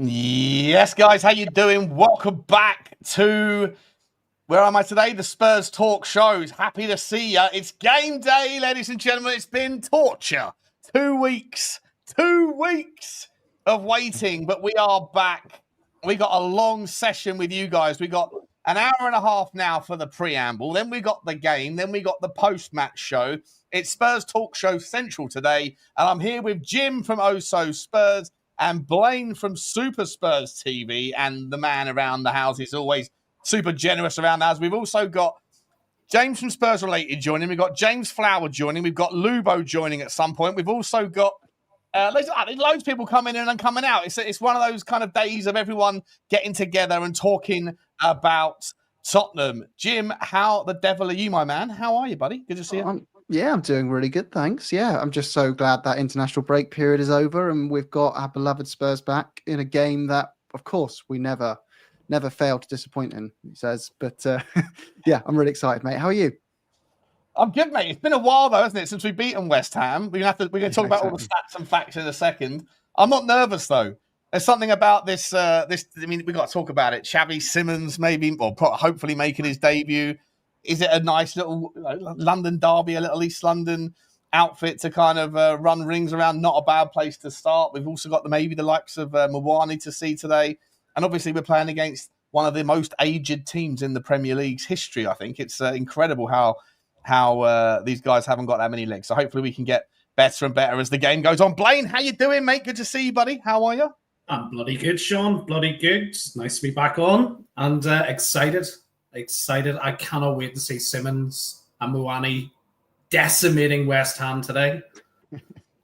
Yes, guys, how you doing? Welcome back to, where am I today? The Spurs Talk Shows. Happy to see you. It's game day, ladies and gentlemen. It's been torture. 2 weeks of waiting, but we are back. We got a long session with you guys. We got an hour and a half now for the preamble. Then we got the game. Then we got the post-match show. It's Spurs Talk Show Central today, and I'm here with Jim from Oso Spurs and Blaine from Super Spurs TV, and the man around the house is always super generous around the house. We've also got James from Spurs Related joining. We've got James Flower joining. We've got Lubo joining at some point. We've also got loads of people coming in and coming out. It's one of those kind of days of everyone getting together and talking about Tottenham. Jim, how the devil are you, my man? How are you, buddy? Good to see you. I'm doing really good, thanks. Yeah, I'm just so glad that international break period is over and we've got our beloved Spurs back in a game that, of course, we never fail to disappoint in, he says. But yeah, I'm really excited, mate. How are you? I'm good, mate. It's been a while, though, hasn't it, since we've beaten West Ham? We're going to talk about all the stats and facts in a second. I'm not nervous, though. There's something about this. I mean, we've got to talk about it. Xavi Simons, maybe, or hopefully making his debut. Is it a nice little London derby, a little East London outfit to kind of run rings around? Not a bad place to start. We've also got maybe the likes of Mwani to see today. And obviously we're playing against one of the most aged teams in the Premier League's history, I think. It's incredible how these guys haven't got that many legs. So hopefully we can get better and better as the game goes on. Blaine, how you doing, mate? Good to see you, buddy. How are you? I'm bloody good, Sean. Bloody good. Nice to be back on and excited. I cannot wait to see Simons and Mwani decimating West Ham today.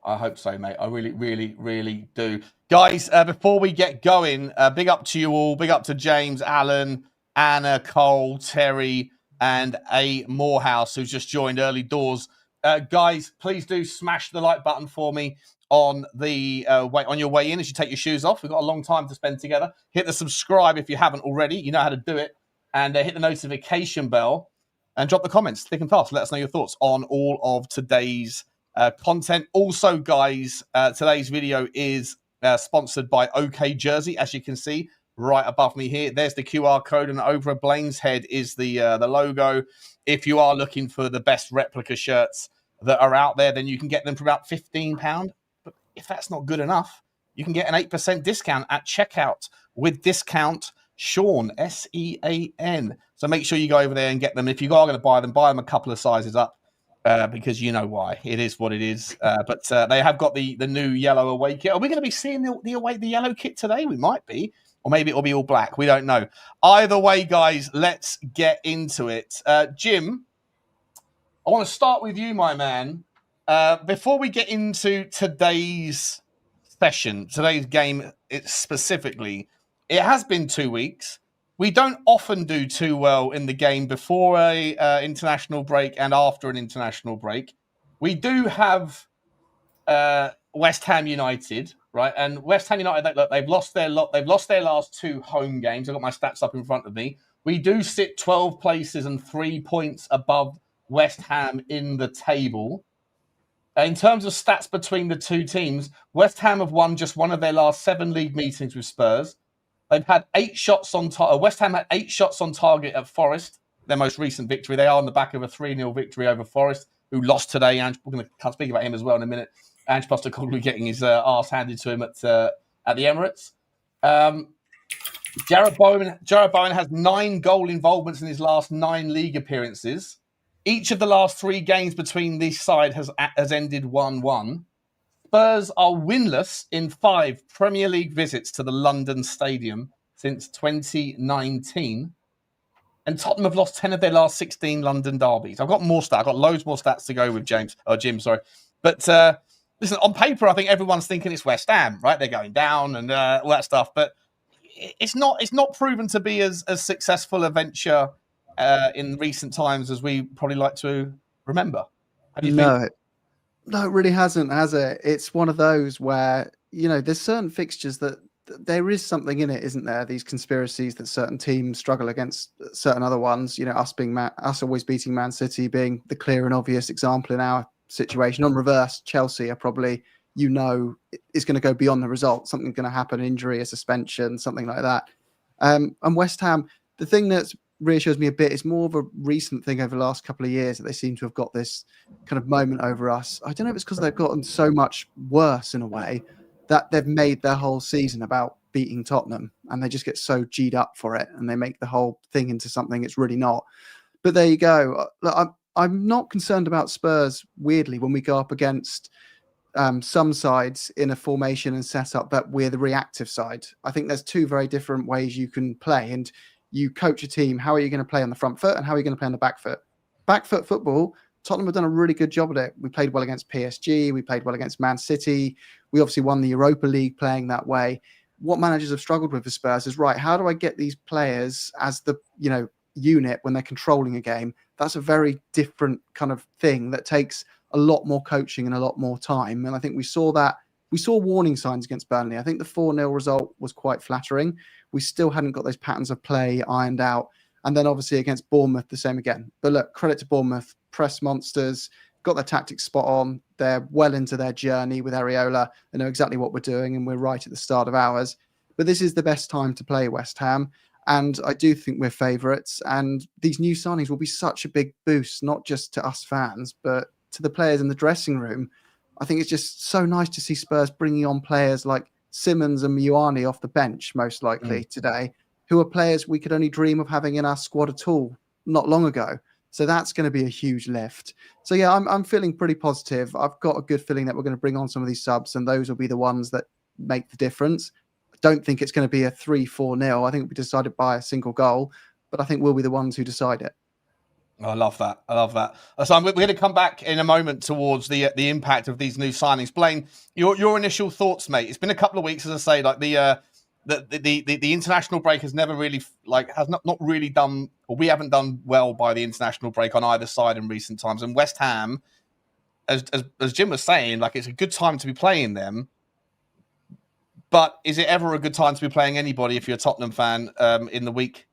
I hope so, mate. I really, really, really do. Guys, before we get going, big up to you all. Big up to James, Alan, Anna, Cole, Terry, and A. Morehouse, who's just joined early doors. Guys, please do smash the like button for me on the on your way in as you take your shoes off. We've got a long time to spend together. Hit the subscribe if you haven't already. You know how to do it. And hit the notification bell and drop the comments thick and fast. Let us know your thoughts on all of today's content. Also, guys, today's video is sponsored by OK Jersey, as you can see right above me here. There's the QR code, and over Blaine's head is the logo. If you are looking for the best replica shirts that are out there, then you can get them for about £15. But if that's not good enough, you can get an 8% discount at checkout with discount Sean, S-E-A-N. So make sure you go over there and get them. If you are going to buy them a couple of sizes up because you know why. It is what it is. But they have got the new yellow away kit. Are we going to be seeing the yellow kit today? We might be. Or maybe it'll be all black. We don't know. Either way, guys, let's get into it. Jim, I want to start with you, my man. Before we get into today's session, today's game specifically, it has been 2 weeks. We don't often do too well in the game before a international break and after an international break. We do have West Ham United, right? And West Ham United, look, they've lost their last 2 home games. I've got my stats up in front of me. We do sit 12 places and 3 points above West Ham in the table. In terms of stats between the two teams, West Ham have won just one of their last 7 league meetings with Spurs. They've had 8 shots on target. West Ham had 8 shots on target at Forest, their most recent victory. They are on the back of a 3-0 victory over Forest, who lost today. And we're going to speak about him as well in a minute. Ange Postecoglou getting his arse handed to him at the Emirates. Jarrod Bowen has 9 goal involvements in his last 9 league appearances. Each of the last 3 games between this side has ended 1-1. Spurs are winless in 5 Premier League visits to the London Stadium since 2019. And Tottenham have lost 10 of their last 16 London derbies. I've got more stats. I've got loads more stats to go with, Jim, sorry. But listen, on paper, I think everyone's thinking it's West Ham, right? They're going down and all that stuff. But it's not proven to be as successful a venture in recent times as we probably like to remember. How do you think? No, it really hasn't, has it? It's one of those where, there's certain fixtures that there is something in it, isn't there? These conspiracies that certain teams struggle against certain other ones. Us always beating Man City being the clear and obvious example in our situation. On reverse, Chelsea are probably you know is going to go beyond the result. Something's going to happen, injury, a suspension, something like that. And West Ham, the thing that reassures me a bit is more of a recent thing over the last couple of years that they seem to have got this kind of moment over us. I don't know if it's because they've gotten so much worse in a way that they've made their whole season about beating Tottenham, and they just get so G'd up for it, and they make the whole thing into something it's really not. But there you go. Look, I'm not concerned about Spurs, weirdly, when we go up against some sides in a formation and setup that we're the reactive side. I think there's two very different ways you can play, and you coach a team. How are you going to play on the front foot, and how are you going to play on the back foot? Back foot football, Tottenham have done a really good job at it. We played well against PSG. We played well against Man City. We obviously won the Europa League playing that way. What managers have struggled with for Spurs is, right, how do I get these players as the unit when they're controlling a game? That's a very different kind of thing that takes a lot more coaching and a lot more time. And I think we saw that. We saw warning signs against Burnley. I think the 4-0 result was quite flattering. We still hadn't got those patterns of play ironed out. And then obviously against Bournemouth, the same again. But look, credit to Bournemouth, press monsters, got their tactics spot on. They're well into their journey with Areola. They know exactly what we're doing, and we're right at the start of ours. But this is the best time to play West Ham. And I do think we're favourites. And these new signings will be such a big boost, not just to us fans, but to the players in the dressing room. I think it's just so nice to see Spurs bringing on players like Simmons and Ioane off the bench, most likely today, who are players we could only dream of having in our squad at all not long ago. So that's going to be a huge lift. So yeah, I'm feeling pretty positive. I've got a good feeling that we're going to bring on some of these subs, and those will be the ones that make the difference. I don't think it's going to be a 3-4-0. I think it'll be decided by a single goal, but I think we'll be the ones who decide it. I love that. I love that. So we're going to come back in a moment towards the impact of these new signings. Blaine, your initial thoughts, mate. It's been a couple of weeks, as I say. Like the international break has never really has not really done, or we haven't done well by the international break on either side in recent times. And West Ham, as Jim was saying, like, it's a good time to be playing them. But is it ever a good time to be playing anybody if you're a Tottenham fan in the week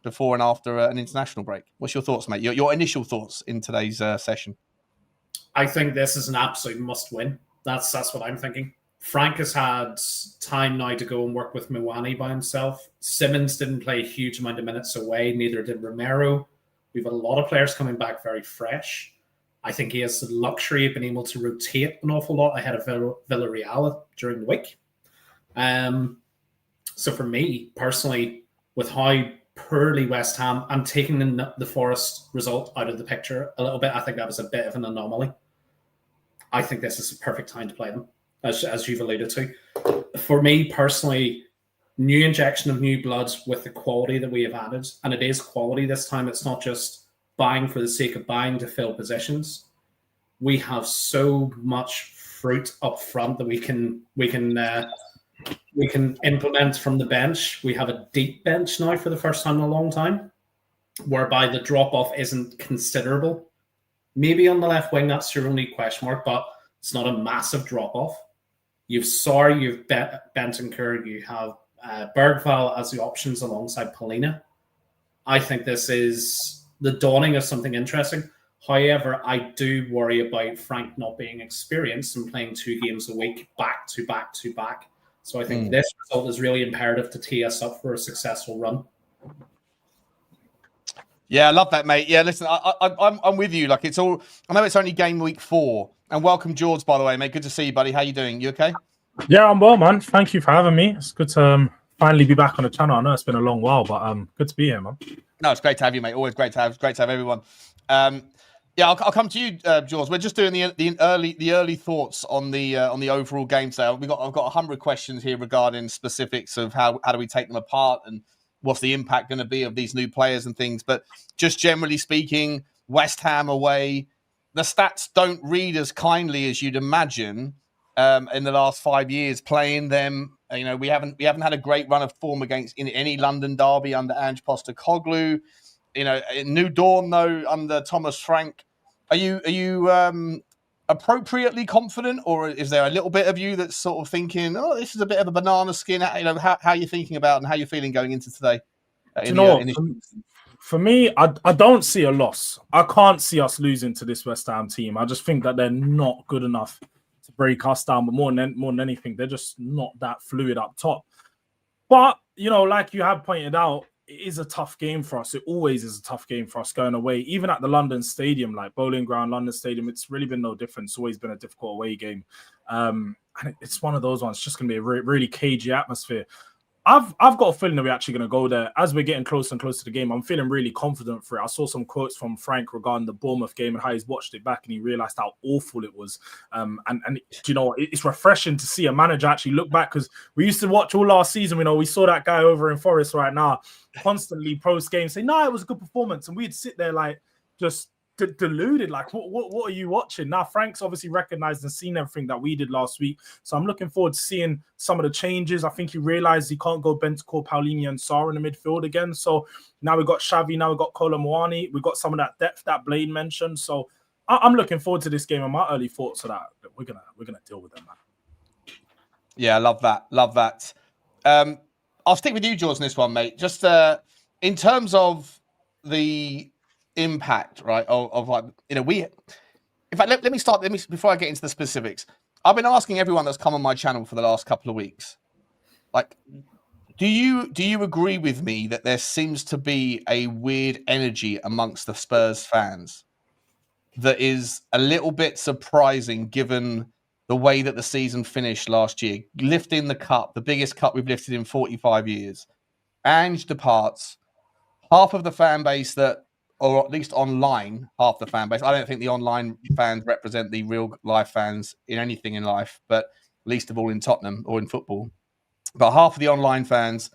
before and after an international break? What's your thoughts, mate? Your initial thoughts in today's session? I think this is an absolute must-win. That's what I'm thinking. Frank has had time now to go and work with Ioane by himself. Simmons didn't play a huge amount of minutes away. Neither did Romero. We've had a lot of players coming back very fresh. I think he has the luxury of being able to rotate an awful lot ahead of Villarreal during the week. So for me, personally, with how poorly West Ham, I'm taking the Forest result out of the picture a little bit. I think that was a bit of an anomaly. I think this is a perfect time to play them, as you've alluded to. For me personally, new injection of new blood with the quality that we have added, and it is quality this time. It's not just buying for the sake of buying to fill positions. We have so much fruit up front that we can implement from the bench. We have a deep bench now for the first time in a long time, whereby the drop-off isn't considerable. Maybe on the left wing, that's your only question mark, but it's not a massive drop-off. You've Sarr, you've Bentancur, you have Berghvall as the options alongside Polina. I think this is the dawning of something interesting. However, I do worry about Frank not being experienced and playing 2 games a week back to back to back. So I think this result is really imperative to tee us up for a successful run. Yeah, I love that, mate. Yeah, listen, I'm with you. Like, it's all. I know it's only game week 4, and welcome, George. By the way, mate, good to see you, buddy. How you doing? You okay? Yeah, I'm well, man. Thank you for having me. It's good to finally be back on the channel. I know it's been a long while, but good to be here, man. No, it's great to have you, mate. Always great to have everyone. Yeah, I'll come to you, George. We're just doing the early thoughts on the overall game today. I've got 100 questions here regarding specifics of how do we take them apart and what's the impact going to be of these new players and things. But just generally speaking, West Ham away, the stats don't read as kindly as you'd imagine in the last 5 years playing them. You know, we haven't had a great run of form in any London derby under Ange Postecoglou. You know, New Dawn though under Thomas Frank. Are you appropriately confident, or is there a little bit of you that's sort of thinking, oh, this is a bit of a banana skin? You know, how you're thinking about and how you're feeling going into today? For me, I don't see a loss. I can't see us losing to this West Ham team. I just think that they're not good enough to break us down. But more than anything, they're just not that fluid up top. But, you know, like you have pointed out, it is a tough game for us. It always is a tough game for us going away. Even at the London Stadium, like Bowling Ground, London Stadium, it's really been no different. It's always been a difficult away game. And it's one of those ones. It's just going to be a really cagey atmosphere. I've got a feeling that we're actually going to go there. As we're getting closer and closer to the game, I'm feeling really confident for it. I saw some quotes from Frank regarding the Bournemouth game and how he's watched it back and he realised how awful it was. And you know, it's refreshing to see a manager actually look back, because we used to watch all last season. You know, we saw that guy over in Forest right now constantly post-game say, no, it was a good performance. And we'd sit there like just deluded, like what are you watching? Now Frank's obviously recognized and seen everything that we did last week, so I'm looking forward to seeing some of the changes. I think he realized he can't go Bentancur, Paulinho and Sarr in the midfield again, so now we've got Xavi, now we've got Kolo Muani, we've got some of that depth that Blade mentioned, so I'm looking forward to this game, and my early thoughts are that we're gonna deal with them, man. Yeah, love that. I'll stick with you, George, in this one, mate. Just in terms of the impact, right, of like, you know, in fact, let me start before I get into the specifics. I've been asking everyone that's come on my channel for the last couple of weeks, like, do you agree with me that there seems to be a weird energy amongst the Spurs fans that is a little bit surprising given the way that the season finished last year, lifting the cup, the biggest cup we've lifted in 45 years. Ange departs, half of the fan base that, or at least online, half the fan base. I don't think the online fans represent the real life fans in anything in life, but least of all in Tottenham or in football. But half of the online fans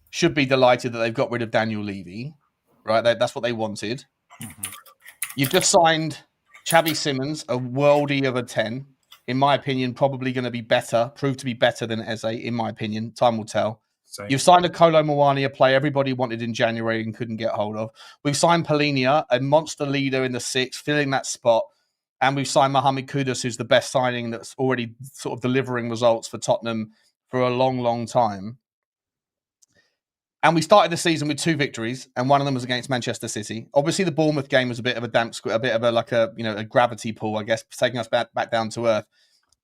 should be delighted that they've got rid of Daniel Levy, right? That's what they wanted. Mm-hmm. You've just signed Xavi Simons, a worldie of a 10. In my opinion, probably going to be better, prove to be better than Eze, in my opinion. Time will tell. Same. You've signed a Kolo Muani, a player everybody wanted in January and couldn't get hold of. We've signed Paulinho, a monster leader in the six, filling that spot. And we've signed Mohamed Kudus, who's the best signing that's already sort of delivering results for Tottenham for a long, long time. And we started the season with 2 victories, and one of them was against Manchester City. Obviously, the Bournemouth game was a bit of a damp squib, a bit of a gravity pull, I guess, taking us back down to earth.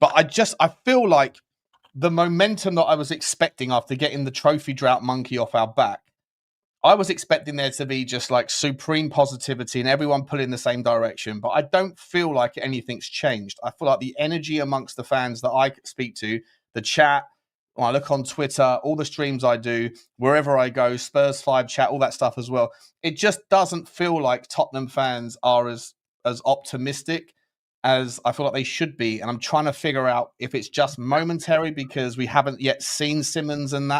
But I feel like the momentum that I was expecting after getting the trophy drought monkey off our back, I was expecting there to be just like supreme positivity and everyone pulling in the same direction. But I don't feel like anything's changed. I feel like the energy amongst the fans that I speak to, the chat, when I look on Twitter, all the streams I do, wherever I go, Spurs 5 chat, all that stuff as well. It just doesn't feel like Tottenham fans are as optimistic as I feel like they should be. And I'm trying to figure out if it's just momentary because we haven't yet seen Simons and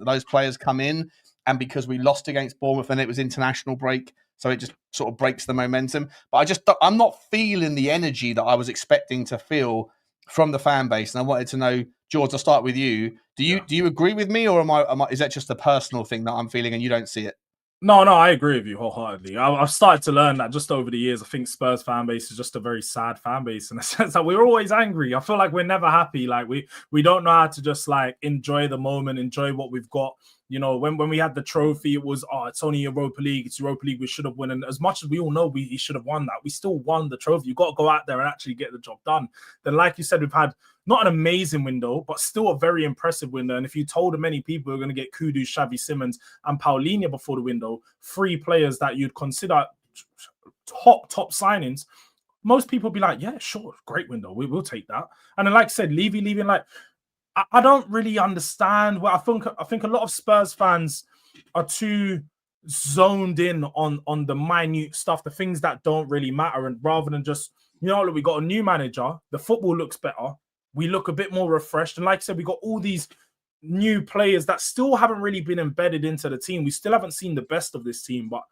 those players come in, and because we lost against Bournemouth and it was international break, so it just sort of breaks the momentum. But I'm not feeling the energy that I was expecting to feel from the fan base. And I wanted to know, George, I'll start with you. Do you agree with me, or is that just a personal thing that I'm feeling and you don't see it? No, I agree with you wholeheartedly. I've started to learn that just over the years. I think Spurs fan base is just a very sad fan base in the sense that we're always angry. I feel like we're never happy. Like we don't know how to just like enjoy the moment, enjoy what we've got. You know, when we had the trophy, it was, it's only Europa League. It's Europa League. We should have won. And as much as we all know we should have won that, we still won the trophy. You've got to go out there and actually get the job done. Then, like you said, we've had not an amazing window, but still a very impressive window. And if you told many people we're going to get Kudus, Xavi Simons, and Paulinho before the window, 3 players that you'd consider top signings, most people would be like, yeah, sure, great window. We'll take that. And then, like I said, leaving like, I don't really understand. Well, I think a lot of Spurs fans are too zoned in on the minute stuff, the things that don't really matter. And rather than just, look, we got a new manager, the football looks better. We look a bit more refreshed. And like I said, we got all these new players that still haven't really been embedded into the team. We still haven't seen the best of this team, but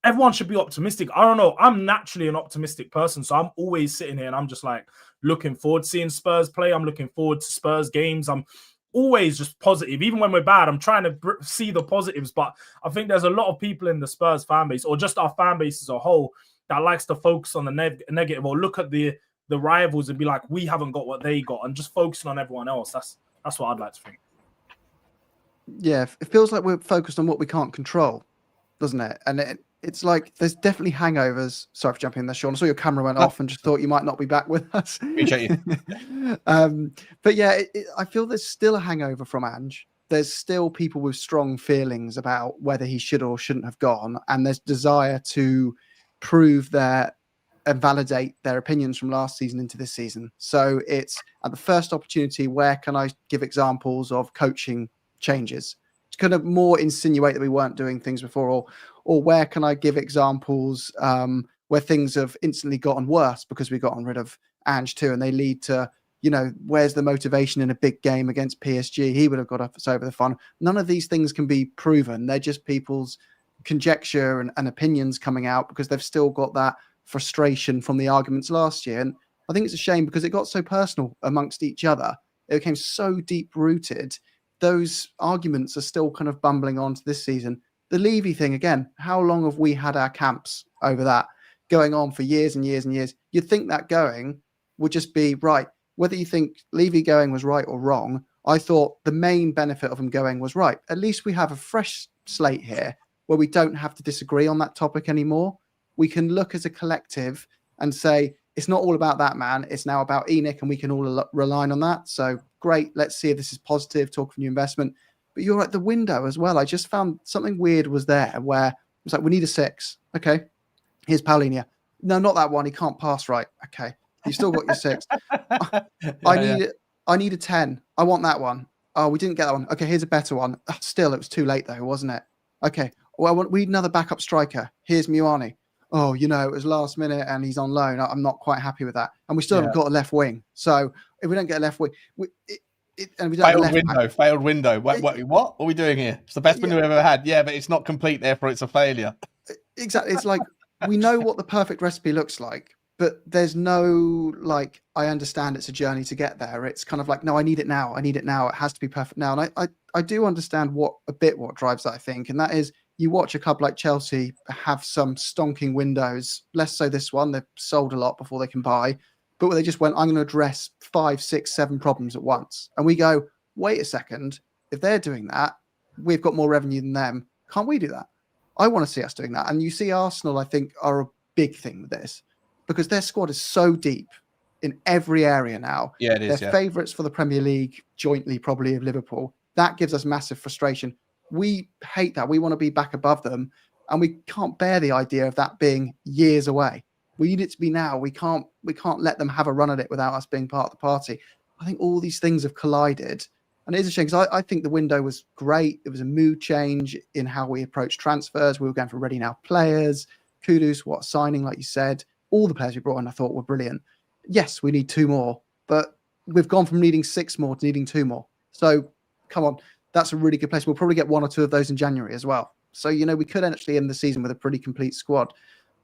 everyone should be optimistic. I don't know. I'm naturally an optimistic person, so I'm always sitting here and I'm just like looking forward to seeing Spurs play. I'm looking forward to Spurs games. I'm always just positive. Even when we're bad, I'm trying to see the positives, but I think there's a lot of people in the Spurs fan base, or just our fan base as a whole, that likes to focus on the negative, or look at the rivals and be like, we haven't got what they got, and just focusing on everyone else. That's what I'd like to think. Yeah, it feels like we're focused on what we can't control, doesn't it? And it's like there's definitely hangovers. Sorry for jumping in there, Sean. I saw your camera went off and just thought you might not be back with us. Appreciate you. But yeah, I feel there's still a hangover from Ange. There's still people with strong feelings about whether he should or shouldn't have gone, and there's desire to prove their and validate their opinions from last season into this season. So it's at the first opportunity, where can I give examples of coaching changes to kind of more insinuate that we weren't doing things before, or where can I give examples where things have instantly gotten worse because we've gotten rid of Ange too, and they lead to, where's the motivation in a big game against PSG? He would have got us over the fun. None of these things can be proven. They're just people's conjecture and opinions coming out because they've still got that frustration from the arguments last year. And I think it's a shame because it got so personal amongst each other. It became so deep rooted. Those arguments are still kind of bumbling on to this season. The Levy thing, again, how long have we had our camps over that going on for years and years and years? You'd think that going would just be right. Whether you think Levy going was right or wrong, I thought the main benefit of him going was right. At least we have a fresh slate here where we don't have to disagree on that topic anymore. We can look as a collective and say, it's not all about that man. It's now about ENIC, and we can all rely on that. So great. Let's see if this is positive. Talk of new investment. But you're at the window as well. I just found something weird was there where it was like, we need a 6. Okay. Here's Paulinho. No, not that one. He can't pass right. Okay. You've still got your 6. I need a 10. I want that one. Oh, we didn't get that one. Okay. Here's a better one. Oh, still, it was too late though, wasn't it? Okay. Well, we need another backup striker. Here's Muani. Oh, it was last minute and he's on loan. I'm not quite happy with that. And we still haven't got a left wing. So if we don't get a left wing, and we don't failed window. What are we doing here? It's the best window we've ever had. Yeah, but it's not complete, therefore it's a failure. Exactly. It's like we know what the perfect recipe looks like, but there's no I understand it's a journey to get there. It's kind of like, no, I need it now. It has to be perfect now. And I do understand what drives that, I think, and that is, you watch a club like Chelsea have some stonking windows, less so this one. They've sold a lot before they can buy, but where they just went, I'm going to address 5, 6, 7 problems at once. And we go, wait a second, if they're doing that, we've got more revenue than them. Can't we do that? I want to see us doing that. And you see Arsenal, I think, are a big thing with this because their squad is so deep in every area now. Yeah, it is. They're favourites for the Premier League, jointly probably of Liverpool. That gives us massive frustration. We hate that. We want to be back above them, and we can't bear the idea of that being years away. We need it to be now. We can't let them have a run at it without us being part of the party. I think all these things have collided, and it is a shame because I think the window was great. It was a mood change in how we approach transfers. We were going for ready now players. Kudos, what signing, like you said. All the players we brought in, I thought, were brilliant. Yes, we need 2 more, but we've gone from needing 6 more to needing 2 more. So come on. That's a really good place. We'll probably get 1 or 2 of those in January as well. So, we could actually end the season with a pretty complete squad.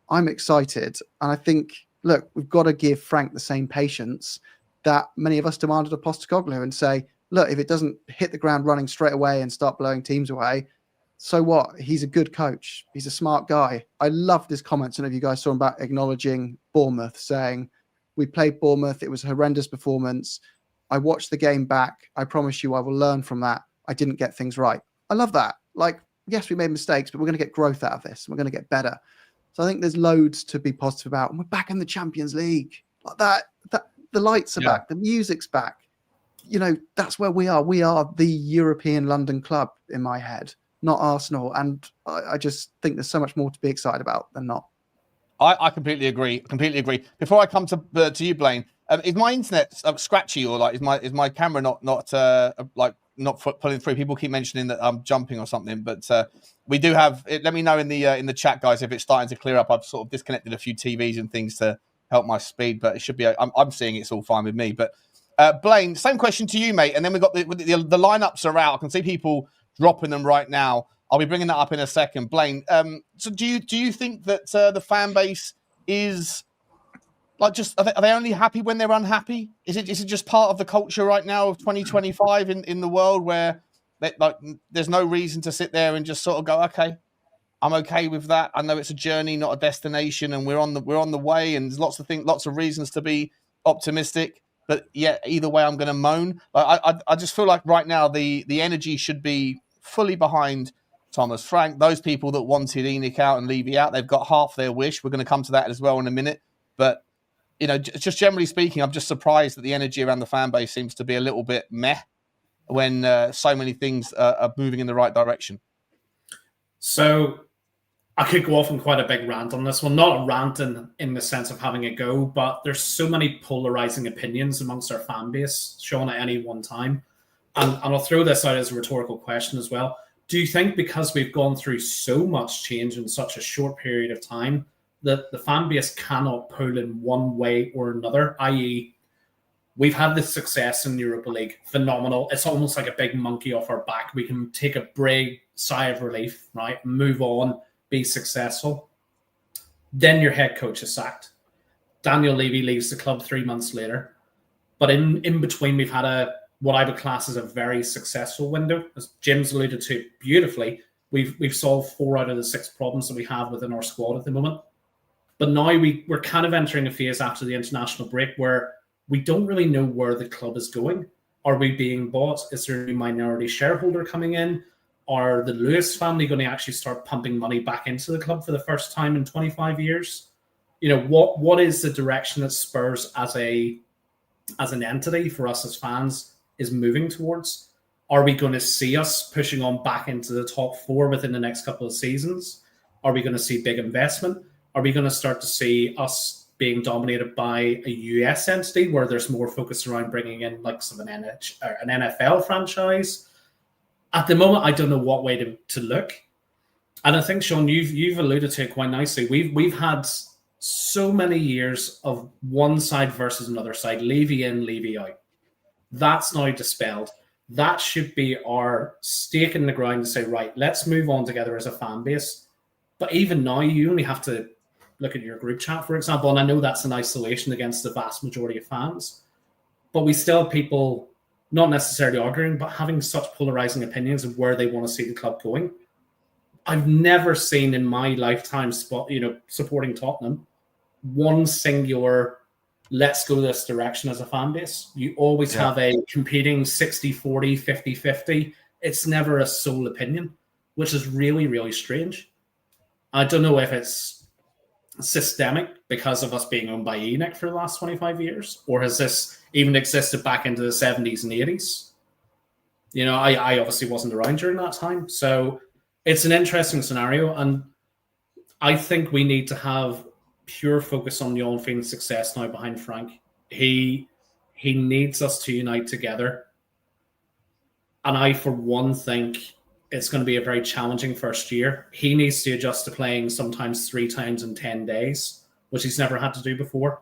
I'm excited. And I think, look, we've got to give Frank the same patience that many of us demanded of Postecoglou and say, look, if it doesn't hit the ground running straight away and start blowing teams away, so what? He's a good coach. He's a smart guy. I love this comment. Some of you guys saw him about acknowledging Bournemouth, saying, we played Bournemouth. It was a horrendous performance. I watched the game back. I promise you I will learn from that. I didn't get things right. I love that. Yes, we made mistakes, but we're going to get growth out of this. We're going to get better. So I think there's loads to be positive about. And we're back in the Champions League. Like that the lights are back. The music's back. That's where we are. We are the European London club in my head, not Arsenal. And I just think there's so much more to be excited about than not. I completely agree. Before I come to you, Blaine, is my internet scratchy, or is my camera not pulling through? People keep mentioning that I'm jumping or something, but we do have. Let me know in the chat, guys, if it's starting to clear up. I've sort of disconnected a few TVs and things to help my speed, but it should be. I'm seeing it's all fine with me. But Blaine, same question to you, mate. And then we've got the lineups are out. I can see people dropping them right now. I'll be bringing that up in a second, Blaine. So do you think that the fan base is are they only happy when they're unhappy? Is it just part of the culture right now of 2025 in the world where there's no reason to sit there and just sort of go, okay, I'm okay with that. I know it's a journey, not a destination, and we're on the way, and there's lots of reasons to be optimistic. But yeah, either way, I'm going to moan. I just feel like right now the energy should be fully behind Thomas Frank. Those people that wanted Enoch out and Levy out, they've got half their wish. We're going to come to that as well in a minute. But, you know, just generally speaking, I'm just surprised that the energy around the fan base seems to be a little bit meh when so many things are moving in the right direction. So I could go off on quite a big rant on this one. Not a rant in the sense of having a go, but there's so many polarizing opinions amongst our fan base, Sean, at any one time. And I'll throw this out as a rhetorical question as well. Do you think because we've gone through so much change in such a short period of time that the fan base cannot pull in one way or another, i.e., we've had this success in the Europa League, phenomenal. It's almost like a big monkey off our back. We can take a big sigh of relief, right? Move on, be successful. Then your head coach is sacked. Daniel Levy leaves the club 3 months later. But in between, we've had what I would class as a very successful window. As Jim's alluded to beautifully, we've solved 4 out of the 6 problems that we have within our squad at the moment. But now we're kind of entering a phase after the international break where we don't really know where the club is going. Are we being bought? Is there a new minority shareholder coming in? Are the Lewis family going to actually start pumping money back into the club for the first time in 25 years? You know, what is the direction that Spurs as an entity for us as fans is moving towards? Are we going to see us pushing on back into the top 4 within the next couple of seasons? Are we going to see big investment? Are we going to start to see us being dominated by a US entity where there's more focus around bringing in like some an NFL franchise? At the moment, I don't know what way to look. And I think, Sean, you've alluded to it quite nicely. We've had so many years of one side versus another side, Levy in, Levy out. That's now dispelled. That should be our stake in the ground to say, right, let's move on together as a fan base. But even now, you only have to look at your group chat, for example, and I know that's in isolation against the vast majority of fans, but we still have people not necessarily arguing, but having such polarizing opinions of where they want to see the club going. I've never seen in my lifetime supporting Tottenham one singular let's go this direction as a fan base. You always have a competing 60-40, 50-50. It's never a sole opinion, which is really, really strange. I don't know if it's systemic because of us being owned by Enoch for the last 25 years, or has this even existed back into the 70s and 80s? You know, I obviously wasn't around during that time. So it's an interesting scenario, and I think we need to have pure focus on the on-field success now behind Frank. He needs us to unite together. And I, for one, think it's going to be a very challenging first year. He needs to adjust to playing sometimes 3 times in 10 days, which he's never had to do before.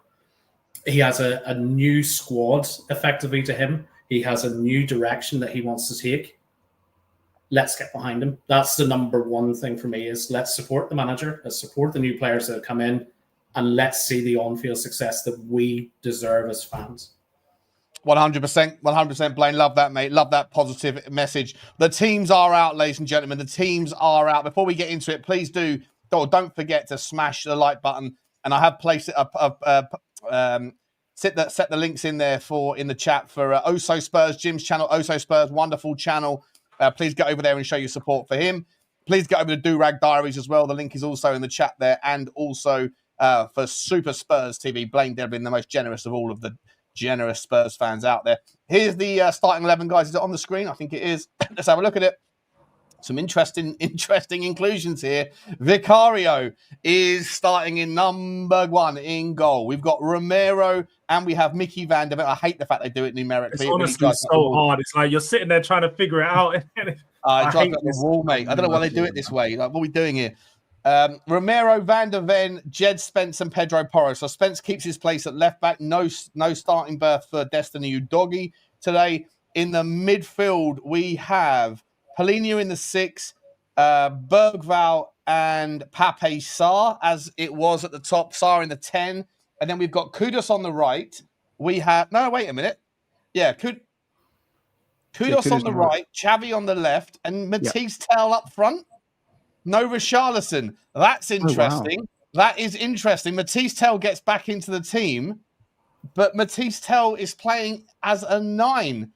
He has a new squad, effectively, to him. He has a new direction that he wants to take. Let's get behind him. That's the number one thing for me, is let's support the manager, let's support the new players that have come in, and let's see the on-field success that we deserve as fans. 100%, Blaine. Love that, mate. Love that positive message. The teams are out, ladies and gentlemen. The teams are out. Before we get into it, please don't forget to smash the like button. And I have placed it set the links in there in the chat for Oso Spurs, Jim's channel, Oso Spurs, wonderful channel. Please get over there and show your support for him. Please get over to Do-Rag Diaries as well. The link is also in the chat there. And also for Super Spurs TV, Blaine Devlin, the most generous of all of the generous Spurs fans out there. Here's the starting 11, guys. Is it on the screen? I think it is. Let's have a look at it. Some interesting inclusions here. Vicario is starting in number 1 in goal. We've got Romero and we have Micky van der Ven. I hate the fact they do it numerically. It's honestly so hard. It's like you're sitting there trying to figure it out. It drives me up the wall, mate. I don't know why they do it this way. Like, what are we doing here? Romero, Van der Ven, Jed Spence, and Pedro Porro. So Spence keeps his place at left back. No starting berth for Destiny Udogie today. In the midfield, we have Paulinho in the 6, Berghvall and Pape Sarr, as it was at the top. Sarr in the 10. And then we've got Kudus on the right. We have... No, wait a minute. Yeah, Kudus on the right, Xavi on the left, and Mathys Tel up front. No Richalison. That's interesting. Oh, wow. That is interesting. Mathys Tel gets back into the team, but Mathys Tel is playing as a 9.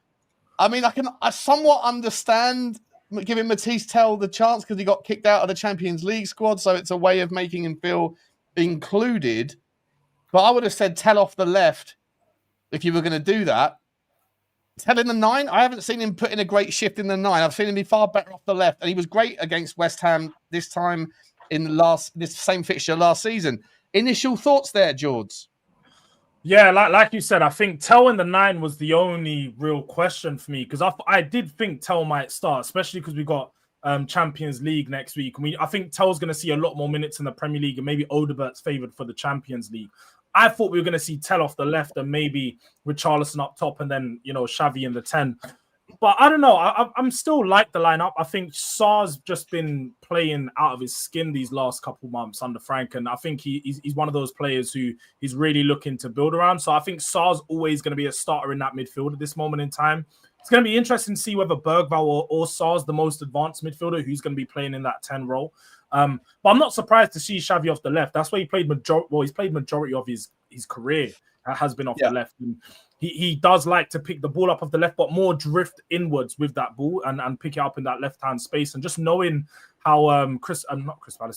I mean, I somewhat understand giving Mathys Tel the chance because he got kicked out of the Champions League squad, so it's a way of making him feel included. But I would have said Tel off the left if you were going to do that. Tel in the 9, I haven't seen him put in a great shift in the 9. I've seen him be far better off the left, and he was great against West Ham this time in this same fixture last season. Initial thoughts there, George? Yeah, like you said, I think Tel in the 9 was the only real question for me because I did think Tel might start, especially because we got Champions League next week. I think Tel's going to see a lot more minutes in the Premier League, and maybe Odebert's favoured for the Champions League. I thought we were going to see Tel off the left and maybe Richalison up top and then, Xavi in the 10. But I don't know. I'm still like the lineup. I think Sarr's just been playing out of his skin these last couple months under Frank. And I think he's one of those players who he's really looking to build around. So I think Sarr's always going to be a starter in that midfield at this moment in time. It's going to be interesting to see whether Berghvall or Sarr's the most advanced midfielder who's going to be playing in that 10 role. But I'm not surprised to see Xavi off the left. That's where he played majority of his career has been off the left. And he does like to pick the ball up off the left, but more drift inwards with that ball and pick it up in that left-hand space. And just knowing how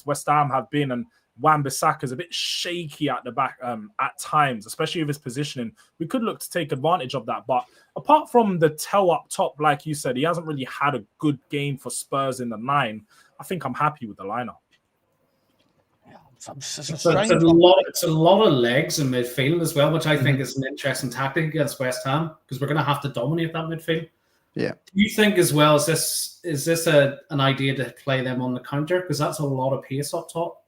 West Ham have been, and Wan-Bissaka's a bit shaky at the back at times, especially with his positioning. We could look to take advantage of that. But apart from the Tel up top, like you said, he hasn't really had a good game for Spurs in the 9. I think I'm happy with the lineup. It's a lot of legs in midfield as well, which I think is an interesting tactic against West Ham because we're going to have to dominate that midfield. Yeah. Do you think as well, is this an idea to play them on the counter? Because that's a lot of pace up top.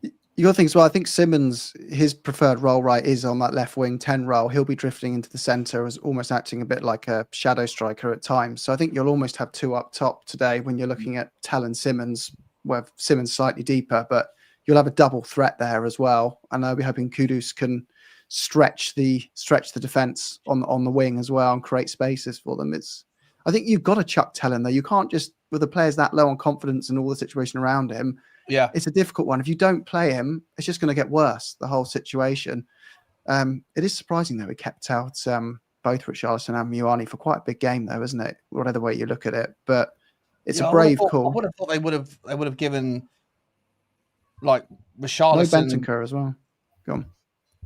You got to think as well. I think Simmons, his preferred role, right, is on that left wing 10 role. He'll be drifting into the centre as almost acting a bit like a shadow striker at times. So I think you'll almost have 2 up top today when you're looking at Tel and Simmons, where Simmons slightly deeper, but you'll have a double threat there as well. And I'll be hoping Kudus can stretch the defence on the wing as well and create spaces for them. I think you've got to chuck Tel in there. You can't just, with the players that low on confidence and all the situation around him. Yeah, it's a difficult one. If you don't play him, it's just going to get worse, the whole situation. It is surprising that we kept out both Richalison and Muani for quite a big game, though, isn't it? Whatever way you look at it, but it's a brave call. I would have thought they would have given like Richarlison. No Bentancur as well. Go on.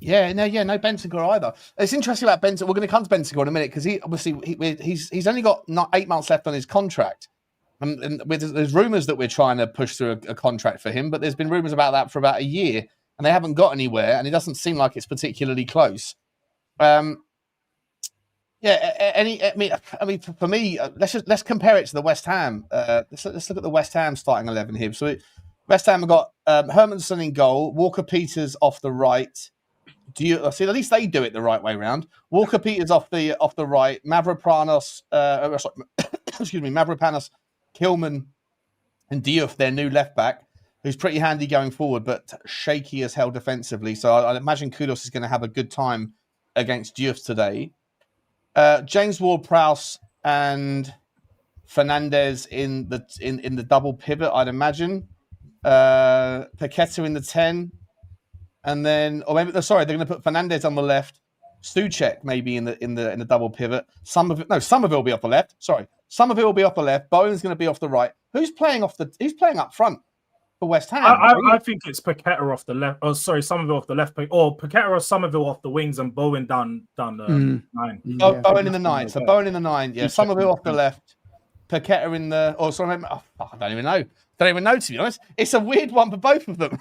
No Bentancur either. It's interesting about Bentancur. We're going to come to Bentancur in a minute because he's only got 8 months left on his contract. And there's rumours that we're trying to push through a contract for him, but there's been rumours about that for about a year, and they haven't got anywhere, and it doesn't seem like it's particularly close. For me, let's compare it to the West Ham. Let's look at the West Ham starting 11 here. So West Ham have got Hermanson in goal, Walker-Peters off the right. At least they do it the right way round. Walker-Peters off the right, Mavropanos, Kilman and Diouf, their new left back, who's pretty handy going forward, but shaky as hell defensively. So I imagine Kudus is going to have a good time against Diouf today. James Ward-Prowse and Fernandez in the double pivot, I'd imagine. Paqueta in the 10, and then, or maybe they're going to put Fernandez on the left. Souček maybe in the double pivot. Somerville will be off the left. Somerville will be off the left. Bowen's going to be off the right. Who's playing up front for West Ham? I think it's Paqueta off the left. Oh, sorry, Somerville off the left, or Paqueta or Somerville off the wings, and Bowen down 9. Bowen in the 9. So Bowen in the 9. Yeah, Somerville off the left. Paqueta in the. Oh, sorry, I don't even know. Don't even know, to be honest. It's a weird one for both of them.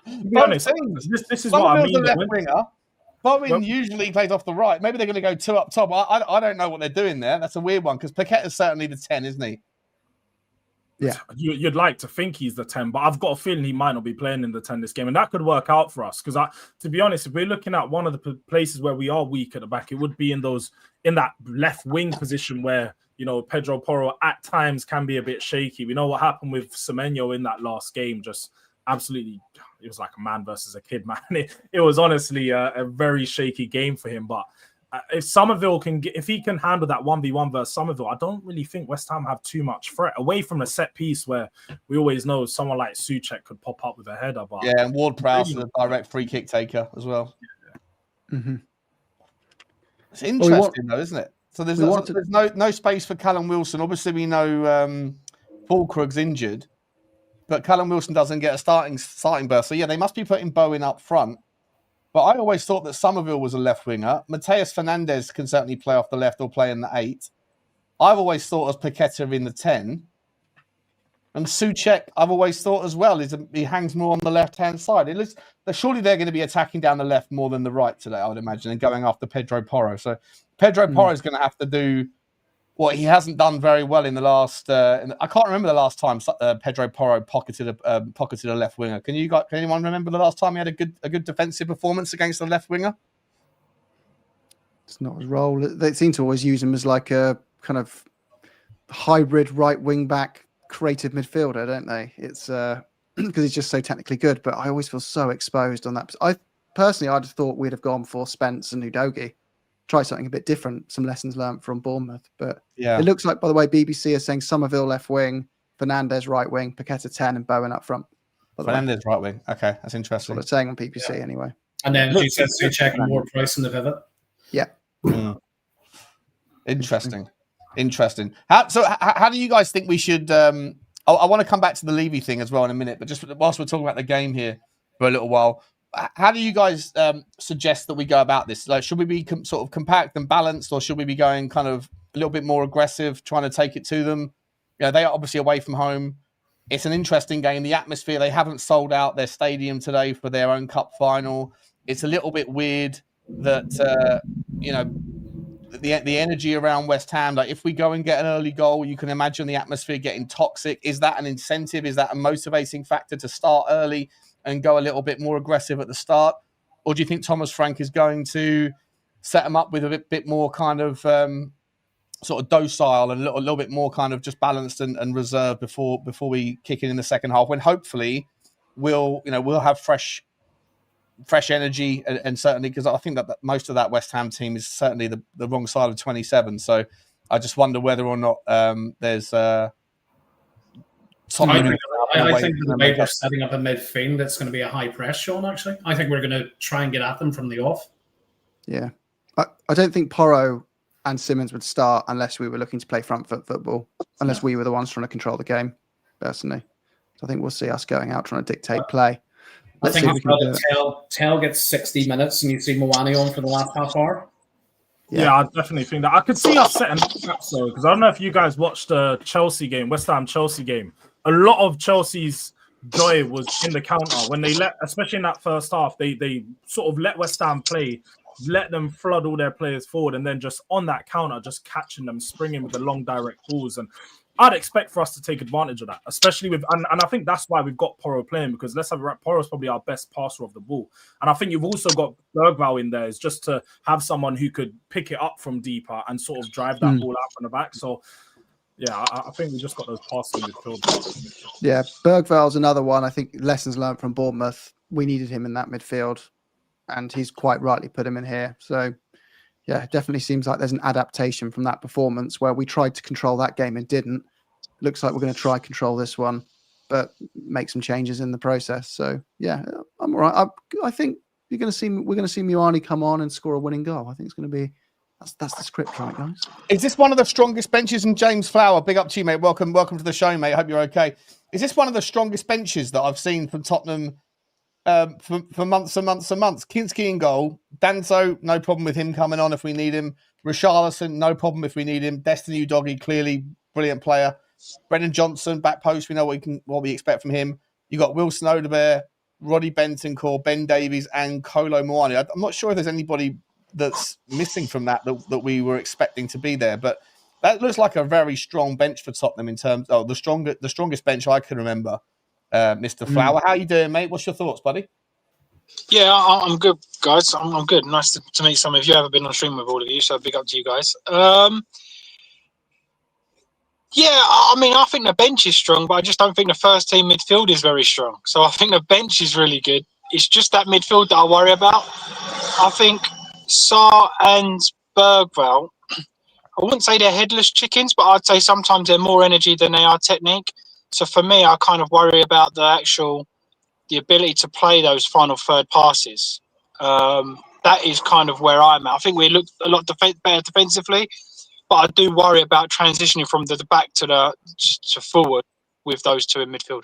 To be honest, this is what I mean. The left winger. Bowen usually plays off the right. Maybe they're going to go 2 up top. I don't know what they're doing there. That's a weird one because Paqueta's certainly the 10, isn't he? Yeah. You'd like to think he's the 10, but I've got a feeling he might not be playing in the 10 this game. And that could work out for us because, to be honest, if we're looking at one of the places where we are weak at the back, it would be in that left wing position where, Pedro Porro at times can be a bit shaky. We know what happened with Semenyo in that last game, just absolutely, it was like a man versus a kid, man. It was honestly a very shaky game for him. But if Somerville if he can handle that 1v1 versus Somerville, I don't really think West Ham have too much threat away from a set piece where we always know someone like Souček could pop up with a header. But and Ward-Prowse is a direct free kick taker as well. Mm-hmm. It's interesting though, isn't it? So there's no space for Callum Wilson. Obviously, we know Fulkrug's injured, but Callum Wilson doesn't get a starting berth. So yeah, they must be putting Bowen up front. But I always thought that Somerville was a left winger. Mateus Fernandez can certainly play off the left or play in the 8. I've always thought of Paqueta in the 10. And Souček, I've always thought as well, he hangs more on the left-hand side. Surely they're going to be attacking down the left more than the right today, I would imagine, and going after Pedro Porro. So Pedro Porro is going to have to do what he hasn't done very well in the last. I can't remember the last time Pedro Porro pocketed a left winger. Can anyone remember the last time he had a good defensive performance against the left winger? It's not his role. They seem to always use him as like a kind of hybrid right wing back, creative midfielder, don't they? It's because he's just so technically good. But I always feel so exposed on that. I'd have thought we'd have gone for Spence and Udogie. Try something a bit different, some lessons learned from Bournemouth. But it looks like, by the way, BBC is saying Somerville left wing, Fernandez right wing, Paqueta 10 and Bowen up front. Fernandez right wing. Okay, that's interesting. That's what it's saying on BBC anyway. And then she says Souček and more price in the pivot. Yeah. Interesting. How do you guys think we should... I want to come back to the Levy thing as well in a minute, but just whilst we're talking about the game here for a little while, how do you guys suggest that we go about this? Like, should we be sort of compact and balanced, or should we be going kind of a little bit more aggressive, trying to take it to them? They are obviously away from home. It's an interesting game. The atmosphere, they haven't sold out their stadium today for their own cup final. It's a little bit weird that, the energy around West Ham, like if we go and get an early goal, you can imagine the atmosphere getting toxic. Is that an incentive? Is that a motivating factor to start early and go a little bit more aggressive at the start? Or do you think Thomas Frank is going to set them up with a bit more kind of sort of docile and a little bit more kind of just balanced and reserved before we kick in the second half, when hopefully we'll have fresh energy and certainly, because I think that most of that West Ham team is certainly the wrong side of 27. So I just wonder whether or not there's something. I think the way we're setting up a midfield, it's going to be a high press, Sean, actually. I think we're going to try and get at them from the off. Yeah. I don't think Porro and Simmons would start unless we were looking to play front foot football, unless we were the ones trying to control the game, personally. So I think we'll see us going out trying to dictate play. I think Tel gets 60 minutes and you see Moani on for the last half hour. Yeah, I definitely think that. I could see us setting up so, because I don't know if you guys watched the Chelsea game, West Ham Chelsea game. A lot of Chelsea's joy was in the counter when they especially in that first half, they sort of let West Ham play, let them flood all their players forward, and then just on that counter, just catching them, springing with the long direct balls. And I'd expect for us to take advantage of that, especially with, and I think that's why we've got Porro playing, because let's have it right, Porro is probably our best passer of the ball. And I think you've also got Berghvall in there, is just to have someone who could pick it up from deeper and sort of drive that ball out from the back. So, yeah, I think we just got those passes in midfield. Yeah, Berghvall's another one. I think lessons learned from Bournemouth. We needed him in that midfield, and he's quite rightly put him in here. So, yeah, it definitely seems like there's an adaptation from that performance where we tried to control that game and didn't. Looks like we're going to try control this one, but make some changes in the process. So, yeah, I'm all right. I think we're going to see Moani come on and score a winning goal. I think it's going to be that's the script, right, guys? Is this one of the strongest benches? And James Flower, big up to you, mate. Welcome to the show, mate. I hope you're okay. Is this one of the strongest benches that I've seen from Tottenham for months and months and months? Kinsky in goal. Danso, no problem with him coming on if we need him. Richalison, no problem if we need him. Destiny Udogie, clearly brilliant player. Brennan Johnson, back post, we know what we expect from him. You got Wilson Odebear, Roddy Bentancur, Ben Davies, and Kolo Muani. I'm not sure if there's anybody that's missing from that we were expecting to be there, but that looks like a very strong bench for Tottenham in terms of the strongest bench I can remember. Mr. Flower, how you doing, mate? What's your thoughts, buddy? Yeah, I'm good, guys. I'm good. Nice to meet some of you. I haven't been on stream with all of you, so big up to you guys. Yeah, I mean, I think the bench is strong, but I just don't think the first team midfield is very strong. So I think the bench is really good. It's just that midfield that I worry about. I think Sarr and Berghvall, I wouldn't say they're headless chickens, but I'd say sometimes they're more energy than they are technique. So for me, I kind of worry about the ability to play those final third passes. That is kind of where I'm at. I think we looked a lot better defensively. but I do worry about transitioning from the back to forward with those two in midfield.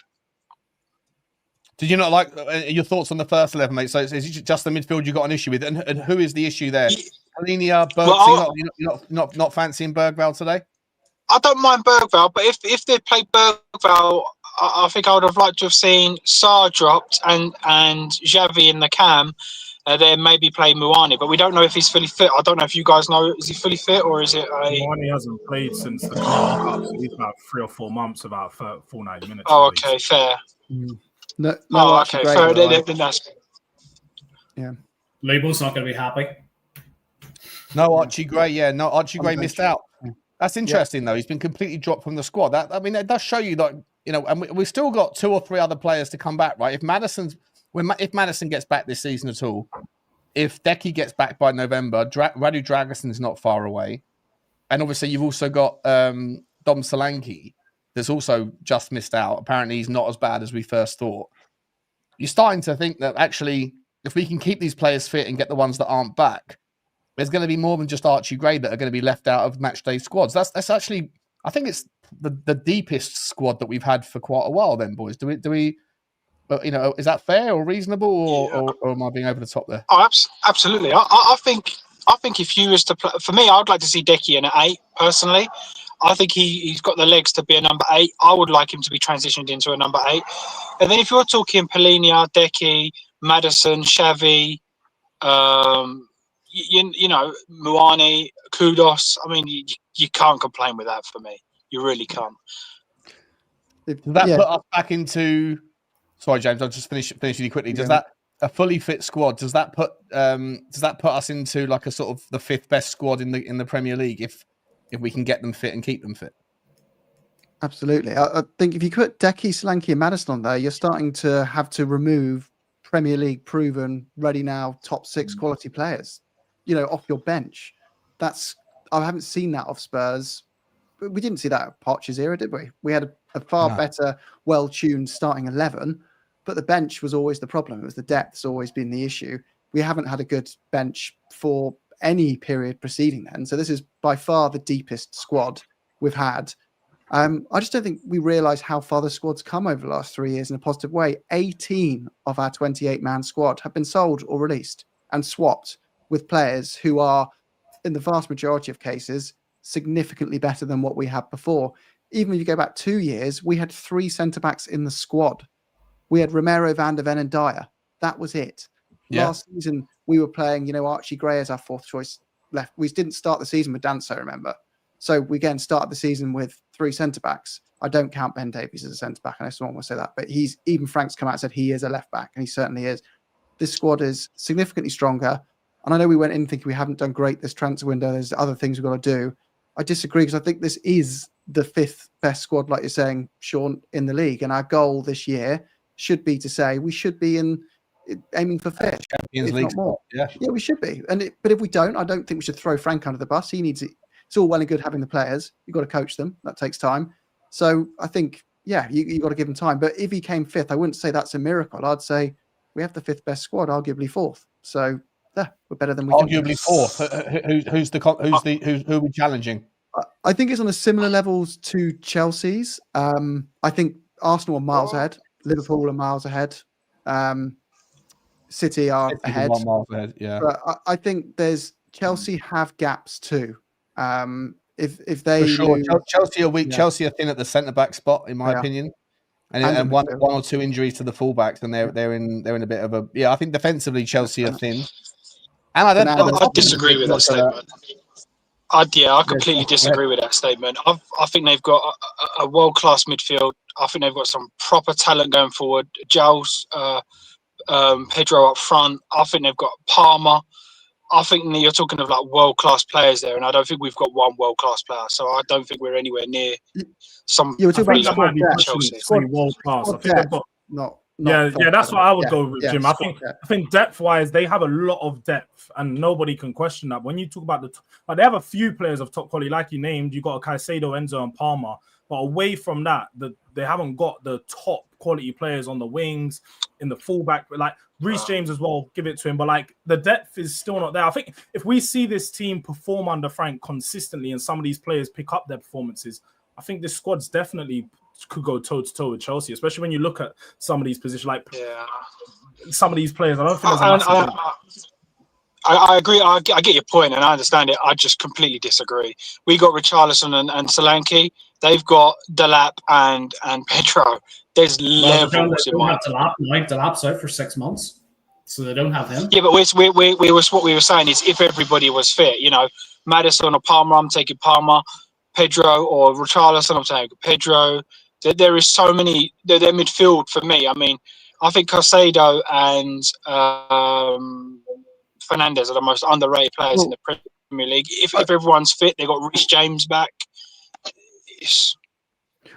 Did you not like your thoughts on the first 11, mate? So is it just the midfield you got an issue with, and who is the issue there? Polinia, Berghvall. You're not fancying Berghvall today? I don't mind Berghvall, but if they played Berghvall, I think I would have liked to have seen Sarr dropped and Xavi in the cam. Then maybe play Muani, but we don't know if he's fully fit. I don't know if you guys know, is he fully fit or is it Muani hasn't played since the Cup, so he's about 3 or 4 months, about full 90 minutes. Oh, okay, fair. No, okay, fair. Then that's... Yeah. Label's not going to be happy. No, Archie Gray. Archie Gray missed out. That's interesting, though. He's been completely dropped from the squad. That does show you that, and we've still got 2 or 3 other players to come back, right? If Maddison gets back this season at all, if Decky gets back by November, Radu Dragoson's not far away, and obviously you've also got Dom Solanke that's also just missed out. Apparently, he's not as bad as we first thought. You're starting to think that actually, if we can keep these players fit and get the ones that aren't back, there's going to be more than just Archie Gray that are going to be left out of match day squads. That's actually, I think it's the deepest squad that we've had for quite a while. Then, boys, do we? Is that fair or reasonable, or am I being over the top there? Oh, absolutely. I think if you was to play, for me, I'd like to see Decky in at 8 personally. I think he's got the legs to be a number 8. I would like him to be transitioned into a number 8. And then if you're talking Polinia, Decky, Maddison, Xavi, Muani, Kudos, I mean, you can't complain with that for me. You really can't. Does that put us back into? Sorry, James. I'll just finish really quickly. Does that a fully fit squad? Does that put us into like a sort of the 5th best squad in the Premier League if we can get them fit and keep them fit? Absolutely. I think if you put Decky, Solanke, and Maddison on there, you're starting to have to remove Premier League proven, ready now, top 6 quality players, off your bench. I haven't seen that off Spurs. We didn't see that at Poch's era, did we? We had a far better, well-tuned starting 11, but the bench was always the problem. It was the depth that's always been the issue. We haven't had a good bench for any period preceding then. So this is by far the deepest squad we've had. I just don't think we realise how far the squad's come over the last 3 years in a positive way. 18 of our 28-man squad have been sold or released and swapped with players who are, in the vast majority of cases, significantly better than what we had before. Even if you go back 2 years, we had 3 centre-backs in the squad. We had Romero, Van der Ven and Dyer. That was it. Yeah. Last season, we were playing, Archie Gray as our 4th choice left. We didn't start the season with Danso, remember? So we again started the season with 3 centre-backs. I don't count Ben Davies as a centre-back. I know someone will say that. But even Frank's come out and said he is a left-back, and he certainly is. This squad is significantly stronger. And I know we went in thinking we haven't done great this transfer window. There's other things we've got to do. I disagree because I think this is the 5th best squad, like you're saying, Sean, in the league. And our goal this year should be to say we should be aiming for 5th, Champions if League not more. Yeah, we should be. But if we don't, I don't think we should throw Frank under the bus. He needs it. It's all well and good having the players. You've got to coach them. That takes time. So I think, you got to give him time. But if he came 5th, I wouldn't say that's a miracle. I'd say we have the 5th best squad, arguably 4th. So we're better than we arguably 4th. Who are we challenging? I think it's on a similar levels to Chelsea's. I think Arsenal are miles ahead. Liverpool are miles ahead. City are ahead. 1 mile ahead. Yeah. But I think Chelsea have gaps too. If they for sure, lose, Chelsea are weak. Chelsea are thin at the centre back spot, in my opinion, and one or 2 injuries to the fullbacks, and they're in a bit of a I think defensively Chelsea are thin. And I disagree with that statement. I completely disagree with that statement. I think they've got a world-class midfield. I think they've got some proper talent going forward. Giles, Pedro up front. I think they've got Palmer. I think you're talking of like world-class players there, and I don't think we've got one world-class player. So I don't think we're anywhere near some. You were talking about Chelsea. World-class. I think they've got that's what I would go with, Jim. I think depth-wise, they have a lot of depth, and nobody can question that. When you talk about they have a few players of top quality, like you named. You got a Caicedo, Enzo, and Palmer, but away from that, they haven't got the top quality players on the wings, in the fullback, but like Reece James as well, give it to him. But like the depth is still not there. I think if we see this team perform under Frank consistently and some of these players pick up their performances, I think this squad's definitely could go toe to toe with Chelsea, especially when you look at some of these positions, like some of these players. I don't think there's a massive I agree. I get your point, and I understand it. I just completely disagree. We got Richalison and Solanke. They've got Delap and Pedro. There's levels in my. Delap's out for 6 months, so they don't have him. Yeah, but what we were saying is if everybody was fit, you know, Maddison or Palmer, I'm taking Palmer. Pedro or Richarlison, I'm taking Pedro. There is so many. Their midfield for me. I mean, I think Caicedo and Fernandes are the most underrated players in the Premier League. If everyone's fit, they got Reece James back.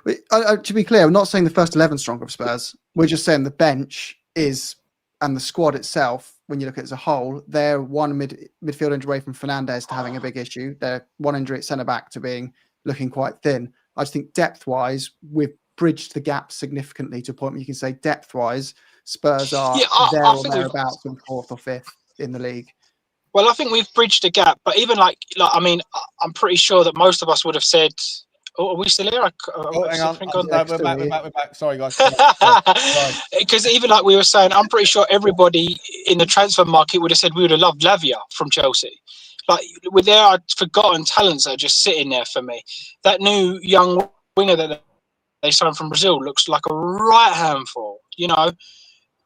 To be clear, we're not saying the first 11 stronger of Spurs. We're just saying the bench is, and the squad itself, when you look at it as a whole, they're one midfield injury away from Fernandes to having a big issue. They're one injury at centre-back to looking quite thin. I just think depth-wise, we've bridged the gap significantly to a point where you can say depth-wise, Spurs are there or thereabouts in 4th or 5th in the league. Well, I think we've bridged the gap, but even like I mean, I'm pretty sure that most of us would have said, "Oh, are we still here?" Hang on. No, we're back. Sorry, guys. Because even like we were saying, I'm pretty sure everybody in the transfer market would have said we would have loved Lavia from Chelsea. Like with their forgotten talents that are just sitting there for me. That new young winger that they signed from Brazil looks like a right handful. You know.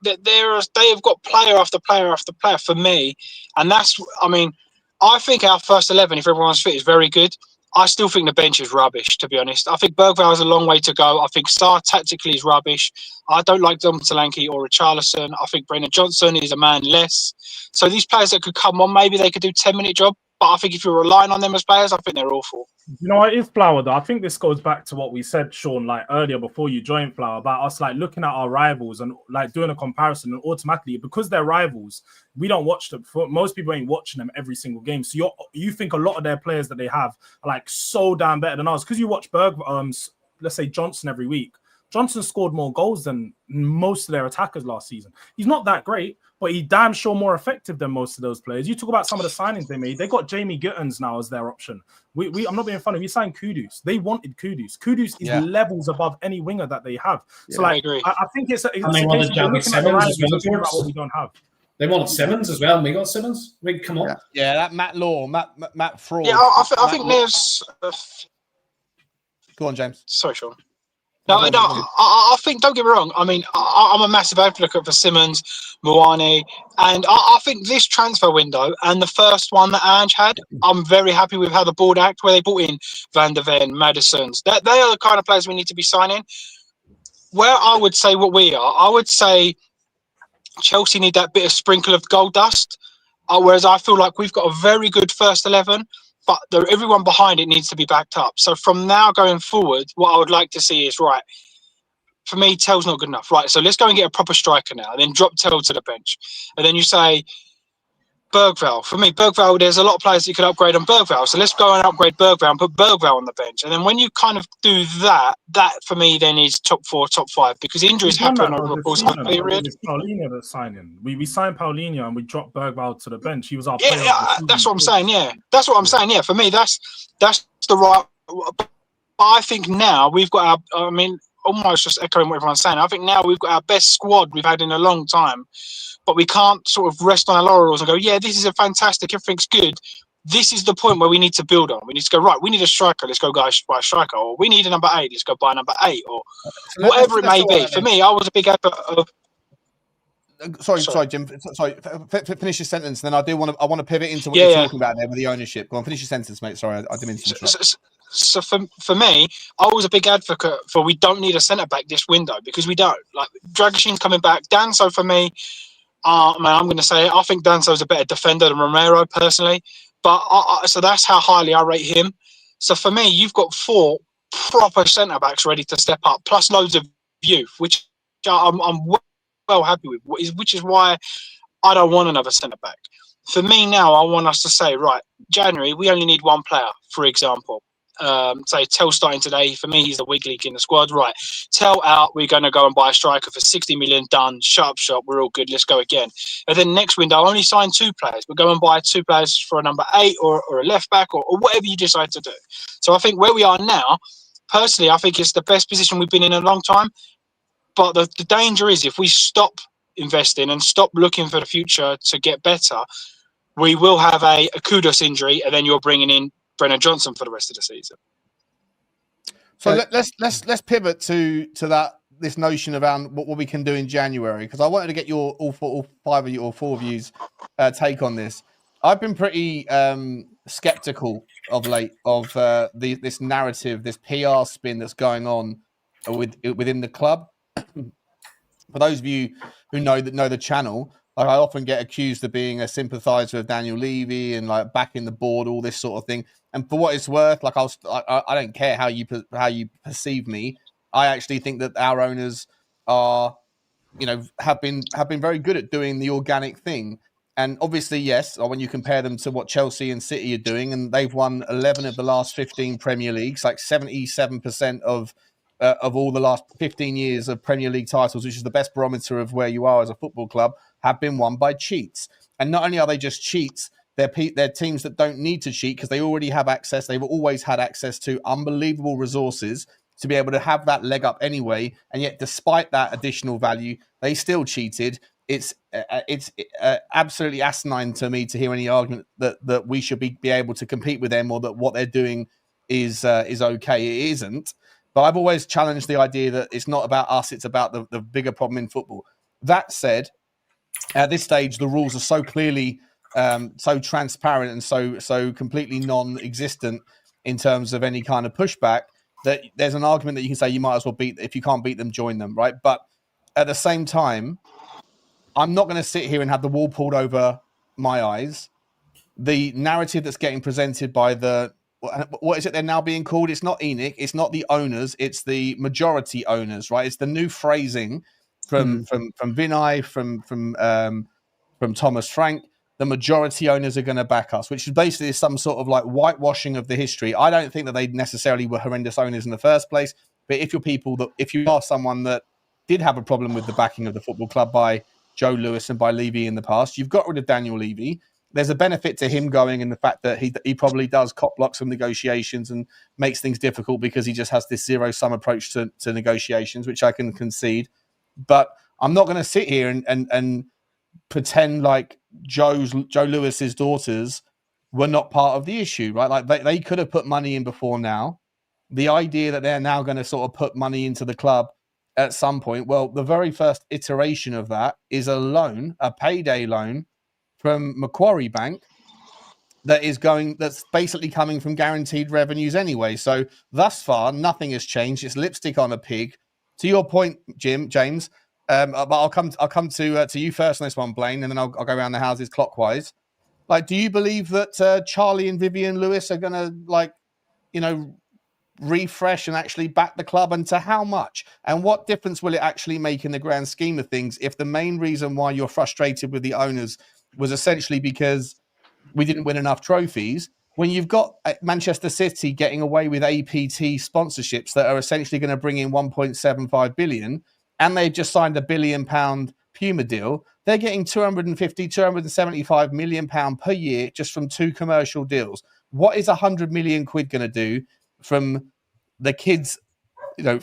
They have got player after player after player for me, and that's. I mean, I think our first 11, if everyone's fit, is very good. I still think the bench is rubbish, to be honest. I think Berghvall has a long way to go. I think Sarr tactically is rubbish. I don't like Dom Solanke or Richarlison. I think Brennan Johnson is a man less. So these players that could come on, maybe they could do 10-minute job. But I think if you're relying on them as players, I think they're awful. You know, it is Flower, though. I think this goes back to what we said, Sean, like earlier before you joined Flower, about us like looking at our rivals and like doing a comparison, and automatically, because they're rivals, we don't watch them. Most people ain't watching them every single game. So you think a lot of their players that they have are like so damn better than us. Because you watch let's say Johnson every week. Johnson scored more goals than most of their attackers last season. He's not that great, but he's damn sure more effective than most of those players. You talk about some of the signings they made. They got Jamie Gittens now as their option. I'm not being funny. We signed Kudus. They wanted Kudus. Kudus is levels above any winger that they have. So I agree. I think it's and they wanted Javid Simmons as well. What we don't have. They wanted Simmons as well, and we got Simmons. Come on. Yeah, that Matt Law, Matt Fraud. Yeah, I think there's. Go on, James. Sorry, Sean. No, I think, don't get me wrong. I mean, I'm a massive advocate for Simmons, Muani, and I think this transfer window and the first one that Ange had, I'm very happy with how the board act, where they brought in Van der Ven, Maddisons. They are the kind of players we need to be signing. Where I would say what we are, I would say Chelsea need that bit of sprinkle of gold dust, whereas I feel like we've got a very good first 11. But everyone behind it needs to be backed up. So from now going forward, what I would like to see is, right, for me, Tel's not good enough. Right, so let's go and get a proper striker now. And then drop Tel to the bench. And then you say, Berghvall. For me, Berghvall, there's a lot of players that you could upgrade on Berghvall. So let's go and upgrade Berghvall and put Berghvall on the bench. And then when you kind of do that for me then is top 4, top 5. Because injuries happen over a course of a period. It's Paulinho that's signing. We signed Paulinho and we dropped Berghvall to the bench. He was our player. Yeah, that's what I'm saying, yeah. That's what I'm saying, yeah. For me, that's the right... But I think now we've got our... I mean, almost just echoing what everyone's saying. I think now we've got our best squad we've had in a long time. But we can't sort of rest on our laurels and go, yeah, this is a fantastic, everything's good. This is the point where we need to build on. We need to go, right, we need a striker, let's go buy a striker. Or we need a number 8, let's go buy a number 8. Or whatever it may be. For me, I was a big advocate of... Sorry, Jim. Sorry, finish your sentence. And then I want to pivot into what you're talking about there with the ownership. Go on, finish your sentence, mate. Sorry, I didn't mean to interrupt. So for me, I was a big advocate for we don't need a centre-back this window because we don't. Like, Dragusin's coming back. Danso, for me... man, I'm going to say it. I think Danso's a better defender than Romero, personally. But so that's how highly I rate him. So for me, you've got 4 proper centre-backs ready to step up, plus loads of youth, which I'm well happy with, which is why I don't want another centre-back. For me now, I want us to say, right, January, we only need 1 player, for example. say Tel starting today, for me, he's the weak link in the squad. Right, Tel out, we're going to go and buy a striker for 60 million, done, shut up, we're all good, let's go again. And then next window, I'll only sign 2 players. We'll go and buy 2 players for a number 8 or a left back or whatever you decide to do. So I think where we are now, personally, I think it's the best position we've been in a long time. But the danger is if we stop investing and stop looking for the future to get better, we will have a Kudus injury, and then you're bringing in Brennan Johnson for the rest of the season. So let's pivot to this notion around what we can do in January, because I wanted to get your all 5 of you or 4 of you's take on this. I've been pretty skeptical of late of this narrative, this PR spin that's going on within the club. For those of you who know the channel, I often get accused of being a sympathizer of Daniel Levy and like backing the board, all this sort of thing. And for what it's worth, like I don't care how you perceive me. I actually think that our owners are, have been very good at doing the organic thing. And obviously, yes, when you compare them to what Chelsea and City are doing, and they've won 11 of the last 15 Premier Leagues, like 77% of all the last 15 years of Premier League titles, which is the best barometer of where you are as a football club, have been won by cheats. And not only are they just cheats, they're teams that don't need to cheat because they already have access. They've always had access to unbelievable resources to be able to have that leg up anyway. And yet, despite that additional value, they still cheated. It's absolutely asinine to me to hear any argument that we should be able to compete with them or that what they're doing is okay. It isn't. But I've always challenged the idea that it's not about us, it's about the bigger problem in football. That said, at this stage, the rules are so clearly so transparent and so completely non-existent in terms of any kind of pushback that there's an argument that you can say you might as well if you can't beat them, join them, right? But at the same time, I'm not going to sit here and have the wool pulled over my eyes. The narrative that's getting presented by what is it they're now being called? It's not ENIC. It's not the owners. It's the majority owners, right? It's the new phrasing from Vinay, from Thomas Frank. The majority owners are going to back us, which is basically some sort of like whitewashing of the history. I don't think that they necessarily were horrendous owners in the first place. But if you are someone that did have a problem with the backing of the football club by Joe Lewis and by Levy in the past, you've got rid of Daniel Levy. There's a benefit to him going in the fact that he probably does cop blocks some negotiations and makes things difficult because he just has this zero-sum approach to negotiations, which I can concede. But I'm not going to sit here and pretend like Joe Lewis's daughters were not part of the issue, right? Like they could have put money in before now. The idea that they're now going to sort of put money into the club at some point, well, the very first iteration of that is a payday loan from Macquarie Bank that's basically coming from guaranteed revenues anyway. So thus far, nothing has changed. It's lipstick on a pig. To your point, James, but I'll come to you first on this one, Blaine, and then I'll go around the houses clockwise. Like, do you believe that Charlie and Vivian Lewis are going to, refresh and actually back the club, and to how much? And what difference will it actually make in the grand scheme of things if the main reason why you're frustrated with the owners was essentially because we didn't win enough trophies, when you've got Manchester City getting away with APT sponsorships that are essentially going to bring in 1.75 billion, and they've just signed £1 billion Puma deal, they're getting 275 million pound per year just from 2 commercial deals. What is 100 million quid going to do from the kids, the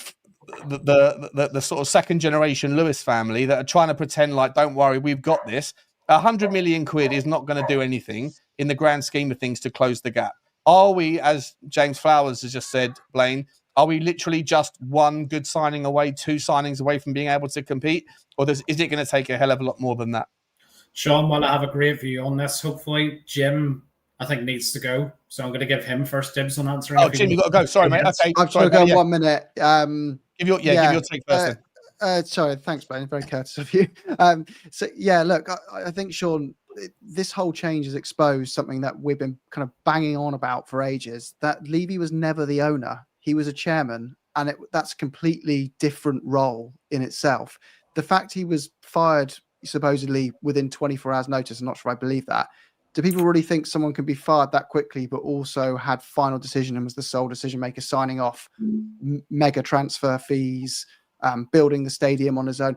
sort of second generation Lewis family that are trying to pretend like, don't worry, we've got this? 100 million quid is not going to do anything in the grand scheme of things to close the gap. Are we, as James Flowers has just said, Blaine, are we literally just one good signing away, 2 signings away from being able to compete? Or is it going to take a hell of a lot more than that? Sean, well, I have a great view on this. Hopefully, Jim, I think, needs to go. So I'm going to give him first dibs on answering. Oh, Jim, you've got to go. Sorry, mate. Okay. I'm going to go in 1 minute. Give your take first then. Sorry, thanks, Blaine. Very courteous of you. Look, I think, Sean, this whole change has exposed something that we've been kind of banging on about for ages, that Levy was never the owner. He was a chairman, and that's a completely different role in itself. The fact he was fired supposedly within 24 hours notice, I'm not sure I believe that, do people really think someone can be fired that quickly, but also had final decision and was the sole decision maker, signing off mega transfer fees, building the stadium on his own?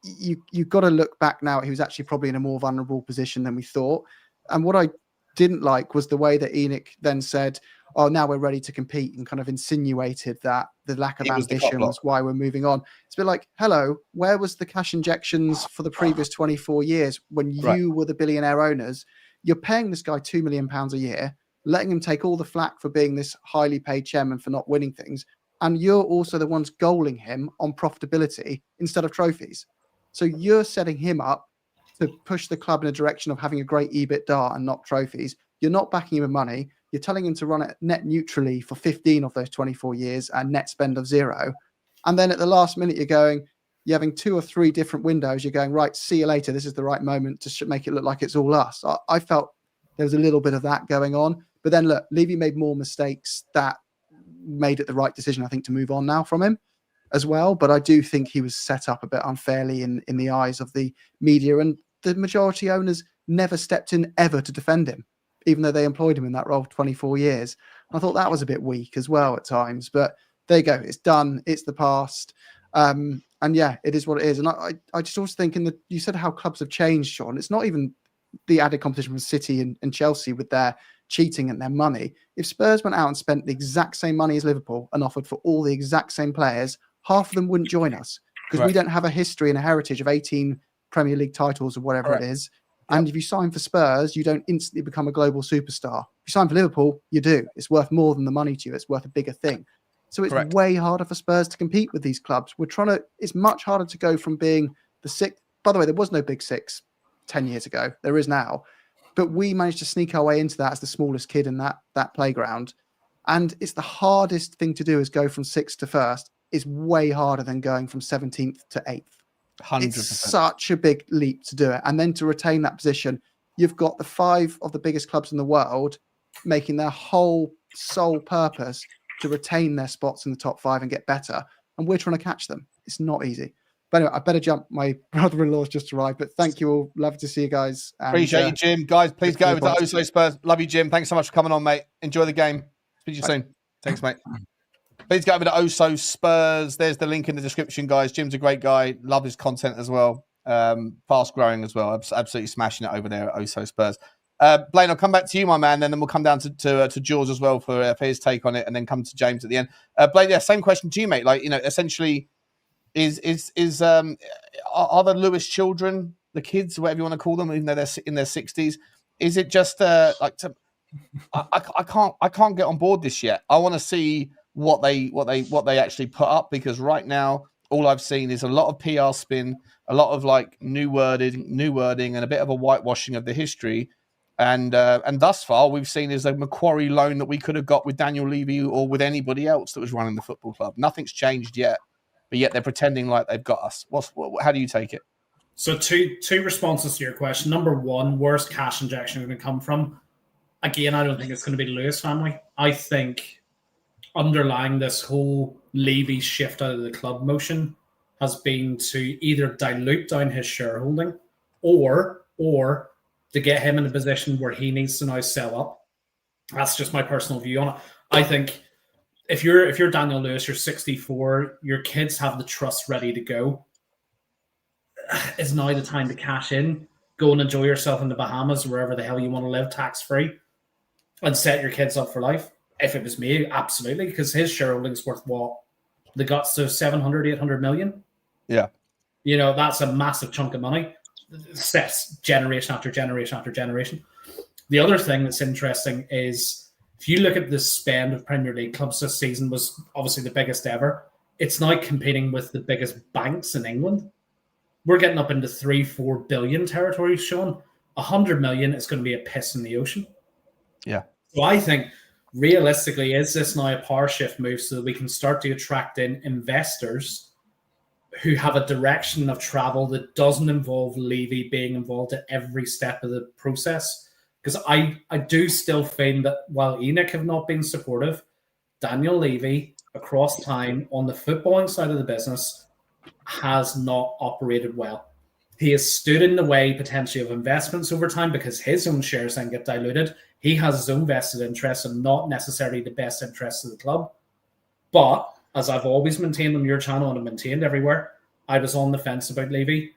You've got to look back now. He was actually probably in a more vulnerable position than we thought. And what I didn't like was the way that Enoch then said, "Oh, now we're ready to compete," and kind of insinuated that the lack of ambition was why we're moving on. It's a bit like, hello, where was the cash injections for the previous 24 years when you were the billionaire owners? You're paying this guy £2 million a year, letting him take all the flack for being this highly paid chairman for not winning things. And you're also the ones goaling him on profitability instead of trophies. So you're setting him up to push the club in a direction of having a great EBITDA and not trophies. You're not backing him with money. You're telling him to run it net neutrally for 15 of those 24 years and net spend of 0. And then at the last minute, you're having 2 or 3 different windows. You're going, right, see you later. This is the right moment to make it look like it's all us. I felt there was a little bit of that going on. But then look, Levy made more mistakes that made it the right decision, I think, to move on now from him as well. But I do think he was set up a bit unfairly in the eyes of the media, and the majority owners never stepped in ever to defend him, even though they employed him in that role for 24 years. I thought that was a bit weak as well at times, but there you go. It's done. It's the past. And yeah, it is what it is. And I just also think you said how clubs have changed, Sean. It's not even the added competition from City and Chelsea with their cheating and their money. If Spurs went out and spent the exact same money as Liverpool and offered for all the exact same players, half of them wouldn't join us because we don't have a history and a heritage of 18 Premier League titles or whatever it is. And if you sign for Spurs, you don't instantly become a global superstar. If you sign for Liverpool, you do. It's worth more than the money to you. It's worth a bigger thing. So it's way harder for Spurs to compete with these clubs. It's much harder to go from being the 6th. By the way, there was no big 6 10 years ago. There is now. But we managed to sneak our way into that as the smallest kid in that playground. And it's the hardest thing to do is go from 6th to 1st. It's way harder than going from 17th to 8th. 100%. It's such a big leap to do it. And then to retain that position, you've got the 5 of the biggest clubs in the world making their whole sole purpose to retain their spots in the top 5 and get better. And we're trying to catch them. It's not easy. But anyway, I better jump. My brother-in-law's just arrived. But thank you all. Love to see you guys. And, appreciate you, Jim. Guys, please go over to Oso Spurs. Love you, Jim. Thanks so much for coming on, mate. Enjoy the game. Speak to you soon. Thanks, mate. Please go over to Oso Spurs. There's the link in the description, guys. Jim's a great guy. Love his content as well. Fast growing as well. Absolutely smashing it over there at Oso Spurs. Blaine, I'll come back to you, my man. Then we'll come down to Jules as well for his take on it, and then come to James at the end. Blaine, yeah, same question to you, mate. Like, essentially, are the Lewis children, the kids, whatever you want to call them, even though they're in their 60s, is it just I can't get on board this yet. I want to see what they actually put up, because right now all I've seen is a lot of PR spin, a lot of like new wording, and a bit of a whitewashing of the history. And thus far, we've seen is a Macquarie loan that we could have got with Daniel Levy or with anybody else that was running the football club. Nothing's changed yet, but yet they're pretending like they've got us. How do you take it? So two responses to your question. Number one, where's cash injection going to come from? Again, I don't think it's going to be the Lewis family. I think underlying this whole Levy shift out of the club motion has been to either dilute down his shareholding or to get him in a position where he needs to now sell up. That's just my personal view on it. I think if you're Daniel Lewis, you're 64, your kids have the trust ready to go. Is now the time to cash in, go and enjoy yourself in the Bahamas, wherever the hell you want to live, tax-free, and set your kids up for life. If it was me, absolutely, because his shareholding's worth what? The guts of 700, 800 million? Yeah. That's a massive chunk of money. Sets generation after generation after generation. The other thing that's interesting is if you look at the spend of Premier League clubs this season was obviously the biggest ever. It's now competing with the biggest banks in England. We're getting up into 3-4 billion territory, Sean. 100 million is going to be a piss in the ocean. Yeah. So I think realistically, is this now a power shift move so that we can start to attract in investors who have a direction of travel that doesn't involve Levy being involved at every step of the process? Because I do still feel that while Enoch have not been supportive, Daniel Levy across time on the footballing side of the business has not operated well. He has stood in the way potentially of investments over time because his own shares then get diluted. He has his own vested interests and not necessarily the best interests of the club. But as I've always maintained on your channel and I've maintained everywhere, I was on the fence about Levy.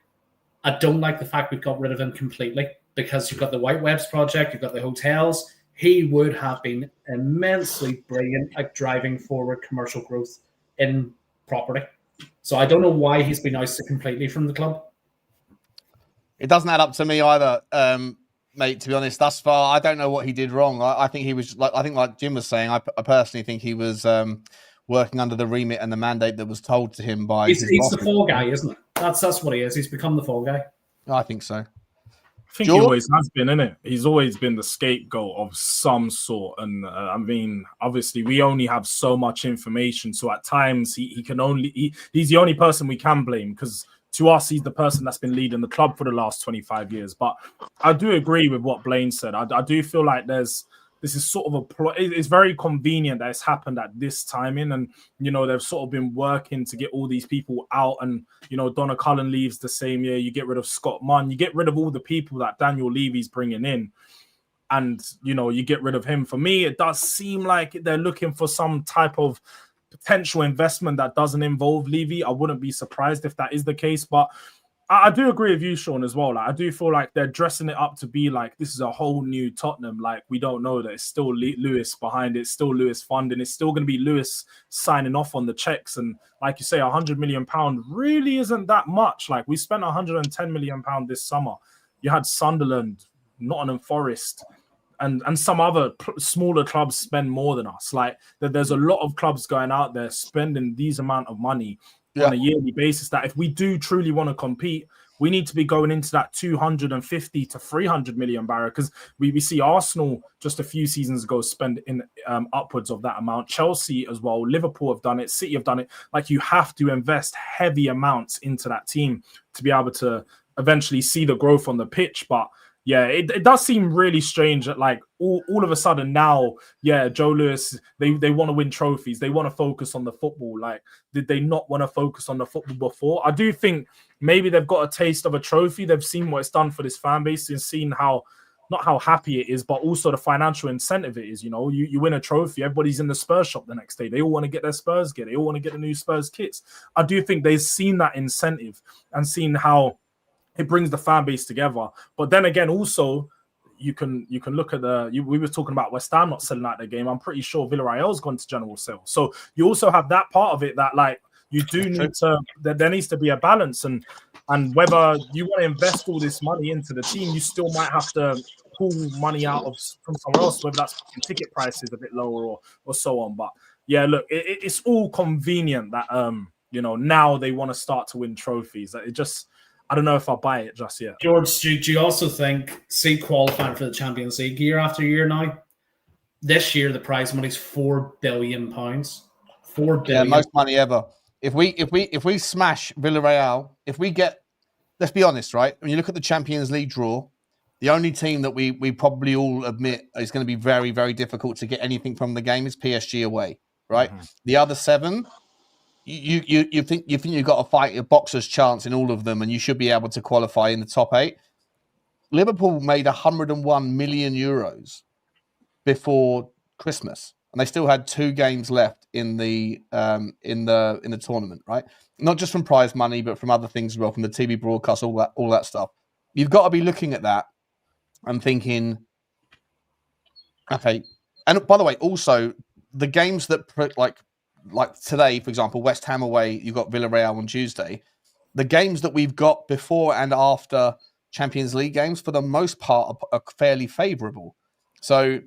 I don't like the fact we've got rid of him completely because you've got the White Webs project, you've got the hotels. He would have been immensely brilliant at driving forward commercial growth in property. So I don't know why he's been ousted completely from the club. It doesn't add up to me either, mate, to be honest. Thus far, I don't know what he did wrong. I think he was, like Jim was saying, I personally think he was working under the remit and the mandate that was told to him by He's his the fall guy, isn't it? That's what he is. He's become the fall guy. I think so. I think he always has been, innit? He's always been the scapegoat of some sort. And I mean, obviously, we only have so much information. So at times, he's the only person we can blame because to us, he's the person that's been leading the club for the last 25 years. But I do agree with what Blaine said. I do feel like this is sort of it's very convenient that it's happened at this timing. And, you know, they've sort of been working to get all these people out. And, you know, Donna Cullen leaves the same year. You get rid of Scott Munn. You get rid of all the people that Daniel Levy's bringing in. And, you know, you get rid of him. For me, it does seem like they're looking for some type of potential investment that doesn't involve Levy. I wouldn't be surprised if that is the case. But I do agree with you, Sean, as well. Like, I do feel like they're dressing it up to be like this is a whole new Tottenham. Like, we don't know that it's still Lewis behind it, still Lewis funding. It's still going to be Lewis signing off on the checks. And like you say, £100 million really isn't that much. Like, we spent £110 million this summer. You had Sunderland, Nottingham Forest, and some other smaller clubs spend more than us. Like, there's a lot of clubs going out there spending these amount of money on a yearly basis that if we do truly want to compete, we need to be going into that 250 to 300 million barrier because we see Arsenal just a few seasons ago spend in upwards of that amount. Chelsea as well, Liverpool have done it, City have done it. Like, you have to invest heavy amounts into that team to be able to eventually see the growth on the pitch. But yeah, it does seem really strange that, like, all of a sudden now, Joe Lewis, they want to win trophies. They want to focus on the football. Like, did they not want to focus on the football before? I do think maybe they've got a taste of a trophy. They've seen what it's done for this fan base and seen not how happy it is, but also the financial incentive it is. You know, you win a trophy, everybody's in the Spurs shop the next day. They all want to get their Spurs gear. They all want to get the new Spurs kits. I do think they've seen that incentive and seen how it brings the fan base together. But then again, also, you can look at we were talking about West Ham not selling out their game. I'm pretty sure Villarreal's gone to general sale. So you also have that part of it that, like, you do need to, there needs to be a balance. And whether you want to invest all this money into the team, you still might have to pull money out from somewhere else, whether that's ticket prices a bit lower or so on. But yeah, look, it's all convenient that, you know, now they want to start to win trophies. It just, I don't know if I'll buy it just yet. George, do you also think, see, qualifying for the Champions League year after year now, this year the prize money is £4 billion. £4 billion. Yeah, most money ever. If we smash Villarreal, if we get, let's be honest, right? When you look at the Champions League draw, the only team that we probably all admit is going to be very, very difficult to get anything from the game is PSG away, right? Mm-hmm. The other 7. You think you've got to fight a boxer's chance in all of them, and you should be able to qualify in the top 8. Liverpool made 101 million euros before Christmas, and they still had 2 games left in the tournament, right? Not just from prize money, but from other things as well, from the TV broadcast, all that stuff. You've got to be looking at that and thinking, okay. And by the way, also the games that like today, for example, West Ham away, you've got Villarreal on Tuesday. The games that we've got before and after Champions League games, for the most part, are fairly favourable. So,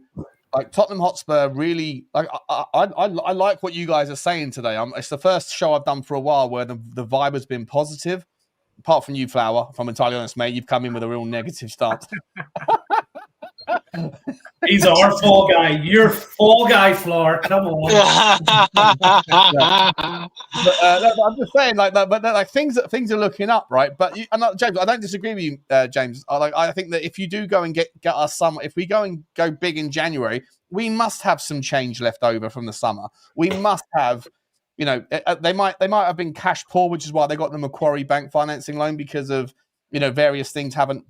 like, Tottenham Hotspur really, like, I like what you guys are saying today. It's the first show I've done for a while where the vibe has been positive. Apart from you, Flower, if I'm entirely honest, mate, you've come in with a real negative stance. He's our fall guy. You're fall guy, Floor. Come on. I'm just saying, like things are looking up, right? But James, I don't disagree with you, James. I think that if you do go and get us some, if we go and go big in January, we must have some change left over from the summer. We must have. You know, they might have been cash poor, which is why they got the Macquarie bank financing loan because of various things haven't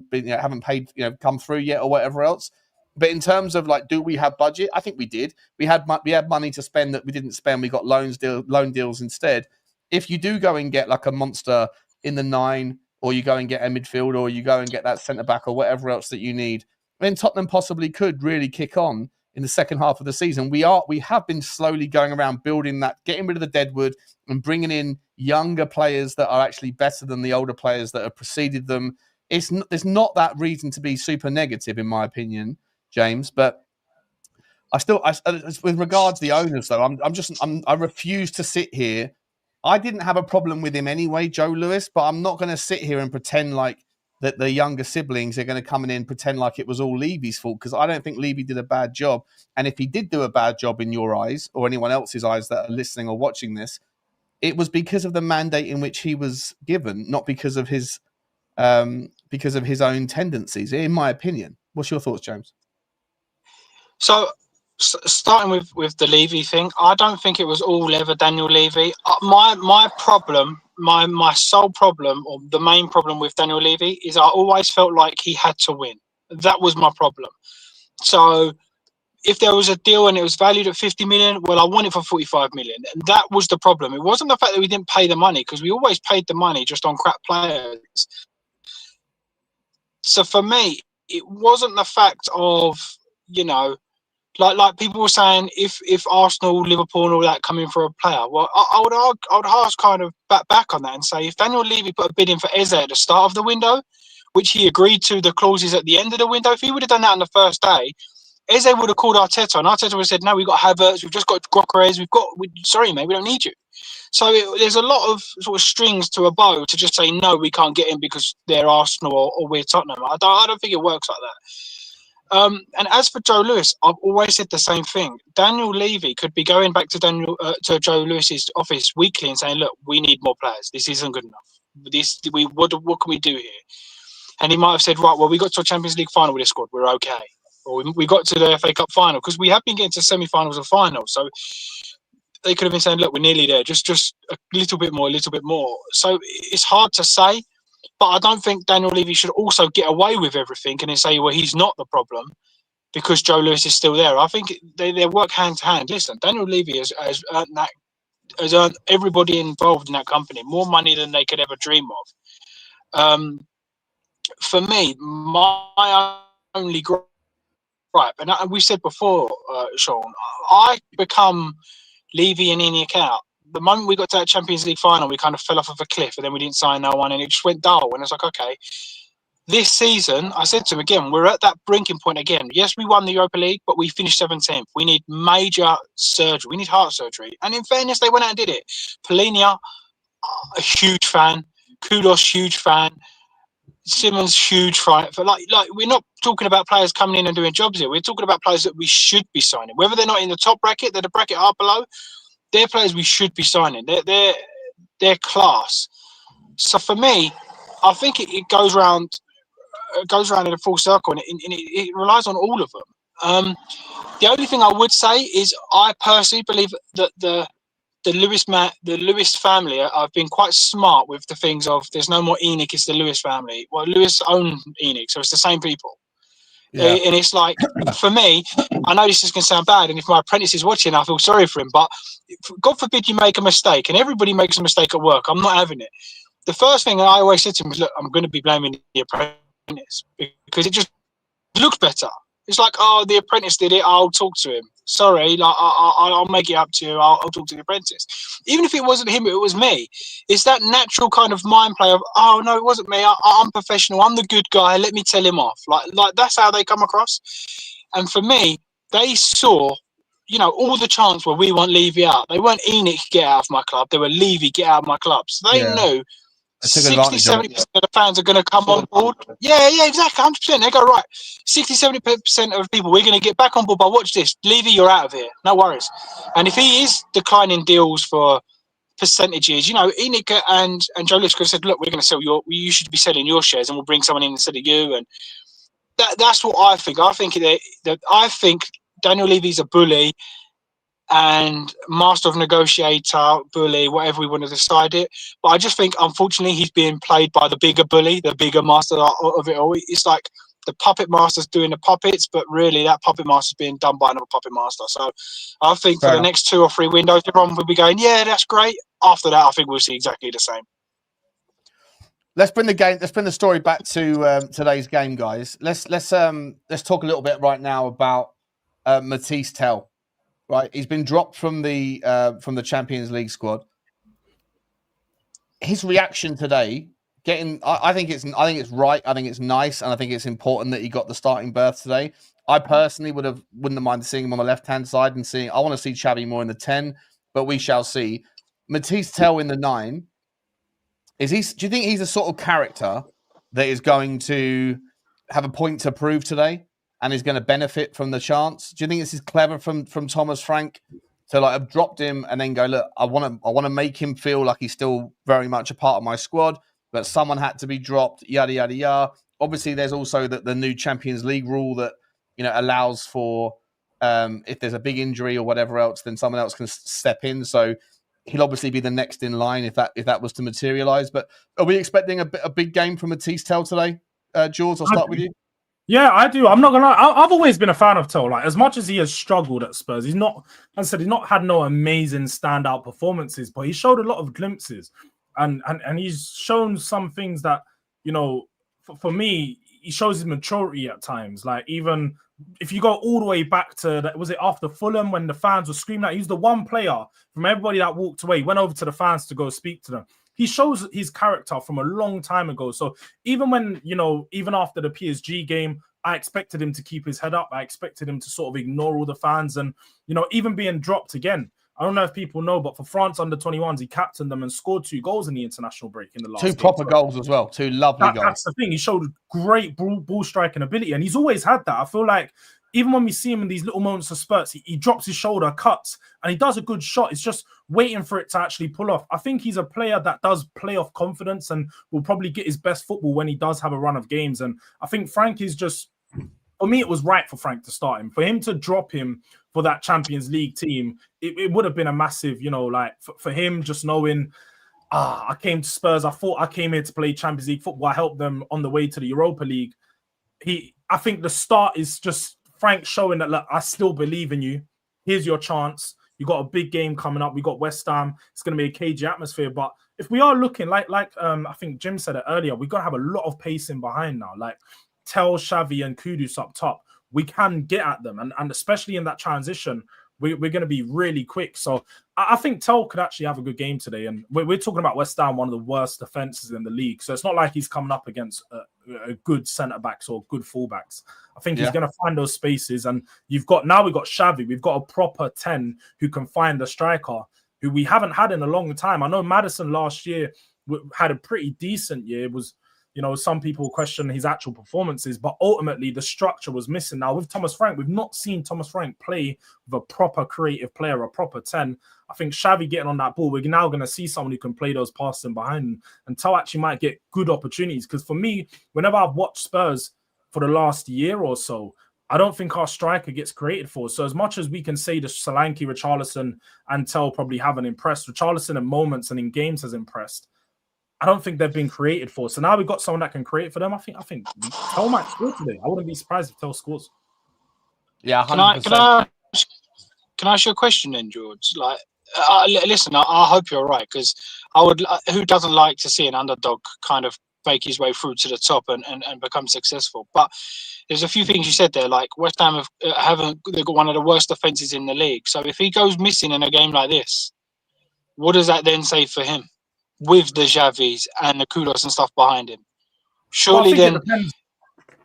been haven't paid come through yet or whatever else. But in terms of do we have budget? I think we did. We had money to spend that we didn't spend. We got loan deals instead. If you do go and get like a monster in the 9, or you go and get a midfielder, or you go and get that centre back or whatever else that you need, then Tottenham possibly could really kick on in the second half of the season. We have been slowly going around building that, getting rid of the deadwood and bringing in younger players that are actually better than the older players that have preceded them. There's not that reason to be super negative, in my opinion, James. But with regards to the owners, though, I refuse to sit here. I didn't have a problem with him anyway, Joe Lewis, but I'm not going to sit here and pretend like that the younger siblings are going to come in and pretend like it was all Levy's fault, because I don't think Levy did a bad job. And if he did do a bad job in your eyes or anyone else's eyes that are listening or watching this, it was because of the mandate in which he was given, not because of his own tendencies, in my opinion. What's your thoughts, James? So, starting with the Levy thing, I don't think it was all ever Daniel Levy. My problem, my sole problem, or the main problem with Daniel Levy is I always felt like he had to win. That was my problem. So if there was a deal and it was valued at 50 million, well, I want it for 45 million. And that was the problem. It wasn't the fact that we didn't pay the money, because we always paid the money just on crap players. So for me, it wasn't the fact of, like people were saying, if Arsenal, Liverpool, and all that come in for a player, well, I would ask kind of back on that and say, if Daniel Levy put a bid in for Eze at the start of the window, which he agreed to the clauses at the end of the window, if he would have done that on the first day, Eze would have called Arteta, and Arteta would have said, "No, we've got Havertz, we've just got Gyökeres, sorry, mate, we don't need you." So there's a lot of sort of strings to a bow to just say, no, we can't get him because they're Arsenal or we're Tottenham. I don't think it works like that. And as for Joe Lewis, I've always said the same thing. Daniel Levy could be going back to Joe Lewis's office weekly and saying, "Look, we need more players. This isn't good enough. What can we do here?" And he might have said, "Right, well, we got to a Champions League final with this squad. We're okay." Or we got to the FA Cup final, because we have been getting to semi-finals and finals. So they could have been saying, "Look, we're nearly there. Just a little bit more, a little bit more." So it's hard to say. But I don't think Daniel Levy should also get away with everything and then say, well, he's not the problem because Joe Lewis is still there. I think they work hand to hand. Listen, Daniel Levy has earned everybody involved in that company more money than they could ever dream of. For me, my only gripe, and we said before, Sean, I become Levy and ENIAC out. The moment we got to that Champions League final, we kind of fell off of a cliff, and then we didn't sign no one, and it just went dull. And it's like, okay, this season, I said to him again, we're at that breaking point again. Yes, we won the Europa League, but we finished 17th. We need major surgery. We need heart surgery. And in fairness, they went out and did it. Polinia, a huge fan. Kudos, huge fan. Simmons, huge fan. But like we're not talking about players coming in and doing jobs here. We're talking about players that we should be signing. Whether they're not in the top bracket, they're the bracket up below, they're players we should be signing. They're class. So for me, I think it goes round in a full circle, and it relies on all of them. The only thing I would say is I personally believe that the Lewis family have been quite smart with the things of there's no more ENIC, it's the Lewis family. Well, Lewis owned ENIC, so it's the same people. Yeah. And it's like, for me, I know this is going to sound bad, and if my apprentice is watching, I feel sorry for him, but God forbid you make a mistake, and everybody makes a mistake at work. I'm not having it. The first thing I always said to him was, look, I'm going to be blaming the apprentice because it just looks better. It's like, oh, the apprentice did it, I'll talk to him. Sorry, like I'll make it up to you. I'll talk to the apprentice. Even if it wasn't him, it was me. It's that natural kind of mind play of, oh no, it wasn't me. I'm professional. I'm the good guy. Let me tell him off. Like that's how they come across. And for me, they saw, all the chants where we want Levy out. They weren't ENIC, get out of my club. They were Levy, get out of my club. So they knew 60-70% of the fans are going to come on board. Yeah, exactly. 100%. They go, right, 60-70% of people, we're going to get back on board. But watch this. Levy, you're out of here. No worries. And if he is declining deals for percentages, ENIC and Joe Lewis could have said, look, we're going to sell you should be selling your shares and we'll bring someone in instead of you. And that's what I think. I think Daniel Levy's a bully. and master of negotiator, bully, whatever we want to decide it. But I just think, unfortunately, he's being played by the bigger bully, the bigger master of it all. It's like the puppet master's doing the puppets, but really that puppet master's being done by another puppet master. So I think for the next 2 or 3 windows, everyone will be going, yeah, that's great. After that, I think we'll see exactly the same. Let's bring the story back to today's game, guys. Let's talk a little bit right now about Mathys Tel. Right, he's been dropped from the Champions League squad. His reaction today, I think it's right. I think it's nice, and I think it's important that he got the starting berth today. I personally wouldn't mind seeing him on the left hand side and seeing. I want to see Xavi more in the 10, but we shall see. Mathys Tel in the 9. Do you think he's the sort of character that is going to have a point to prove today and is going to benefit from the chance? Do you think this is clever from Thomas Frank to like have dropped him and then go, look, I want to make him feel like he's still very much a part of my squad, but someone had to be dropped, yada yada yada. Obviously, there's also the new Champions League rule that allows for if there's a big injury or whatever else, then someone else can step in. So he'll obviously be the next in line if that was to materialize. But are we expecting a big game from Mathys Tel today? George, I'll start with you. Yeah, I do. I'm not gonna lie. I've always been a fan of Tel. Like, as much as he has struggled at Spurs, he's not had no amazing standout performances, but he showed a lot of glimpses, and he's shown some things that for me, he shows his maturity at times. Like, even if you go all the way back to that, was it after Fulham when the fans were screaming out? He's the one player from everybody that walked away, went over to the fans to go speak to them. He shows his character from a long time ago. So even when, even after the PSG game, I expected him to keep his head up. I expected him to sort of ignore all the fans and, even being dropped again. I don't know if people know, but for France under-21s, he captained them and scored 2 goals in the international break in the last 2 proper goals as well. 2 lovely goals. That's the thing. He showed great ball striking ability, and he's always had that. I feel like even when we see him in these little moments of spurts, he drops his shoulder, cuts, and he does a good shot. It's just waiting for it to actually pull off. I think he's a player that does play off confidence and will probably get his best football when he does have a run of games. And I think Frank is just, for me, it was right for Frank to start him. For him to drop him for that Champions League team, it would have been a massive, for him just knowing, I came to Spurs. I thought I came here to play Champions League football. I helped them on the way to the Europa League. I think the start is just Frank showing that, look, I still believe in you. Here's your chance. You got a big game coming up. We got West Ham. It's going to be a cagey atmosphere. But if we are looking like I think Jim said it earlier, we're going to have a lot of pacing behind now. Like Tel, Xavi, and Kudus up top. We can get at them, and especially in that transition, we're going to be really quick. So I think Tel could actually have a good game today. And we're talking about West Ham, one of the worst defenses in the league. So it's not like he's coming up against a good centre-backs or good fullbacks. I think he's going to find those spaces. And we've got Xavi. We've got a proper 10 who can find the striker, who we haven't had in a long time. I know Maddison last year had a pretty decent year. It was, some people question his actual performances, but ultimately the structure was missing. Now with Thomas Frank, we've not seen Thomas Frank play with a proper creative player, a proper 10. I think Xavi getting on that ball, we're now going to see someone who can play those passes in behind him, and Tel actually might get good opportunities. Because for me, whenever I've watched Spurs for the last year or so, I don't think our striker gets created for. So as much as we can say the Solanke, Richalison, and Tel probably haven't impressed, Richalison in moments and in games has impressed. I don't think they've been created for. So now we've got someone that can create for them. I think Tel might score today. I wouldn't be surprised if Tel scores. Yeah, 100%. Can I ask you a question then, George? Like, listen, I hope you're right, because who doesn't like to see an underdog kind of make his way through to the top and become successful? But there's a few things you said there, like West Ham they've got one of the worst defenses in the league. So if he goes missing in a game like this, what does that then say for him? With the Xavis and the Kudos and stuff behind him, surely then it depends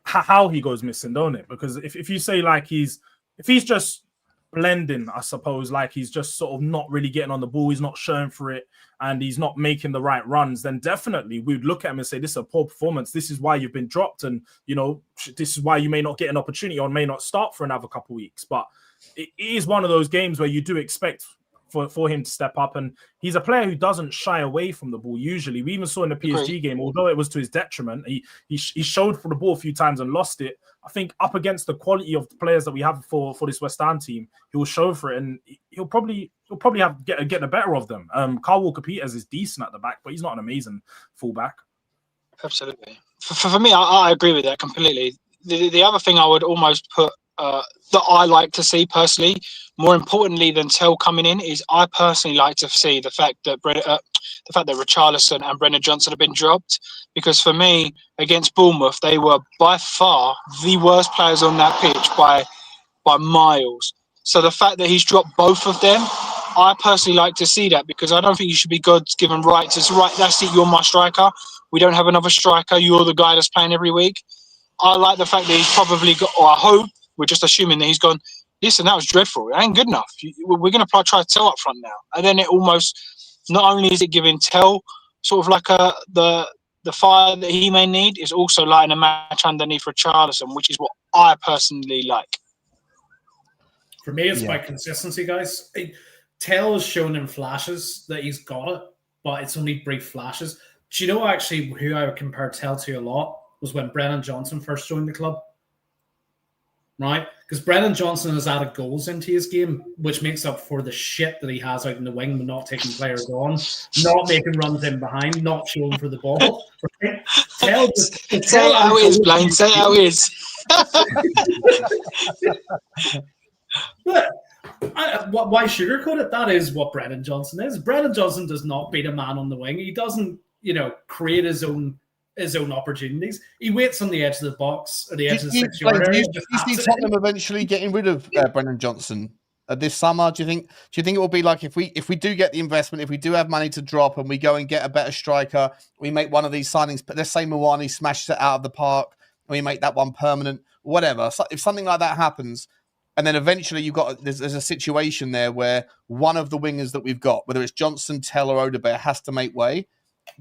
how he goes missing, don't it? Because if you say like if he's just blending, I suppose, like he's just sort of not really getting on the ball, he's not showing for it, and he's not making the right runs, then definitely we'd look at him and say, this is a poor performance. This is why you've been dropped, and this is why you may not get an opportunity or may not start for another couple of weeks. But it is one of those games where you do expect for him to step up. And he's a player who doesn't shy away from the ball usually. We even saw in the PSG game, although it was to his detriment, he showed for the ball a few times and lost it. I think up against the quality of the players that we have for this West Ham team, he will show for it, and he'll probably get the better of them. Kyle Walker-Peters is decent at the back, but he's not an amazing fullback. Absolutely. For me, I agree with that completely. The other thing I would almost put that I like to see personally, more importantly than Tel coming in, is I personally like to see the fact that Richalison and Brennan Johnson have been dropped, because for me, against Bournemouth, they were by far the worst players on that pitch by miles. So the fact that he's dropped both of them, I personally like to see that, because I don't think you should be God's given right to say, right, that's it, you're my striker. We don't have another striker. You're the guy that's playing every week. I like the fact that he's probably got, or I hope, we're just assuming that he's gone, listen, that was dreadful. It ain't good enough. We're going to try Tel up front now. And then it almost, not only is it giving Tel sort of like the fire that he may need, is also lighting a match underneath Richarlison, which is what I personally like. For me, it's by consistency, guys. Tel has shown in flashes that he's got it, but it's only brief flashes. Do you know actually who I would compare Tel to a lot was when Brennan Johnson first joined the club? Right? Because Brennan Johnson has added goals into his game, which makes up for the shit that he has out in the wing, not taking players on, not making runs in behind, not showing for the ball. Right? Say how it is, Blaine. Say how it is. But why sugarcoat it? That is what Brennan Johnson is. Brennan Johnson does not beat a man on the wing. He doesn't, create his own opportunities. He waits on the edge of the box or the edge of the 6-yard area. Do you see Tottenham eventually getting rid of Brennan Johnson this summer? Do you think it will be like if we do get the investment, if we do have money to drop and we go and get a better striker, we make one of these signings, but let's say Mawani smashes it out of the park and we make that one permanent, whatever. So if something like that happens, and then eventually there's a situation there where one of the wingers that we've got, whether it's Johnson, Tel or Odegaard, has to make way.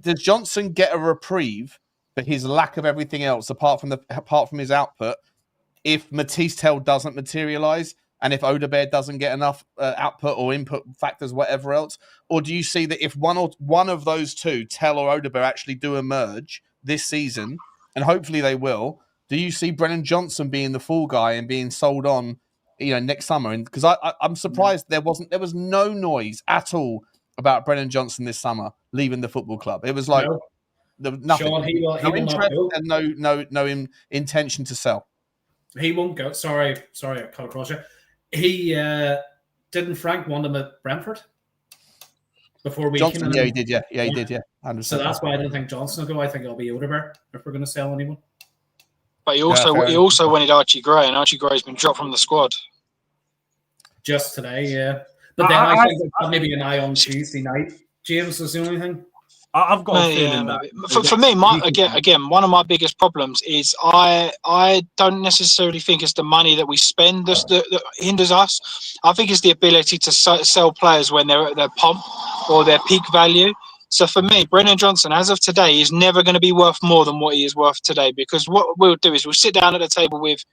Does Johnson get a reprieve for his lack of everything else apart from his output if Mathys Tel doesn't materialise and if Odegaard doesn't get enough output or input factors, whatever else? Or do you see that if one of those two, Tel or Odegaard, actually do emerge this season, and hopefully they will, do you see Brennan Johnson being the fall guy and being sold on next summer? And because I'm surprised there was no noise at all about Brennan Johnson this summer leaving the football club. It was like there was nothing, Sean, he will interest not go. And no intention to sell. He won't go. Sorry, I cut across you. He didn't Frank want him at Brentford before we Johnson, came in. Yeah, he did. Yeah, he did. Yeah, 100%. So that's why I don't think Johnson will go. I think it'll be Odegaard if we're going to sell anyone. But he also wanted Archie Gray, and Archie Gray's been dropped from the squad. Just today, yeah. But then I think maybe an eye on Tuesday night. James is the only thing. I've got a feeling that. For me, again, one of my biggest problems is I don't necessarily think it's the money that we spend that hinders us. I think it's the ability to sell players when they're at their pomp or their peak value. So for me, Brennan Johnson, as of today, is never going to be worth more than what he is worth today, because what we'll do is we'll sit down at the table with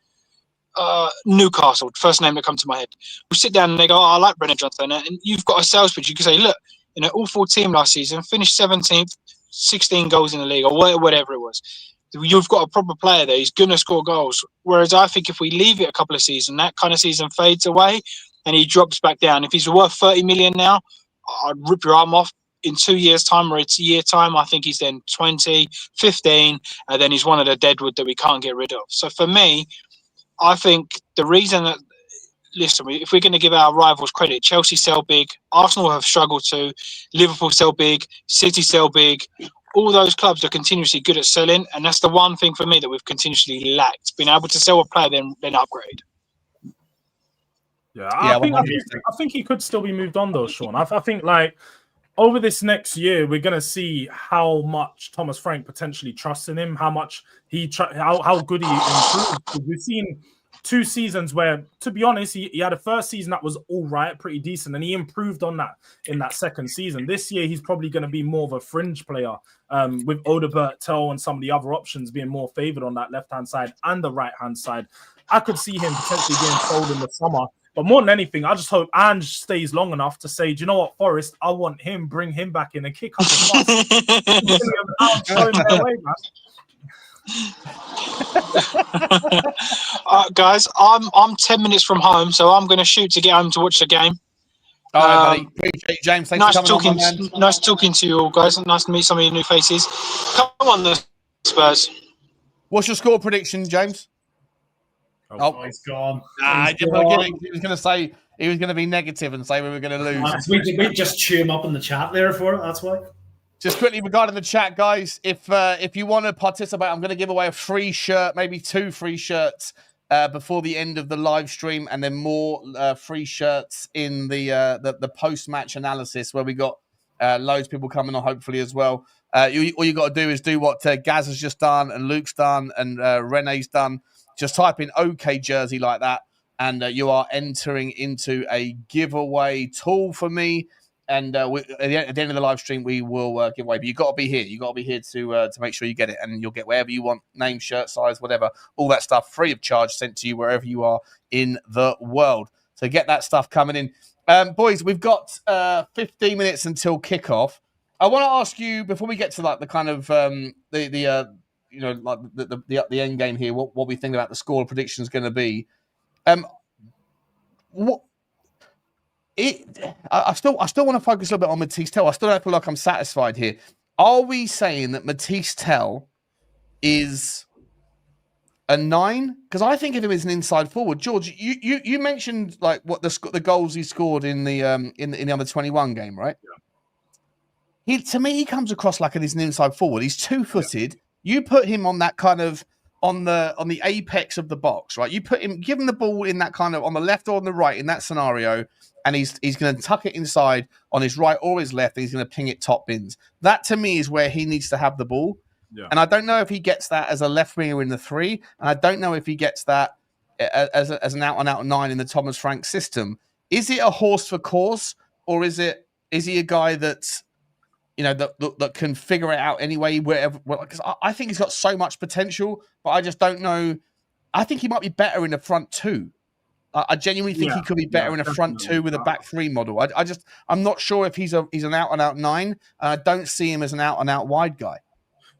Newcastle, first name that comes to my head. We'll sit down and they go, I like Brennan Johnson. And you've got a sales pitch. You can say, look, all full team last season, finished 17th, 16 goals in the league, or whatever it was. You've got a proper player there. He's going to score goals. Whereas I think if we leave it a couple of seasons, that kind of season fades away and he drops back down. If he's worth 30 million now, I'd rip your arm off. In 2 years' time or it's a year time, I think he's then 20, 15, and then he's one of the deadwood that we can't get rid of. So for me, I think the reason that, listen, if we're going to give our rivals credit, Chelsea sell big, Arsenal have struggled to, Liverpool sell big, City sell big. All those clubs are continuously good at selling, and that's the one thing for me that we've continuously lacked, being able to sell a player then upgrade. Yeah, I think he could still be moved on though, Sean. I think over this next year, we're going to see how much Thomas Frank potentially trusts in him, how much how good he improved. We've seen 2 seasons where, to be honest, he had a first season that was all right, pretty decent, and he improved on that in that second season. This year, he's probably going to be more of a fringe player, with Odegaard, Tel, and some of the other options being more favoured on that left-hand side and the right-hand side. I could see him potentially being sold in the summer But more than anything, I just hope Ange stays long enough to say, do you know what, Forest, I want him, bring him back in and kick up the bus. Show him their way, man. Guys, I'm 10 minutes from home, so I'm going to shoot to get home to watch the game. All right, buddy. Appreciate it, James. Thanks Nice for coming talking. on, man. Nice talking to you all, guys. Nice to meet some of your new faces. Come on, the Spurs. What's your score prediction, James? Oh, he's gone. He was going to say he was going to be negative and say we were going to lose. We just chew him up in the chat there for it. That's why. Just quickly regarding the chat, guys, if you want to participate, I'm going to give away a free shirt, maybe 2 free shirts before the end of the live stream, and then more free shirts in the post-match analysis where we got loads of people coming on, hopefully as well. All you got to do is do what Gaz has just done, and Luke's done, and Rene's done. Just type in OK Jersey like that, and you are entering into a giveaway tool for me. And at the end of the live stream, we will give away. But you've got to be here. You've got to be here to make sure you get it. And you'll get whatever you want, name, shirt size, whatever, all that stuff free of charge sent to you wherever you are in the world. So get that stuff coming in. Boys, we've got 15 minutes until kickoff. I want to ask you, before we get to like the kind of the end game here, what we think about the score prediction is going to be. I still want to focus a little bit on Mathys Tel. I still don't feel like I'm satisfied here. Are we saying that Mathys Tel is a 9? Because I think of him as an inside forward. George, you mentioned like what the goals he scored in the under 21 game, right? Yeah. To me, he comes across like he's an inside forward. He's 2-footed. Yeah. You put him on that kind of on the apex of the box, right? You give him the ball in that kind of on the left or on the right in that scenario, and he's going to tuck it inside on his right or his left, and he's going to ping it top bins. That, to me, is where he needs to have the ball. Yeah. And I don't know if he gets that as a left winger in the 3, and I don't know if he gets that as an out-and-out 9 in the Thomas Frank system. Is it a horse for course, or is he a guy that's, that can figure it out anyway, wherever? Because I think he's got so much potential, but I just don't know. I think he might be better in the front 2. I genuinely think he could be better in a front 2 with a back 3 model. I'm not sure if he's an out-and-out 9. I don't see him as an out-and-out wide guy.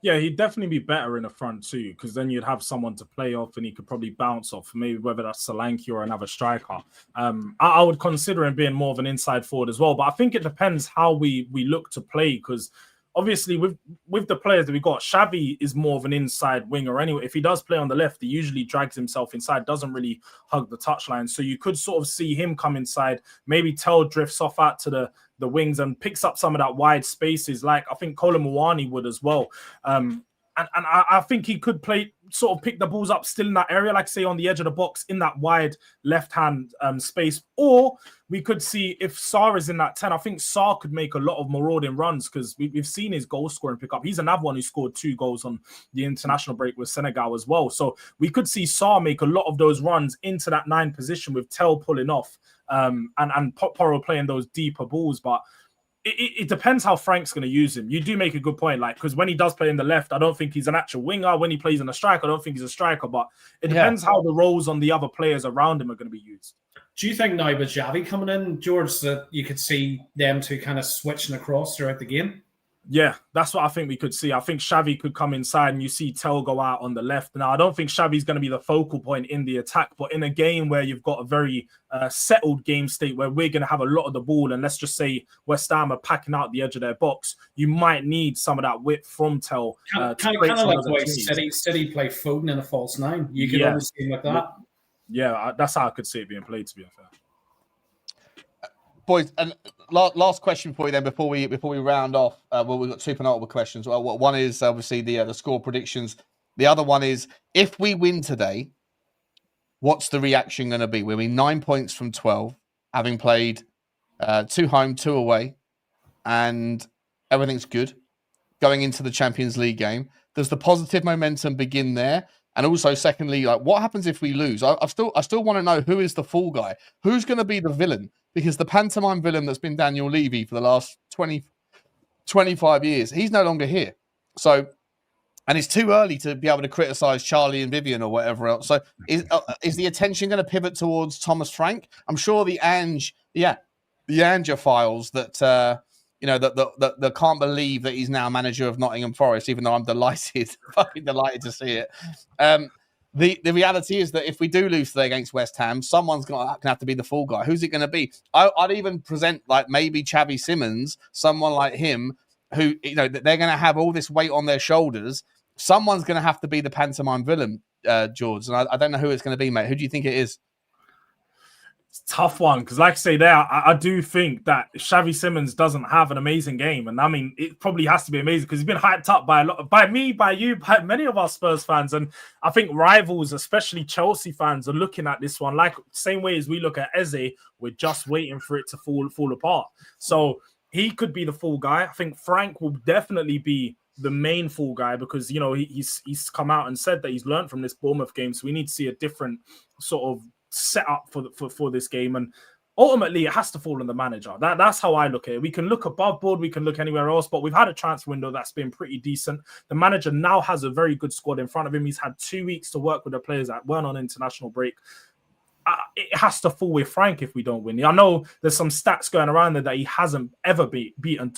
Yeah, he'd definitely be better in a front 2, because then you'd have someone to play off and he could probably bounce off, maybe whether that's Solanke or another striker. I would consider him being more of an inside forward as well, but I think it depends how we look to play, because obviously with the players that we got, Xavi is more of an inside winger anyway. If he does play on the left, he usually drags himself inside, doesn't really hug the touchline. So you could sort of see him come inside, maybe Tel drifts off out to the wings and picks up some of that wide spaces, like I think Kolo Muani would as well. And I think he could sort of pick the balls up still in that area, like say on the edge of the box in that wide left-hand space. Or we could see if Sarr is in that 10, I think Sarr could make a lot of marauding runs, because we've seen his goal scoring pick up. He's another one who scored 2 goals on the international break with Senegal as well. So we could see Sarr make a lot of those runs into that 9 position with Tel pulling off and Porro playing those deeper balls. But it depends how Frank's going to use him. You do make a good point, like, because when he does play in the left, I don't think he's an actual winger. When he plays in a striker, I don't think he's a striker. But it depends how the roles on the other players around him are going to be used. Do you think now with Xavi coming in, George, that you could see them two kind of switching across throughout the game? Yeah, that's what I think we could see. I think Xavi could come inside and you see Tel go out on the left. Now, I don't think Xavi's going to be the focal point in the attack, but in a game where you've got a very settled game state where we're going to have a lot of the ball, and let's just say West Ham are packing out the edge of their box, you might need some of that width from Tel. Kind of like the way City play Foden in a false 9. You could always see him like that. Yeah, that's how I could see it being played, to be fair. Boys, and last question for you then before we round off. Well, we've got 2 penultimate questions. Well, one is obviously the score predictions. The other one is, if we win today, what's the reaction going to be? We'll be 9 points from 12, having played 2 home, 2 away, and everything's good going into the Champions League game. Does the positive momentum begin there? And also, secondly, like, what happens if we lose? I still want to know who is the fall guy. Who's going to be the villain? Because the pantomime villain that's been Daniel Levy for the last 25 years, he's no longer here. So And it's too early to be able to criticise Charlie and Vivian or whatever else. So is the attention going to pivot towards Thomas Frank? I'm sure the Ange-ophiles that that can't believe that he's now manager of Nottingham Forest, even though I'm delighted, fucking delighted to see it. The reality is that if we do lose today against West Ham, someone's going to have to be the fall guy. Who's it going to be? I'd even present like maybe Xavi Simons, someone like him, who they're going to have all this weight on their shoulders. Someone's going to have to be the pantomime villain, George, and I don't know who it's going to be, mate. Who do you think it is? It's a tough one because, like I say, I do think that Xavi Simons doesn't have an amazing game, and I mean, it probably has to be amazing because he's been hyped up by me, by you, by many of our Spurs fans, and I think rivals, especially Chelsea fans, are looking at this one like same way as we look at Eze. We're just waiting for it to fall apart. So he could be the fall guy. I think Frank will definitely be the main fall guy because he's come out and said that he's learned from this Bournemouth game, so we need to see a different sort of set up for this game, and ultimately it has to fall on the manager. That's how I look at it. We can look above board, we can look anywhere else, but we've had a transfer window that's been pretty decent. The manager now has a very good squad in front of him. He's had 2 weeks to work with the players that weren't on international break. It has to fall with Frank if we don't win. I know there's some stats going around there that he hasn't ever beaten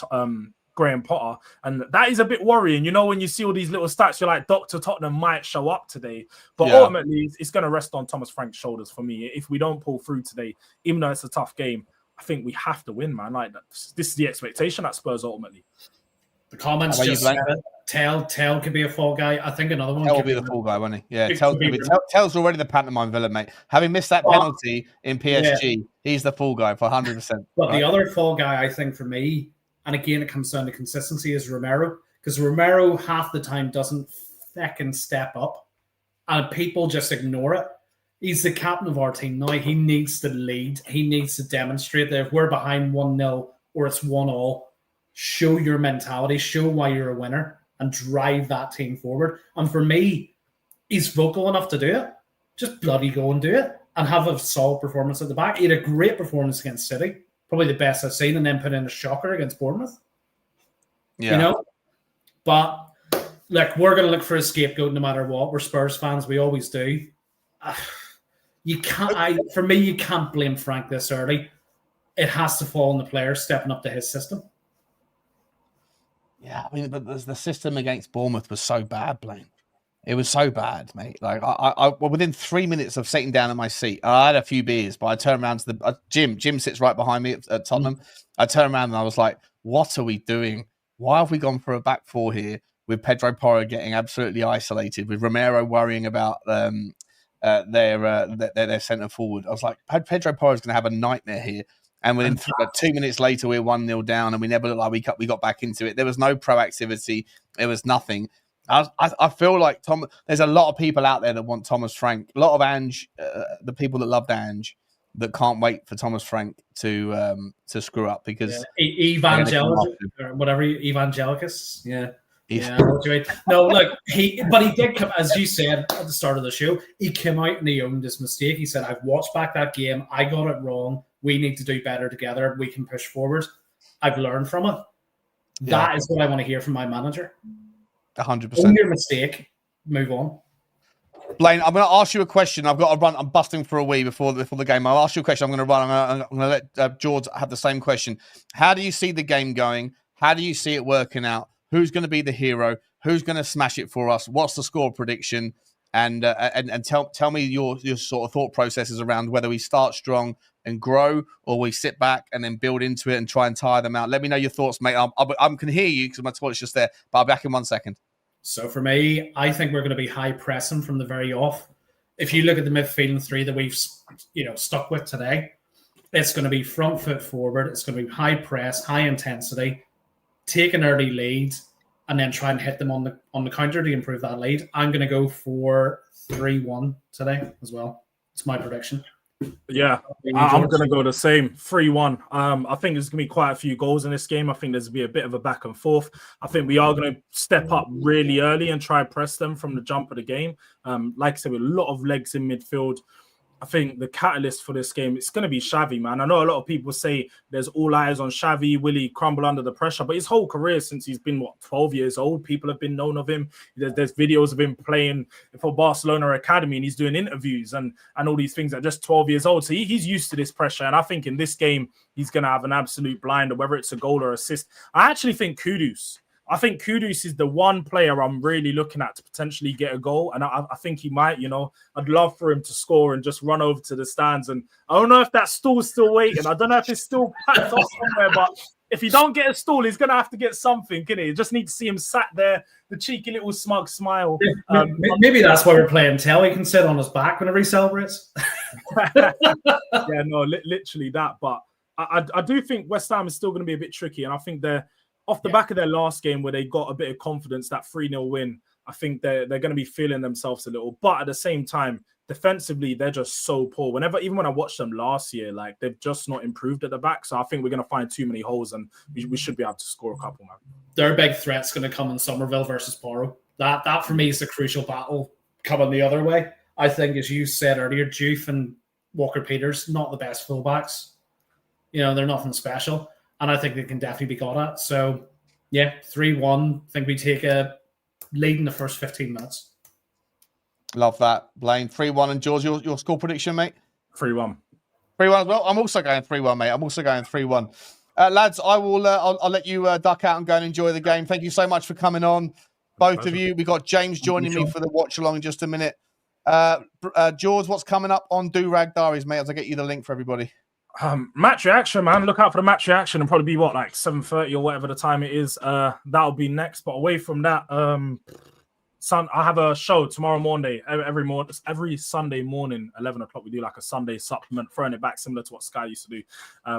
Graham Potter, and that is a bit worrying. When you see all these little stats, you're like, Dr. Tottenham might show up today, but ultimately it's going to rest on Thomas Frank's shoulders for me. If we don't pull through today, even though it's a tough game, I think we have to win, man. Like this is the expectation at Spurs ultimately. The comments just said it. Tel could be a fall guy. I think another one Tel will be the fall guy, won't he? Yeah, Tel's already the pantomime villain, mate. Having missed that penalty in PSG, he's the fall guy for 100%. But the other fall guy, I think, for me, and again, it comes down to consistency, is Romero. Because Romero half the time doesn't fucking step up. And people just ignore it. He's the captain of our team now. He needs to lead. He needs to demonstrate that if we're behind 1-0 or it's 1-1, show your mentality, show why you're a winner, and drive that team forward. And for me, he's vocal enough to do it. Just bloody go and do it. And have a solid performance at the back. He had a great performance against City. Probably the best I've seen, and then put in a shocker against Bournemouth. Yeah. But look, we're going to look for a scapegoat no matter what. We're Spurs fans. We always do. You can't blame Frank this early. It has to fall on the players stepping up to his system. Yeah, I mean, but the system against Bournemouth was so bad, Blaine. It was so bad, mate. Like I within 3 minutes of sitting down in my seat, I had a few beers, but I turned around to the Jim. Jim sits right behind me at Tottenham. I turned around and I was like, "What are we doing? Why have we gone for a back four here with Pedro Porro getting absolutely isolated, with Romero worrying about their centre forward?" I was like, Pedro Porro is going to have a nightmare here. And within 2 minutes later, we're 1-0 down, and we never looked like we got back into it. There was no proactivity. There was nothing. I feel like there's a lot of people out there that want Thomas Frank. A lot of Ange, the people that loved Ange, that can't wait for Thomas Frank to screw up because Evangelicus. Yeah. No, look, he did come, as you said at the start of the show, he came out and he owned his mistake. He said, "I've watched back that game. I got it wrong. We need to do better together. We can push forward. I've learned from it." That is what I want to hear from my manager. 100%. Own your mistake. Move on. Blaine, I'm going to ask you a question. I've got to run. I'm busting for a wee before the game. I'll ask you a question. I'm going to run. I'm going to let George have the same question. How do you see the game going? How do you see it working out? Who's going to be the hero? Who's going to smash it for us? What's the score prediction? And tell me your sort of thought processes around whether we start strong and grow, or we sit back and then build into it and try and tire them out. Let me know your thoughts, mate. I can hear you because my toilet's just there, but I'll be back in 1 second. So for me, I think we're going to be high pressing from the very off. If you look at the midfield three that we've stuck with today, it's going to be front foot forward. It's going to be high press, high intensity, take an early lead, and then try and hit them on the counter to improve that lead. I'm going to go for 3-1 today as well. It's my prediction. Yeah, I'm going to go the same, 3-1. I think there's going to be quite a few goals in this game. I think there's going to be a bit of a back and forth. I think we are going to step up really early and try and press them from the jump of the game. Like I said, with a lot of legs in midfield. I think the catalyst for this game, it's going to be Xavi, man. I know a lot of people say there's all eyes on Xavi, will he crumble under the pressure? But his whole career since he's been, 12 years old, people have been known of him. There's videos of him playing for Barcelona Academy and he's doing interviews and all these things at just 12 years old. So he's used to this pressure. And I think in this game, he's going to have an absolute blinder, whether it's a goal or assist. I actually think Kudus is the one player I'm really looking at to potentially get a goal. And I think he might, I'd love for him to score and just run over to the stands. And I don't know if that stool's still waiting. I don't know if it's still packed off somewhere, but if he don't get a stall, he's going to have to get something, can he? Just need to see him sat there, the cheeky little smug smile. Maybe that's why we're playing Tel. He can sit on his back whenever he celebrates. Yeah, no, literally that. But I do think West Ham is still going to be a bit tricky. And I think they're off the back of their last game where they got a bit of confidence, that 3-0 win. I think they're going to be feeling themselves a little. But at the same time, defensively, they're just so poor. Even when I watched them last year, like they've just not improved at the back. So I think we're going to find too many holes and we should be able to score a couple, man. Their big threat's going to come in Somerville versus Porro. That for me is the crucial battle coming the other way. I think, as you said earlier, Juve and Walker-Peters, not the best fullbacks. They're nothing special. And I think they can definitely be got at. So, yeah, 3-1. I think we take a lead in the first 15 minutes. Love that, Blaine. 3-1. And George, your score prediction, mate? 3-1. 3-1 as well. I'm also going 3-1, mate. I'm also going 3-1. Lads, I'll let you duck out and go and enjoy the game. Thank you so much for coming on, both of you. We got James joining me for the watch along in just a minute. George, what's coming up on Do Rag Diaries, mate? As I get you the link for everybody. Match reaction, man. Look out for the match reaction and probably be 7:30 or whatever the time it is. That'll be next. But away from that, I have a show tomorrow morning. Every Sunday morning, 11 o'clock, we do like a Sunday supplement, throwing it back similar to what Sky used to do.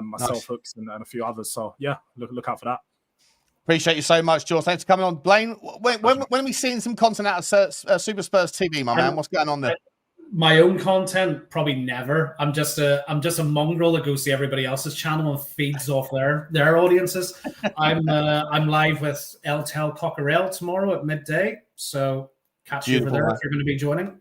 Myself, nice. Hooks, and a few others. So yeah, look out for that. Appreciate you so much, George. Thanks for coming on, Blaine. When are we seeing some content out of Super Spurs TV, my man? What's going on there? My own content, probably never. I'm just a mongrel that goes to everybody else's channel and feeds off their audiences. I'm live with El Tel Cockerel tomorrow at midday, so catch you over there if you're going to be joining.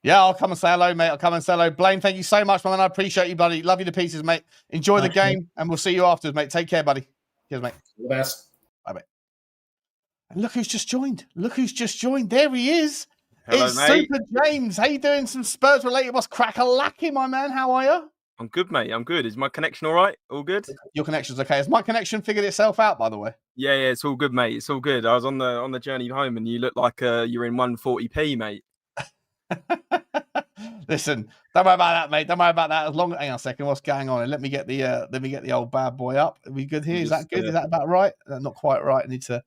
Yeah, I'll come and say hello, mate. I'll come and say hello. Blaine, thank you so much, man. I appreciate you, buddy. Love you to pieces, mate. Enjoy the game, and we'll see you afterwards, mate. Take care, buddy. Cheers, mate. All the best. Bye, mate. And look who's just joined. There he is. Hello, it's mate. Super James. How you doing? Some Spurs related. What's crack-a-lacking, my man? How are you? I'm good, mate. I'm good. Is my connection all right? All good? Your connection's okay. Has my connection figured itself out, by the way? Yeah, it's all good, mate. It's all good. I was on the journey home, and you look like you're in 140p, mate. Listen, don't worry about that, mate. Don't worry about that. Hang on a second. What's going on? Let me get the old bad boy up. Are we good here? Is that good? Is that about right? Not quite right. I need to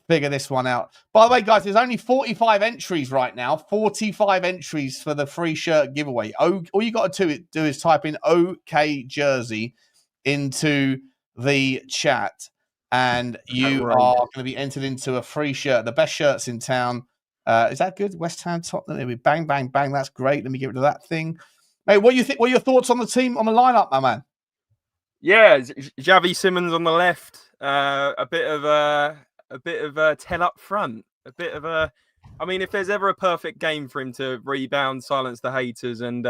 figure this one out. By the way, guys, there's only 45 entries right now. 45 entries for the free shirt giveaway. All you got to do is type in OK Jersey into the chat, and you are going to be entered into a free shirt. The best shirts in town. Is that good? West Ham, Tottenham. There we bang, bang, bang. That's great. Let me get rid of that thing. Mate, what do you think? What are your thoughts on the team, on the lineup, my man? Yeah, Xavi Simons on the left. A bit of Tel up front. I mean, if there's ever a perfect game for him to rebound, silence the haters, and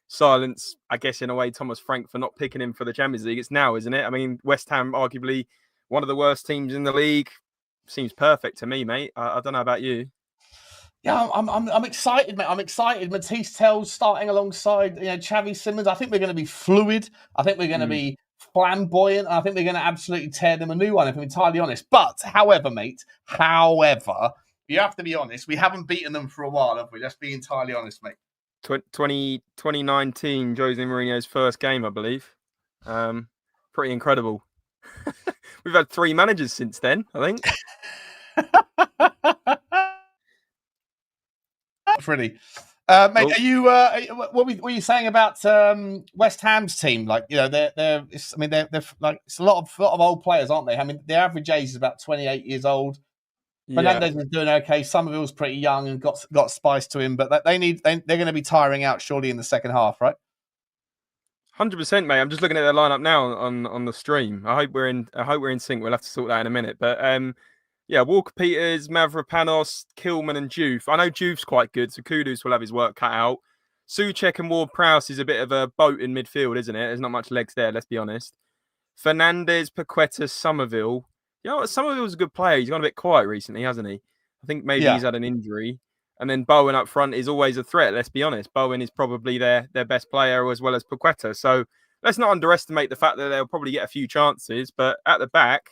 silence, I guess, in a way, Thomas Frank for not picking him for the Champions League, it's now, isn't it? I mean, West Ham, arguably one of the worst teams in the league. Seems perfect to me, mate. I don't know about you. Yeah, I'm excited, mate. I'm excited. Mathys Tel starting alongside Xavi Simons. I think we're going to be fluid. I think we're going to be flamboyant. I think we're going to absolutely tear them a new one, if I'm entirely honest. But, however, mate, you have to be honest. We haven't beaten them for a while, have we? Let's be entirely honest, mate. 2019, Jose Mourinho's first game, I believe. Pretty incredible. We've had 3 managers since then, I think. Pretty. Mate, are you? What were you saying about West Ham's team? Like, they're like, it's a lot of old players, aren't they? I mean, their average age is about 28 years old. Fernandez is doing okay. Somerville's pretty young and got spice to him, but they're going to be tiring out surely in the second half, right? 100%, mate. I'm just looking at their lineup now on the stream. I hope we're in sync. We'll have to sort that in a minute, but yeah, Walker-Peters, Mavropanos, Kilman, and Juve. I know Juve's quite good, so Kudus will have his work cut out. Souček and Ward-Prowse is a bit of a boat in midfield, isn't it? There's not much legs there, let's be honest. Fernandes, Paqueta, Somerville. You know what? Somerville's a good player. He's gone a bit quiet recently, hasn't he? I think maybe he's had an injury. And then Bowen up front is always a threat, let's be honest. Bowen is probably their best player as well as Paqueta. So let's not underestimate the fact that they'll probably get a few chances. But at the back,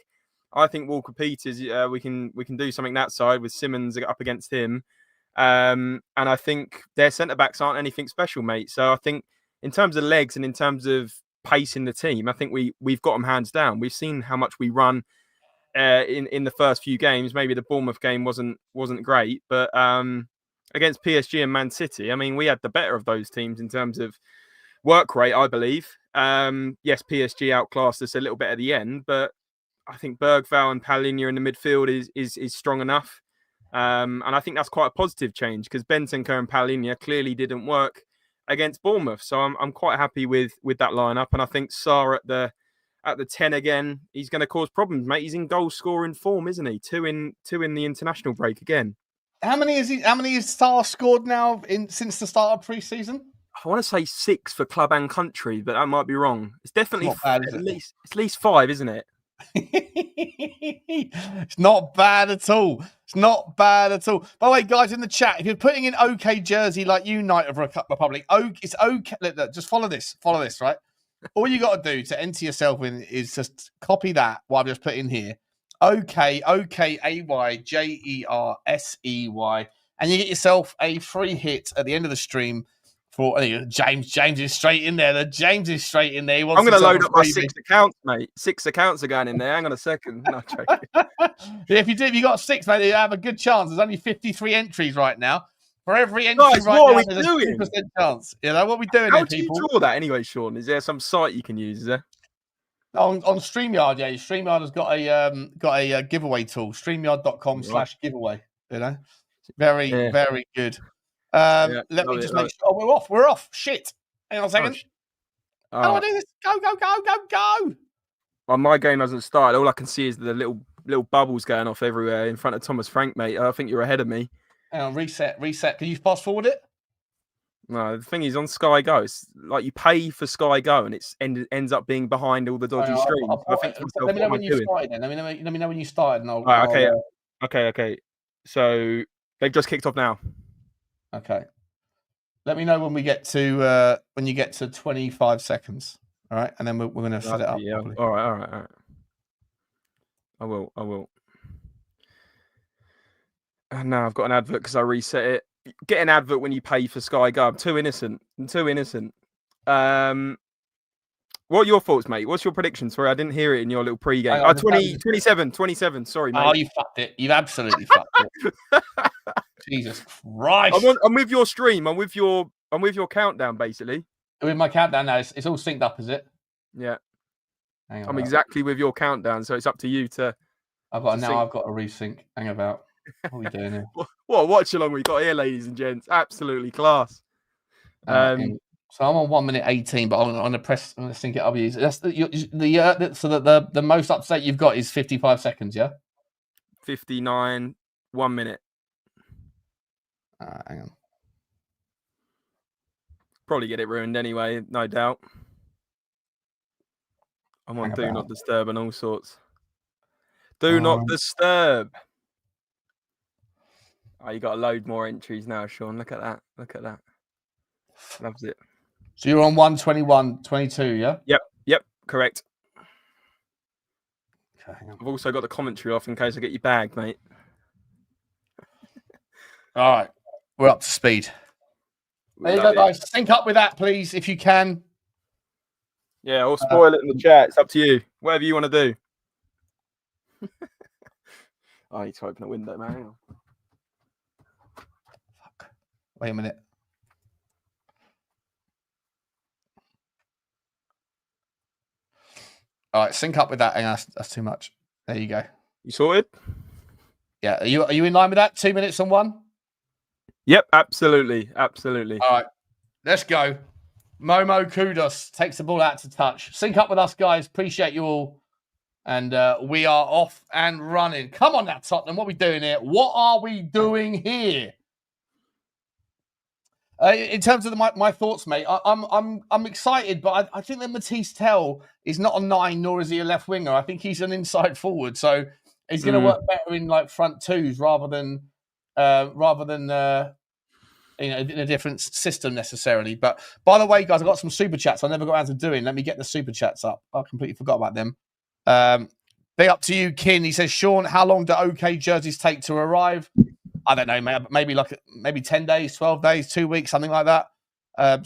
I think Walker-Peters, we can do something that side with Simmons up against him. And I think their centre-backs aren't anything special, mate. So I think in terms of legs and in terms of pace in the team, I think we've got them hands down. We've seen how much we run in the first few games. Maybe the Bournemouth game wasn't great, but against PSG and Man City, I mean, we had the better of those teams in terms of work rate, I believe. Yes, PSG outclassed us a little bit at the end, but I think Berghvall and Palhinha in the midfield is strong enough. And I think that's quite a positive change because Bentancur and Palhinha clearly didn't work against Bournemouth. So I'm quite happy with that lineup. And I think Sarr at the 10 again, he's going to cause problems, mate. He's in goal scoring form, isn't he? Two in the international break again. How many has Sarr scored now since the start of pre-season? I want to say 6 for club and country, but that might be wrong. It's definitely Not bad, is at it? least 5, isn't it? It's not bad at all. It's not bad at all. By the way, guys, in the chat, if you're putting in OK Jersey like you, Knight of Republic, it's okay. Look, just follow this, right? All you got to do to enter yourself in is just copy that, what I've just put in here. OK, AYJERSEY. And you get yourself a free hit at the end of the stream for James. James is straight in there. James is straight in there. I'm going to load up my 6 accounts, mate. 6 accounts are going in there. Hang on a second. No, if you got 6, mate, you have a good chance. There's only 53 entries right now. For every entry Guys, right what now, are we there's doing? a 2% chance. You know what we're doing? How do you draw that anyway, Sean? Is there some site you can use? Is there? On StreamYard, yeah. StreamYard has got a giveaway tool. StreamYard.com/giveaway. You know, very good. Let me just make sure. Oh, we're off. Shit. Hang on a second. How do I do this? Go. Well, my game hasn't started. All I can see is the little bubbles going off everywhere in front of Thomas Frank, mate. I think you're ahead of me. Hang on, reset. Can you fast forward it? No, the thing is on Sky Go, it's like you pay for Sky Go and it ends up being behind all the dodgy streams. Let me know when you started then. Let me know when you started. And Okay. So they've just kicked off now. Okay. Let me know when we get to when you get to 25 seconds. All right, and then we're going to set it up. Yeah. All right. I will. And now I've got an advert because I reset it. Get an advert when you pay for Sky Go. I'm too innocent. What are your thoughts, mate? What's your prediction? Sorry, I didn't hear it in your little pre-game. 27. Sorry, mate. Oh, you fucked it. You've absolutely fucked it. Jesus Christ. I'm with your stream. I'm with your countdown, basically. With my countdown now, it's all synced up, is it? Yeah. Hang on. I'm exactly with your countdown, so it's up to you to. I've got a resync. Hang about. What are we doing here? What a watch along we got here, ladies and gents. Absolutely class. So I'm on 1 minute 18, but I'm going to sync it up. That's the most up to date you've got is 55 seconds, yeah? 59, 1 minute. Hang on. Probably get it ruined anyway, no doubt. I'm on Do Not Disturb and all sorts. Do not disturb. Oh, you got to load more entries now, Sean. Look at that. Loves it. So you're on 121.22, yeah? Yep, correct. Okay, hang on. I've also got the commentary off in case I get you bagged, mate. All right. We're up to speed. There you go, guys. Sync up with that, please, if you can. Yeah, or spoil it in the chat. It's up to you. Whatever you want to do. I need to open a window, man. Hang on. Fuck. Wait a minute. All right, sync up with that. Hang on, that's too much. There you go. You sorted? Yeah. Are you in line with that? 2 minutes on one? Yep, absolutely. All right, let's go. Momo Kudos takes the ball out to touch. Sync up with us, guys. Appreciate you all. And we are off and running. Come on now, Tottenham. What are we doing here? In terms of my thoughts, mate, I'm excited, but I think that Mathys Tel is not a 9, nor is he a left winger. I think he's an inside forward, so he's going to work better in like front twos rather than in a different system necessarily. But by the way, guys, I got some super chats I never got around to doing. Let me get the super chats up. I completely forgot about them. Big up to you, Kin. He says, Sean, how long do OK jerseys take to arrive? I don't know, maybe 10 days, 12 days, 2 weeks, something like that.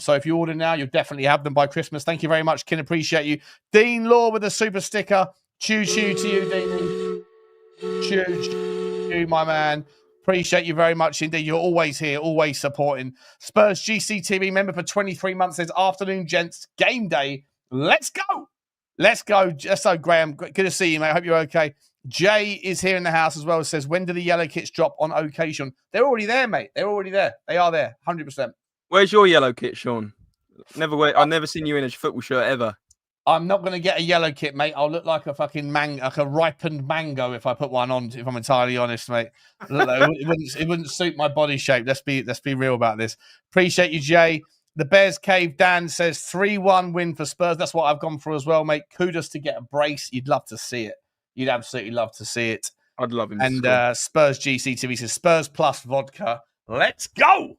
So if you order now, you'll definitely have them by Christmas. Thank you very much, Kin. Appreciate you. Dean Law with a super sticker. Choo choo to you, Dean. Choo, my man. Appreciate you very much indeed. You're always here, always supporting. Spurs GCTV member for 23 months says, afternoon, gents, game day. Let's go. Let's go. So, Graham, good to see you, mate. I hope you're okay. Jay is here in the house as well. Says, when do the yellow kits drop on occasion? They're already there, mate. They're already there. They are there, 100%. Where's your yellow kit, Sean? I've never seen you in a football shirt ever. I'm not going to get a yellow kit, mate. I'll look like a fucking like a ripened mango if I put one on. If I'm entirely honest, mate, it wouldn't suit my body shape. Let's be real about this. Appreciate you, Jay. The Bears Cave Dan says 3-1 win for Spurs. That's what I've gone for as well, mate. Kudos to get a brace. You'd love to see it. You'd absolutely love to see it. I'd love him. And Spurs GCTV says Spurs plus vodka. Let's go.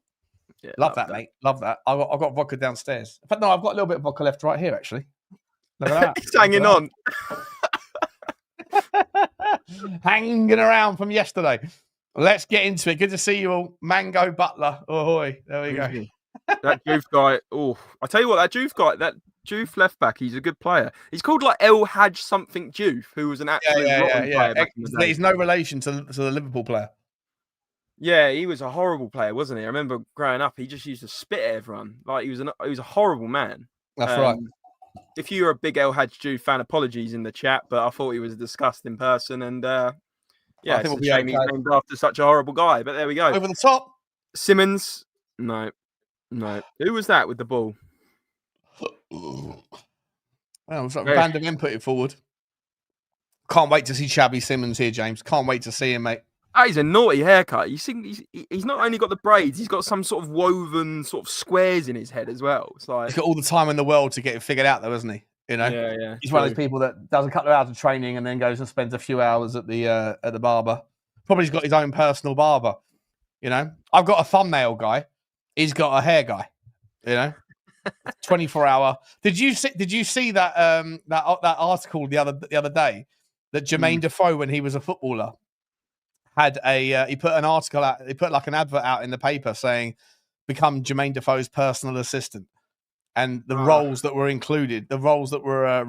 Yeah, love that, mate. Love that. I've got vodka downstairs. In fact, no, I've got a little bit of vodka left right here, actually. Look at that. He's hanging on. Hanging around from yesterday. Let's get into it. Good to see you all. Mango Butler. Ahoy. There we go. That Juve guy. Oh, I tell you what, that Juve left back, he's a good player. He's called like El Hadj something Juve, who was an absolute player back in the day. He's no relation to the Liverpool player. Yeah, he was a horrible player, wasn't he? I remember growing up, he just used to spit at everyone. Like he was a horrible man. That's right. If you're a big El Hadj Juve fan, apologies in the chat, but I thought he was a disgusting person, and I think it's a shame he's named after such a horrible guy. But there we go. Over the top. Simmons, no. Who was that with the ball? Well, it's like Van der Ven put it forward. Can't wait to see Shabby Simmons here, James. Can't wait to see him, mate. Oh, he's a naughty haircut. You see, he's not only got the braids, he's got some sort of woven sort of squares in his head as well. It's like he's got all the time in the world to get it figured out, though, isn't he? You know, yeah. He's one of those people that does a couple of hours of training and then goes and spends a few hours at the barber. Probably got his own personal barber. You know, I've got a thumbnail guy. He's got a hair guy. You know, 24-hour. Did you see that that article the other day that Jermaine Defoe, when he was a footballer, had he put an article out, he put like an advert out in the paper saying become Jermaine Defoe's personal assistant, and the roles that were included, the roles that were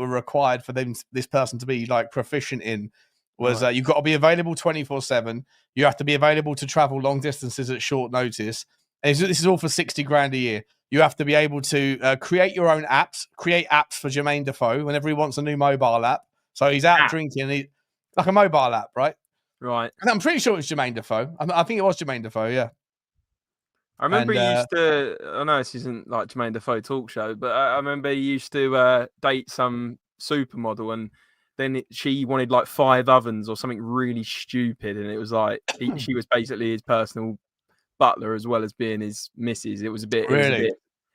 required for this person to be like proficient in was you've got to be available 24/7. You have to be available to travel long distances at short notice. And this is all for 60 grand a year. You have to be able to create your own apps, create apps for Jermaine Defoe whenever he wants a new mobile app. So he's out drinking, like a mobile app, right? Right. And I'm pretty sure it's Jermaine Defoe. I think it was Jermaine Defoe, yeah. I remember he used to, I know this isn't like Jermaine Defoe talk show, but I remember he used to date some supermodel, and then she wanted like 5 ovens or something really stupid. And it was like, she was basically his personal butler as well as being his missus. It was a bit, it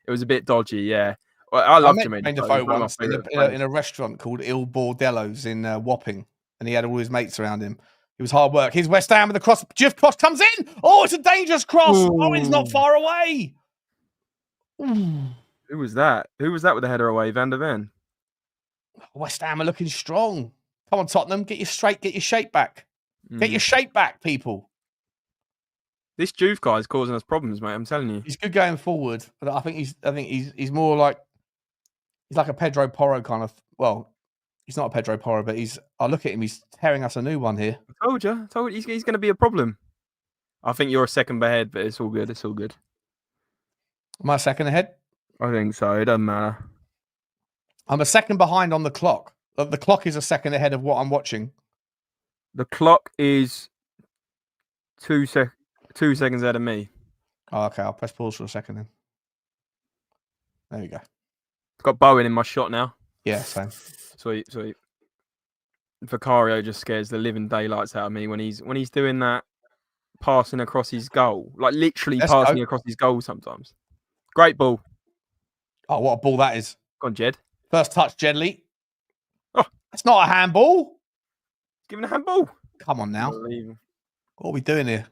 was a bit dodgy, yeah. I love Jermaine Defoe once in a restaurant called Il Bordello's in Wapping, and he had all his mates around him. It was hard work. Here's West Ham with the cross. Jiff cross comes in. Oh, it's a dangerous cross. Ooh. Oh, it's not far away. Ooh. Who was that? Who was that with the header away? Van der Ven. West Ham are looking strong. Come on, Tottenham, get your shape back. Get your shape back, people. This Juve guy is causing us problems, mate. I'm telling you. He's good going forward, but I think he's more like he's like a Pedro Porro kind of. Well, he's not a Pedro Porro, but I look at him. He's tearing us a new one here. I told you. He's going to be a problem. I think you're a second ahead, but it's all good. It's all good. Am I a second ahead? I think so. It doesn't matter. I'm a second behind on the clock. The clock is a second ahead of what I'm watching. The clock is 2 seconds ahead of me. Oh, okay. I'll press pause for a second then. There you go. Got Bowen in my shot now. Yeah, same. Sweet. Vicario just scares the living daylights out of me when he's doing that passing across his goal, like literally Let's passing go. across his goal sometimes. Great ball. Oh, what a ball that is. Go on, Jed. First touch, Jedley. Oh. That's not a handball. Giving a handball. Come on now. Unbelievable. What are we doing here?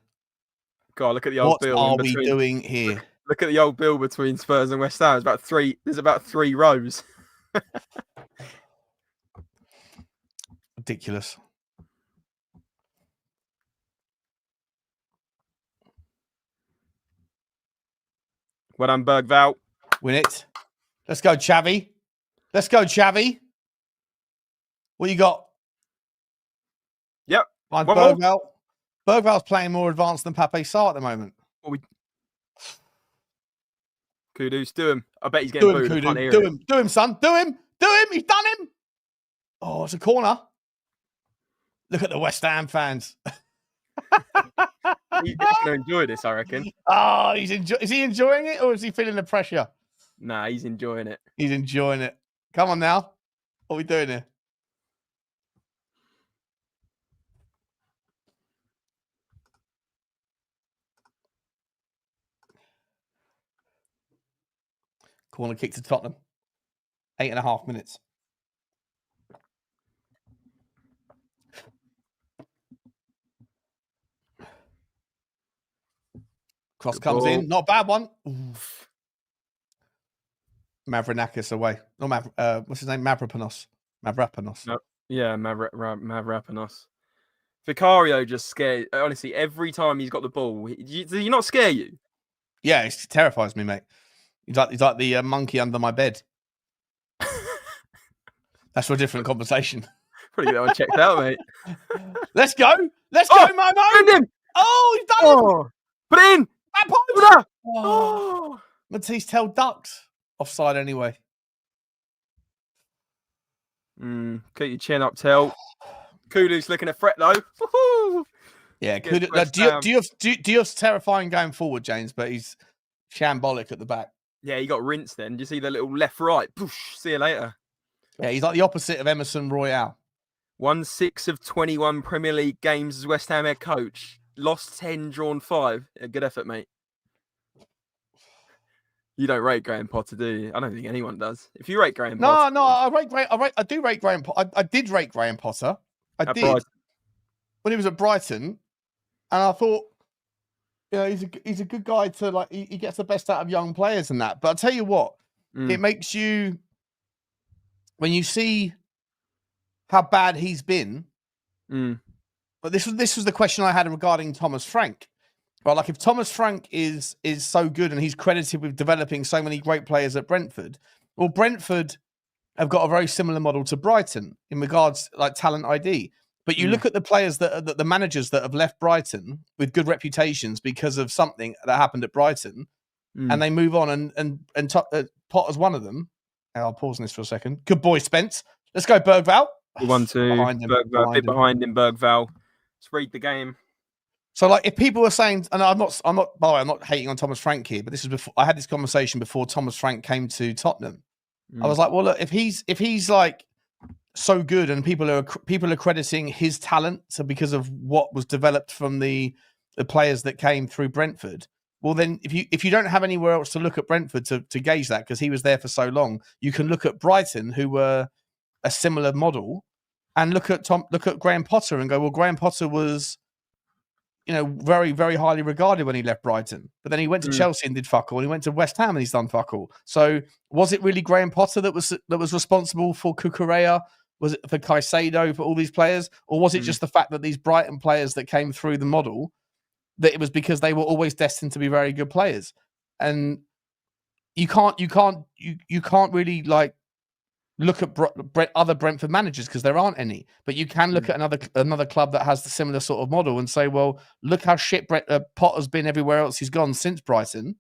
God, look at the old What bill. are we doing here? Look at the old bill between Spurs and West Ham. There's about three rows. Ridiculous. Well done, Berghvall. Win it. Let's go, Xavi. Let's go, Xavi. What you got? Yep. Find One more. Berghvall. Berghvall's playing more advanced than Pape Sarr at the moment. Kudus, do him. I bet he's getting booed. I can't hear Do it. him. Do him, son. Do him. Do him. He's done him. Oh, it's a corner. Look at the West Ham fans. He's going to enjoy this, I reckon. Oh, is he enjoying it or is he feeling the pressure? Nah, he's enjoying it. He's enjoying it. Come on now. What are we doing here? Corner kick to Tottenham. 8.5 minutes. Cross Good comes ball. in. Not a bad one. Oof. Mavropanos away. No, what's his name? Mavropanos. No. Yeah, Mavropanos. Vicario just scared. Honestly, every time he's got the ball, does he not scare you? Yeah, it terrifies me, mate. He's like the monkey under my bed. That's for a different conversation. Probably get that one checked out, mate. Let's go. Let's go, Momo. Brendan! Oh, he's done it. Put it in! That post. Oh. Oh. Mathys Tel ducks. Offside anyway. Keep your chin up, Tel. Kudus looking a threat though. Woo-hoo! Yeah, Against could West Diouf's terrifying going forward, James, but he's shambolic at the back. Yeah, he got rinsed then. Do you see the little left-right? Poosh, see you later. Yeah, he's like the opposite of Emerson Royale. Won 6 of 21 Premier League games as West Ham head coach. Lost 10, drawn 5. Yeah, good effort, mate. You don't rate Graham Potter, do you? I don't think anyone does. If you rate Graham Potter... No, I do rate Graham Potter. I did rate Graham Potter. I did. Brighton. When he was at Brighton. And I thought, you know, he's a good guy to, like, he gets the best out of young players and that. But I'll tell you what, it makes you, when you see how bad he's been, but this was the question I had regarding Thomas Frank. Right, like if Thomas Frank is so good and he's credited with developing so many great players at Brentford, well, Brentford have got a very similar model to Brighton in regards like talent ID. But you look at the players the managers that have left Brighton with good reputations because of something that happened at Brighton, and they move on and Potter's one of them. I'll pause on this for a second. Good boy, Spence. Let's go, Berghvall. 1-2. Berghvall, a bit behind him, Berghvall. Let's read the game. So, like, if people are saying, and I'm not. By the way, I'm not hating on Thomas Frank here, but this is before I had this conversation before Thomas Frank came to Tottenham. I was like, well, look, if he's like so good, and people are crediting his talent because of what was developed from the players that came through Brentford. Well, then, if you don't have anywhere else to look at Brentford to gauge that because he was there for so long, you can look at Brighton, who were a similar model, and look at Graham Potter and go, well, Graham Potter was, you know, very, very highly regarded when he left Brighton. But then he went to Chelsea and did fuck all. And he went to West Ham and he's done fuck all. So was it really Graham Potter that was responsible for Cucurella? Was it for Caicedo, for all these players? Or was it just the fact that these Brighton players that came through the model, that it was because they were always destined to be very good players? And you can't really like look at other Brentford managers because there aren't any, but you can look at another club that has the similar sort of model and say, well, look how shit Potter's been everywhere else he's gone since Brighton,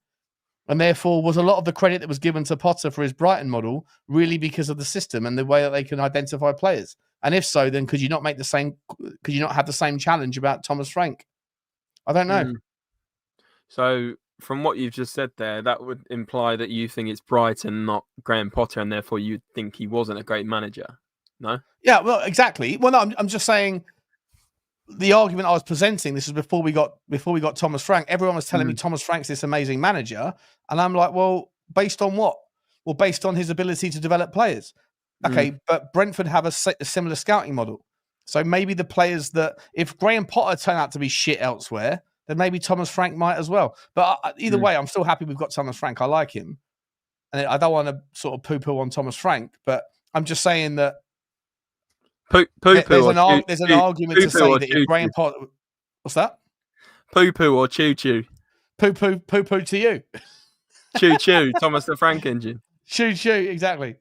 and therefore was a lot of the credit that was given to Potter for his Brighton model really because of the system and the way that they can identify players? And if so, then could you not have the same challenge about Thomas Frank? I don't know. So from what you've just said there, that would imply that you think it's Brighton, not Graham Potter, and therefore you'd think he wasn't a great manager. No? Yeah, well, exactly. Well, no, I'm just saying the argument I was presenting, this was before we got Thomas Frank. Everyone was telling me Thomas Frank's this amazing manager, and I'm like, well, based on what? Well, based on his ability to develop players. Okay, but Brentford have a similar scouting model. So maybe the players that, if Graham Potter turn out to be shit elsewhere, then maybe Thomas Frank might as well. But either way, I'm still happy we've got Thomas Frank. I like him. And I don't want to sort of poo-poo on Thomas Frank, but I'm just saying that there's an argument to say that if Graham Potter... What's that? Poo-poo or choo-choo? Poo-poo to you. Choo-choo, Thomas the Frank engine. Choo-choo, exactly.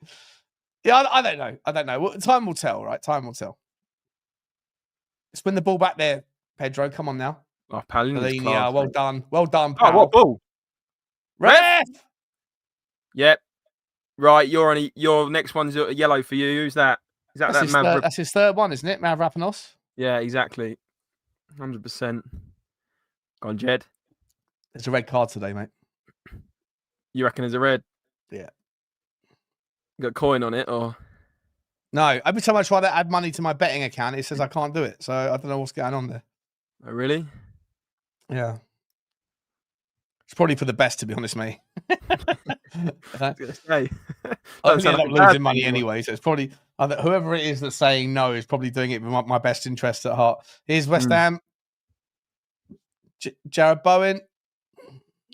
Yeah, I don't know. Well, time will tell, right? Time will tell. Let's win the ball back there, Pedro. Come on now. Oh, Palhinha, well done. Well done, pal. Oh, what ball? Ref! Yep. Right, your next one's yellow for you. Who's that? Is that's his third one, isn't it? Mavropanos? Yeah, exactly. 100%. Go on, Jed. There's a red card today, mate. You reckon there's a red? Yeah. Got a coin on it, or? No, every time I try to add money to my betting account, it says I can't do it. So I don't know what's going on there. Oh, really? Yeah. It's probably for the best, to be honest, mate. I was going to say. I'm not losing money anyway, so it's probably whoever it is that's saying no is probably doing it with my best interest at heart. Here's West Ham. Jared Bowen.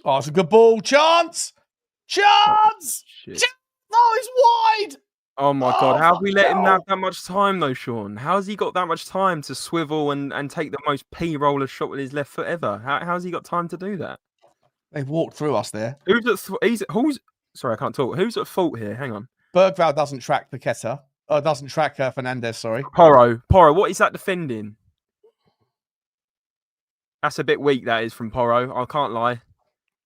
Oh, it's a good ball. Chance! Oh, he's wide! Oh my God! How have we let him have that much time, though, Sean? How has he got that much time to swivel and take the most p-roller shot with his left foot ever? How has he got time to do that? They've walked through us there. Sorry, I can't talk. Who's at fault here? Hang on. Berghvall doesn't track Paqueta. Doesn't track Fernandez. Sorry. Porro. What is that defending? That's a bit weak. That is from Porro. I can't lie.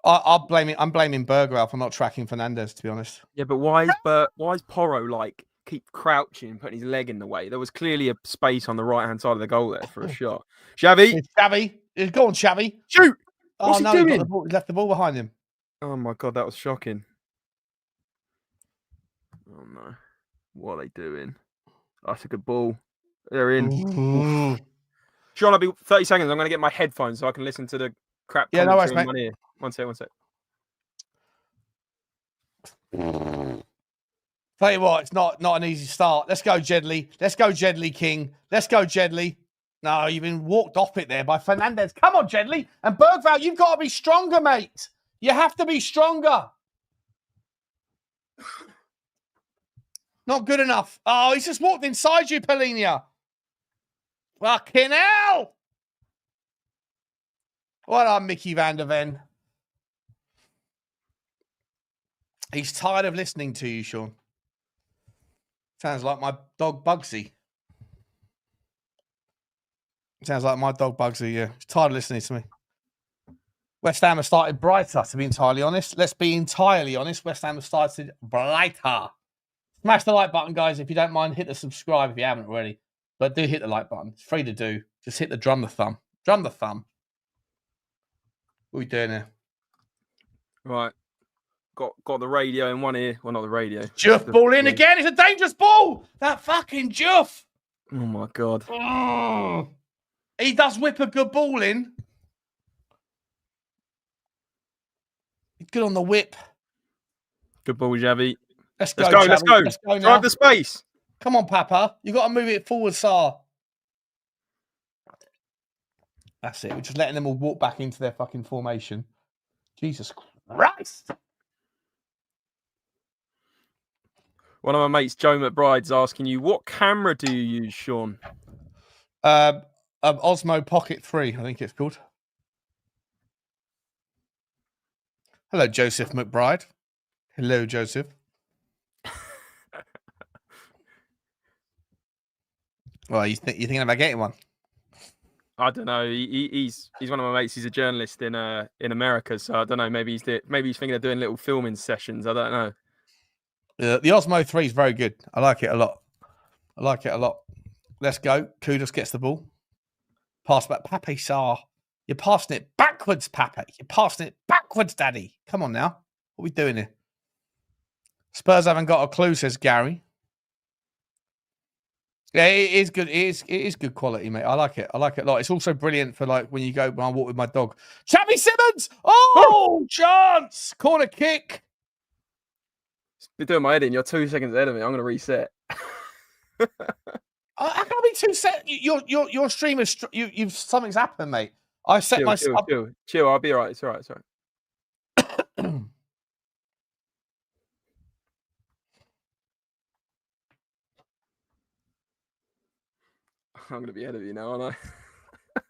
I'm blaming Berghvall for not tracking Fernandez, to be honest. Yeah, but why is Porro keep crouching, putting his leg in the way? There was clearly a space on the right hand side of the goal there for a shot. Xavi, go on, Xavi, shoot! What's he doing? He left the ball behind him. Oh my God, that was shocking. Oh no, what are they doing? That's a good ball. They're in. Sean, I'll be 30 seconds. I'm going to get my headphones so I can listen to the crap. Yeah, no worries, mate. One sec. Tell you what, it's not an easy start. Let's go, Jedley. Let's go, Jedley King. Let's go, Jedley. No, you've been walked off it there by Fernandez. Come on, Jedley. And Berghvall, you've got to be stronger, mate. You have to be stronger. Not good enough. Oh, he's just walked inside you, Palhinha. Fucking hell. What up, Micky van der Ven? He's tired of listening to you, Sean. Sounds like my dog Bugsy. Sounds like my dog Bugsy, yeah. He's tired of listening to me. West Ham have started brighter, to be entirely honest. Let's be entirely honest. West Ham have started brighter. Smash the like button, guys. If you don't mind, hit the subscribe if you haven't already. But do hit the like button. It's free to do. Just hit the drum the thumb. Drum the thumb. What are we doing here? Right. Got the radio in one ear. Well, not the radio. Juff ball in again. It's a dangerous ball. That fucking Juff. Oh, my God. Oh. He does whip a good ball in. He's good on the whip. Good ball, Xavi. Let's go. Let's go. Drive the space. Come on, Papa. You got to move it forward, Sarr. That's it. We're just letting them all walk back into their fucking formation. Jesus Christ. One of my mates, Joe McBride's asking you, what camera do you use, Sean? Osmo Pocket 3, I think it's called. Hello, Joseph McBride. Hello, Joseph. Well, you thinking about getting one? I don't know. He's one of my mates. He's a journalist in America, so I don't know. Maybe he's thinking of doing little filming sessions. I don't know. The Osmo 3 is very good. I like it a lot. Let's go. Kudos gets the ball. Pass back. Pape Sarr. You're passing it backwards, Pape. You're passing it backwards, Daddy. Come on now. What are we doing here? Spurs haven't got a clue, says Gary. Yeah, it is good. It is good quality, mate. I like it. I like it a lot. It's also brilliant for like when I walk with my dog. Xavi Simons! Oh, chance! Corner kick. You're doing my head in. You're 2 seconds ahead of me. I'm going to reset. I can't be too set. Your stream is you've something's happened, mate. I set Chill, myself. chill. I'll be all right. It's all right. It's all right. I'm going to be ahead of you now, aren't I?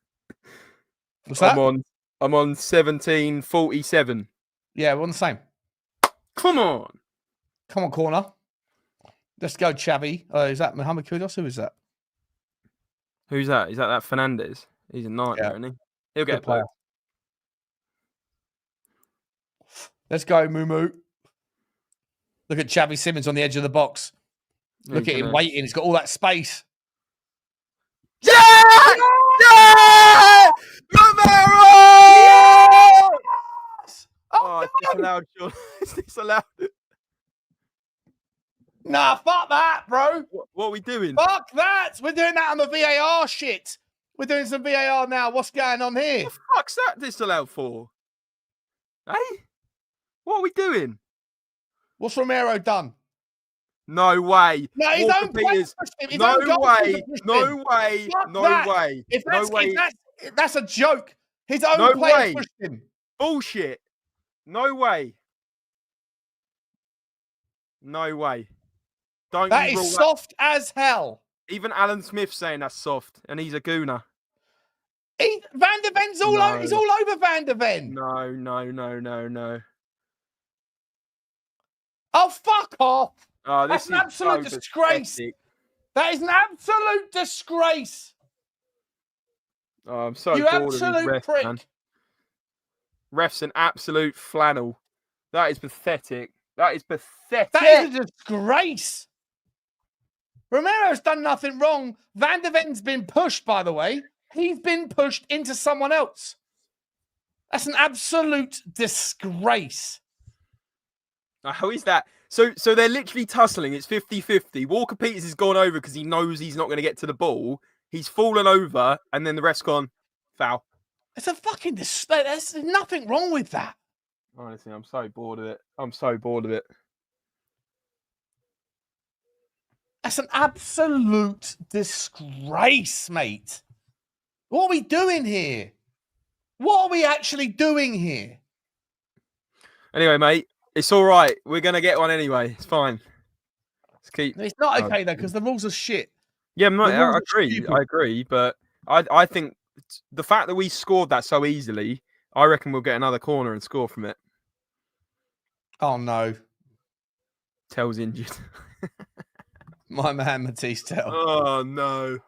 What's that? I'm on 17:47. Yeah, we're on the same. Come on, corner. Let's go, Xavi. Is that Mohamed Kudus? Who is that? Who's that? Is that Fernandez? He's a nightmare, isn't he? He'll get a player. Let's go, Moo. Look at Xavi Simons on the edge of the box. Look at him waiting. He's got all that space. Yeah! Yeah! Romero! Yes! Oh, it's disallowed, Sean. It's disallowed. Nah, fuck that, bro. What are we doing? Fuck that. We're doing that on the VAR shit. We're doing some VAR now. What's going on here? What the fuck's that disallowed for? Hey? What are we doing? What's Romero done? No way. No, his Walker own player Peters. pushed him. His No own way. pushed No him. way. Fuck No that. way. If No way. that's a joke. His own No player way. pushed him. Bullshit. No way. No way. Don't That you rule is soft as hell. Even Alan Smith saying that's soft, and he's a gooner. Van der Ven's all over. He's all over Van der Ven. No. Oh, fuck off. Oh, That's an absolute disgrace. Pathetic. That is an absolute disgrace. Oh, I'm so You bored of these absolute refs, prick. man. Ref's an absolute flannel. That is pathetic. That is pathetic. That is a disgrace. Romero's done nothing wrong. Van der Ven's been pushed, by the way. He's been pushed into someone else. That's an absolute disgrace. How is that? So they're literally tussling. It's 50-50. Walker Peters has gone over because he knows he's not going to get to the ball. He's fallen over, and then the ref's gone, foul. It's a fucking there's nothing wrong with that. Honestly, I'm so bored of it. I'm so bored of it. That's an absolute disgrace, mate. What are we doing here? What are we actually doing here? Anyway, mate, it's all right. We're going to get one anyway. It's fine. Let's keep... It's not okay, though, because the rules are shit. Yeah, I agree. But I think the fact that we scored that so easily, I reckon we'll get another corner and score from it. Oh, no. Tel's injured. My man, Mathys Tel. Oh, no.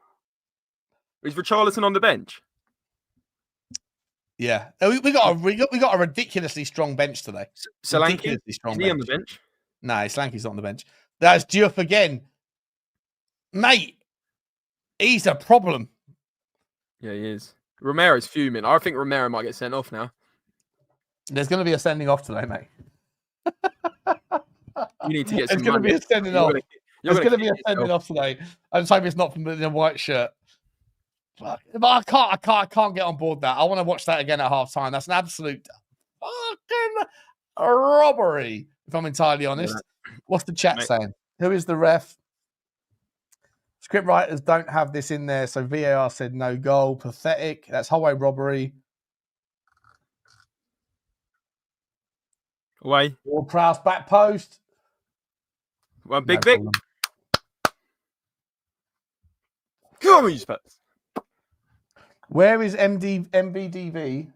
Is Richalison on the bench? Yeah. We got a ridiculously strong bench today. Solanke? Is he on the bench? No, Solanke's not on the bench. That's Diouf again. Mate, he's a problem. Yeah, he is. Romero's fuming. I think Romero might get sent off now. There's going to be a sending off today, mate. You need to get some There's going to be a sending off. There's going to be a sending off today. I just hope it's not from the white shirt. But I can't get on board that. I want to watch that again at half time. That's an absolute fucking robbery, if I'm entirely honest. What's the chat saying? Who is the ref? Script writers don't have this in there, so VAR said no goal. Pathetic. That's highway robbery. Away. Ward Prowse back post. Well, Big Vic. Come on, you Spurs. Where is MBDV?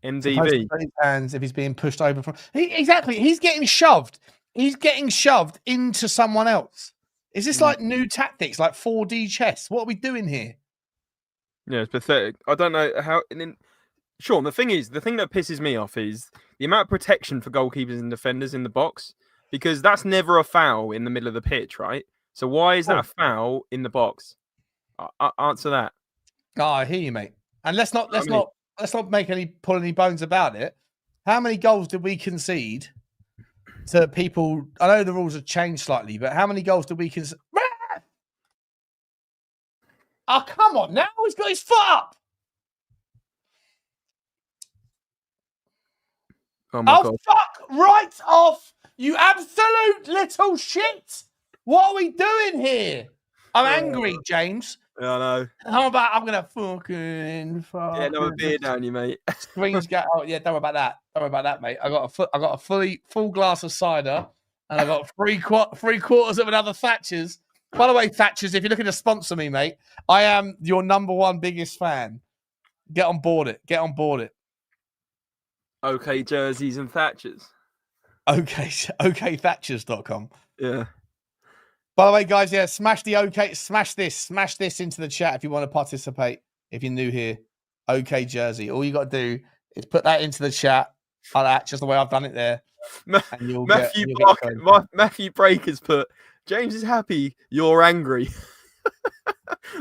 MDV. His hands if he's being pushed over from. Exactly. He's getting shoved. He's getting shoved into someone else. Is this like new tactics, like 4D chess? What are we doing here? Yeah, it's pathetic. I don't know how. Sean, the thing that pisses me off is the amount of protection for goalkeepers and defenders in the box, because that's never a foul in the middle of the pitch, right? So why is that a foul in the box? Answer that. Oh, I hear you, mate. And let's not pull any bones about it. How many goals did we concede to people? I know the rules have changed slightly, but how many goals did we concede? Oh, come on now. He's got his foot up. Oh my god! Fuck right off, you absolute little shit. What are we doing here? I'm angry, James. Yeah, I know. I'm gonna fucking Yeah, no beer down you, mate. screens go. Oh yeah, don't worry about that. Don't worry about that, mate. I got a full glass of cider, and I got three quarters of another Thatcher's. By the way, Thatcher's, if you're looking to sponsor me, mate, I am your number one biggest fan. Get on board it. Get on board it. Okay, jerseys and Thatchers. Thatchers.com. Yeah. By the way, guys, yeah, smash this into the chat if you want to participate. If you're new here, OK jersey. All you got to do is put that into the chat like that, just the way I've done it there. And Matthew Breaker's put, James is happy, you're angry.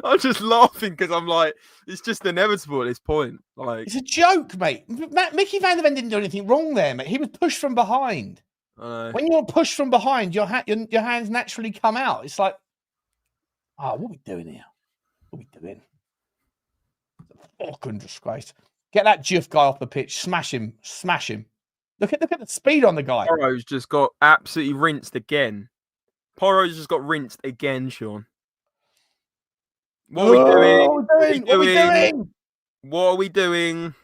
I'm just laughing because I'm like, it's just inevitable at this point. Like, it's a joke, mate. Micky van der Ven didn't do anything wrong there, mate. He was pushed from behind. When you're pushed from behind, your hands naturally come out. It's like, what are we doing here? What are we doing? It's a fucking disgrace. Get that Juff guy off the pitch. Smash him. Look at the speed on the guy. Porro's just got absolutely rinsed again. Porro's just got rinsed again, Sean. What are we doing? What are we doing? What are we doing?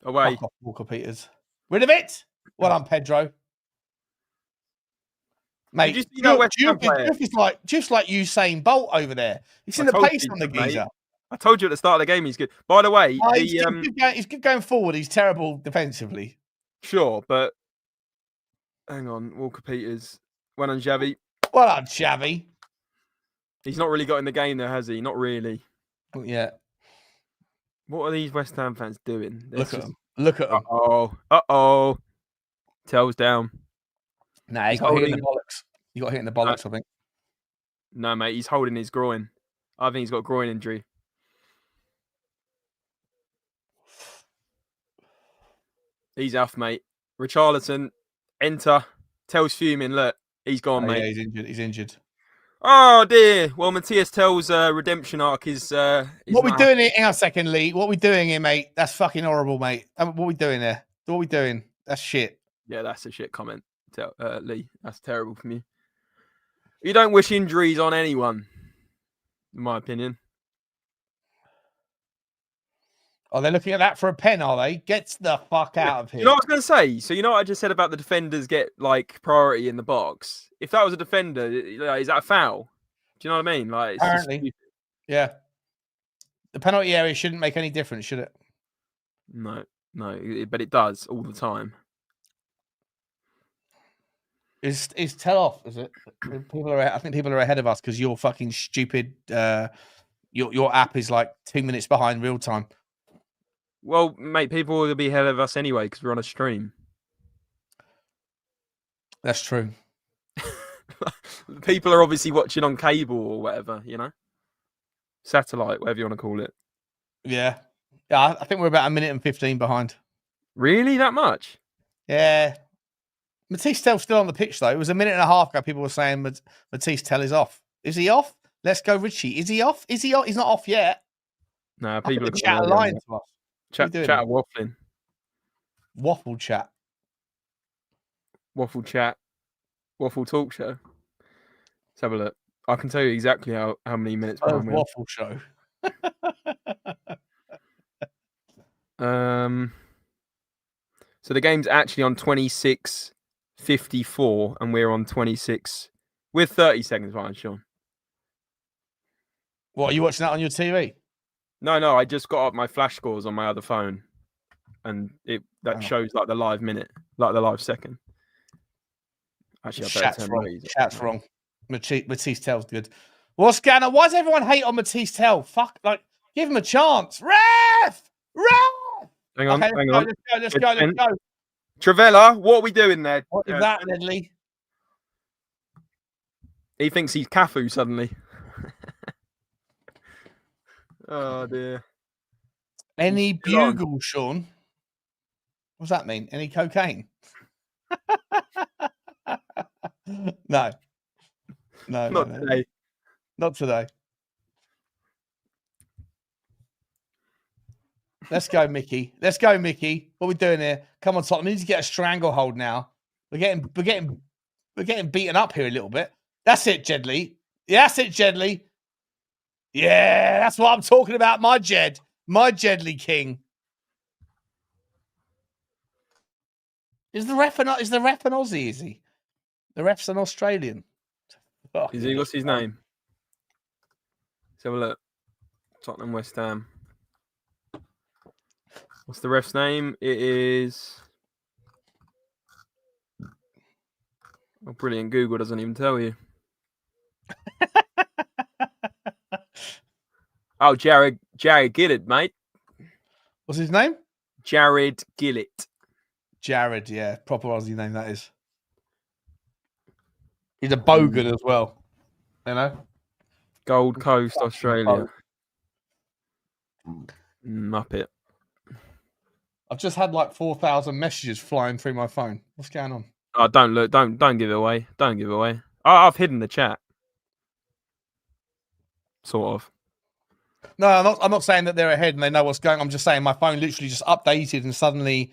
Away. Walker Peters. Rid of it. Well done, Pedro. Mate, Did you see that West Ham player? Just like Usain Bolt over there. You've seen the pace on the geezer. I told you at the start of the game he's good. By the way, he's good going forward. He's terrible defensively. Sure, but hang on, Walker Peters. Well done, Xavi. Well done, Xavi. He's not really got in the game there, has he? Not really. Yeah. What are these West Ham fans doing? Look at them. Uh-oh. Tel's down. Nah, he got hit in the bollocks. He got hit in the bollocks, I think. No, mate, he's holding his groin. I think he's got a groin injury. He's off, mate. Richalison, enter. Tel's fuming. Look, he's gone, mate. Yeah, he's injured. Oh, dear. Well, Mathys Tel's redemption arc is... what we doing here? Hang on a second, Lee. What we doing here, mate? That's fucking horrible, mate. What we doing there? What we doing? That's shit. Yeah, that's a shit comment, Lee. That's terrible from you. You don't wish injuries on anyone, in my opinion. Oh, they're looking at that for a pen, are they? Get the fuck out of here. You know what I was going to say? So you know what I just said about the defenders get, like, priority in the box? If that was a defender, is that a foul? Do you know what I mean? Like, apparently. Yeah. The penalty area shouldn't make any difference, should it? No, but it does all the time. Is Tel off? Is it? I think people are ahead of us because you're fucking stupid. Your app is like 2 minutes behind real time. Well, mate, people will be ahead of us anyway because we're on a stream. That's true. People are obviously watching on cable or whatever, you know, satellite, whatever you want to call it. Yeah. I think we're about 1 minute and 15 behind. Really, that much? Yeah. Mathys Tel's still on the pitch, though. It was 1.5 minutes ago. People were saying Mathys Tel is off. Is he off? Let's go, Richie. Is he off? Is he off? He's not off yet. No, people are chat lying to us. Chat waffling. Waffle chat. Waffle chat. Waffle talk show. Let's have a look. I can tell you exactly how many minutes. Waffle show. So the game's actually on 26:54, and we're on 26 with 30 seconds behind, Sean. What, are you watching that on your TV? No, I just got up my flash scores on my other phone, and that shows like the live minute, like the live second. Actually, Chat's wrong. Mathys Tel's good. What's going on? Why does everyone hate on Mathys Tel? Fuck, like, give him a chance. Ref! Hang on. Let's go. Travella, what are we doing there? What is that, Ledley? He thinks he's Cafu suddenly. Oh, dear. Any bugle, Sean? What's that mean? Any cocaine? No. Not today. Not today. Let's go, Micky. Let's go, Micky. What are we doing here? Come on, Tottenham. We need to get a stranglehold now. We're getting beaten up here a little bit. That's it, Jedley. Yeah, that's it, Jedley. Yeah, that's what I'm talking about. My Jedley King. Is the ref an Aussie? Is he? The ref's an Australian. Oh, Is he? What's his name? Let's have a look. Tottenham, West Ham. What's the ref's name? It is. Oh, brilliant. Google doesn't even tell you. Oh, Jared Gillett, mate. What's his name? Jared Gillett. Jared, yeah. Proper Aussie name, that is. He's a bogan as well. You know? Gold Coast, Australia. Muppet. I've just had like 4,000 messages flying through my phone. What's going on? Oh, don't look. Don't give it away. Don't give it away. I've hidden the chat. Sort of. No, I'm not saying that they're ahead and they know what's going on. I'm just saying my phone literally just updated and suddenly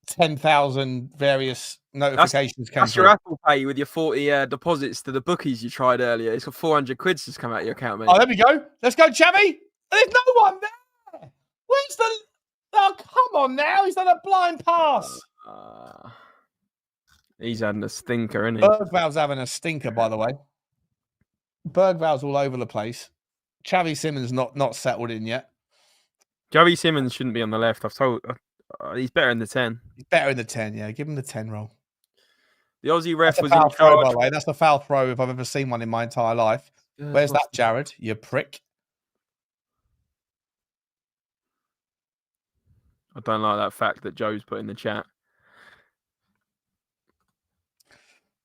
10,000 various notifications came That's through. your Apple Pay with your 40 deposits to the bookies you tried earlier. It's got 400 quid just come out of your account, mate. Oh, there we go. Let's go, Chavy. There's no one there. Where's the... Oh, come on now. He's done a blind pass. He's having a stinker, isn't he? Berghvall's having a stinker, by the way. Berghvall's all over the place. Xavi Simons not settled in yet. Javi Simmons shouldn't be on the left. I've told he's better in the 10. He's better in the 10, yeah. Give him the 10 roll. The Aussie ref was That's a foul in throw, charge. by the way. That's the foul throw if I've ever seen one in my entire life. Where's that, Jared? You prick. I don't like that fact that Joe's put in the chat.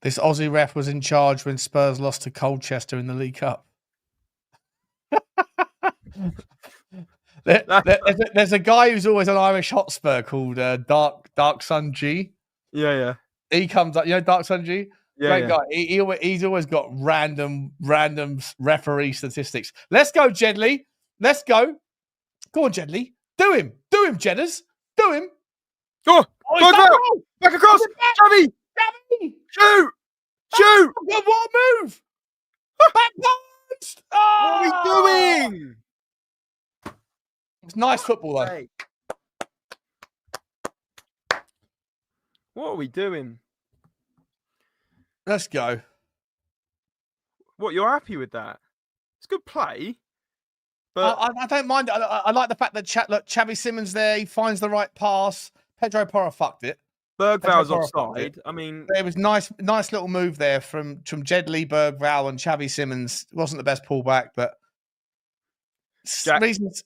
This Aussie ref was in charge when Spurs lost to Colchester in the League Cup. There's a guy who's always on Irish Hotspur called Dark Sun G. Yeah. He comes up, you know, Dark Sun G. Yeah, Great guy. He's always got random referee statistics. Let's go, Jedley. Let's go. Go on, Jedley. Do him, Jedders. Do him. Go back across. Javi. Shoot. What a move. Back post. Oh! What are we doing? It's nice football, though. Hey. What are we doing? Let's go. What, you're happy with that? It's good play. But I don't mind. I like the fact that Xavi Simons there. He finds the right pass. Pedro Porro fucked it. Berghvall's offside. I mean, it was nice little move there from Jedley, Berghvall, and Xavi Simons. It wasn't the best pullback, but reasons.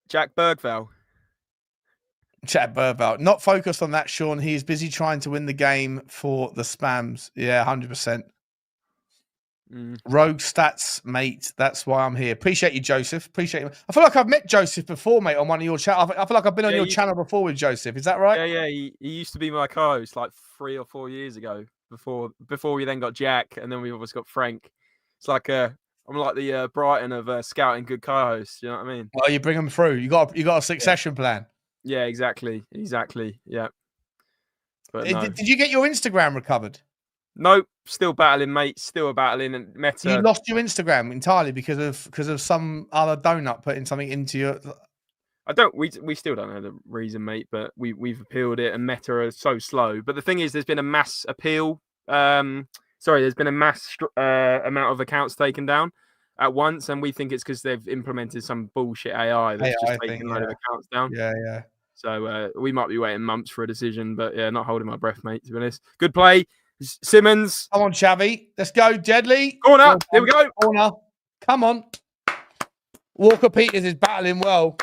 Jack Berghvall. Not focused on that, Sean. He is busy trying to win the game for the spams. Yeah, 100%. Rogue stats, mate. That's why I'm here. Appreciate you, Joseph. Appreciate you. I feel like I've met Joseph before, mate, on one of your channels. I feel like I've been on your channel before with Joseph. Is that right? Yeah. He used to be my co-host like 3 or 4 years ago. Before we then got Jack, and then we obviously got Frank. It's like I'm like the Brighton of scouting good co-hosts. You know what I mean? Well, you bring them through. You got a succession plan. Yeah, exactly. Yeah. But no. Did you get your Instagram recovered? Nope. Still battling, mate. Still battling. And Meta. You lost your Instagram entirely because of some other donut putting something into your. I don't. We still don't know the reason, mate. But we've appealed it, and Meta are so slow. But the thing is, there's been a mass appeal. There's been a mass amount of accounts taken down at once, and we think it's because they've implemented some bullshit AI that's just taking a load of accounts down. Yeah. So we might be waiting months for a decision, but yeah, not holding my breath, mate. To be honest, good play. Simmons. Come on, Xavi. Let's go, Jedley. Corner. Here we go. Corner. Come on. Walker Peters is battling well.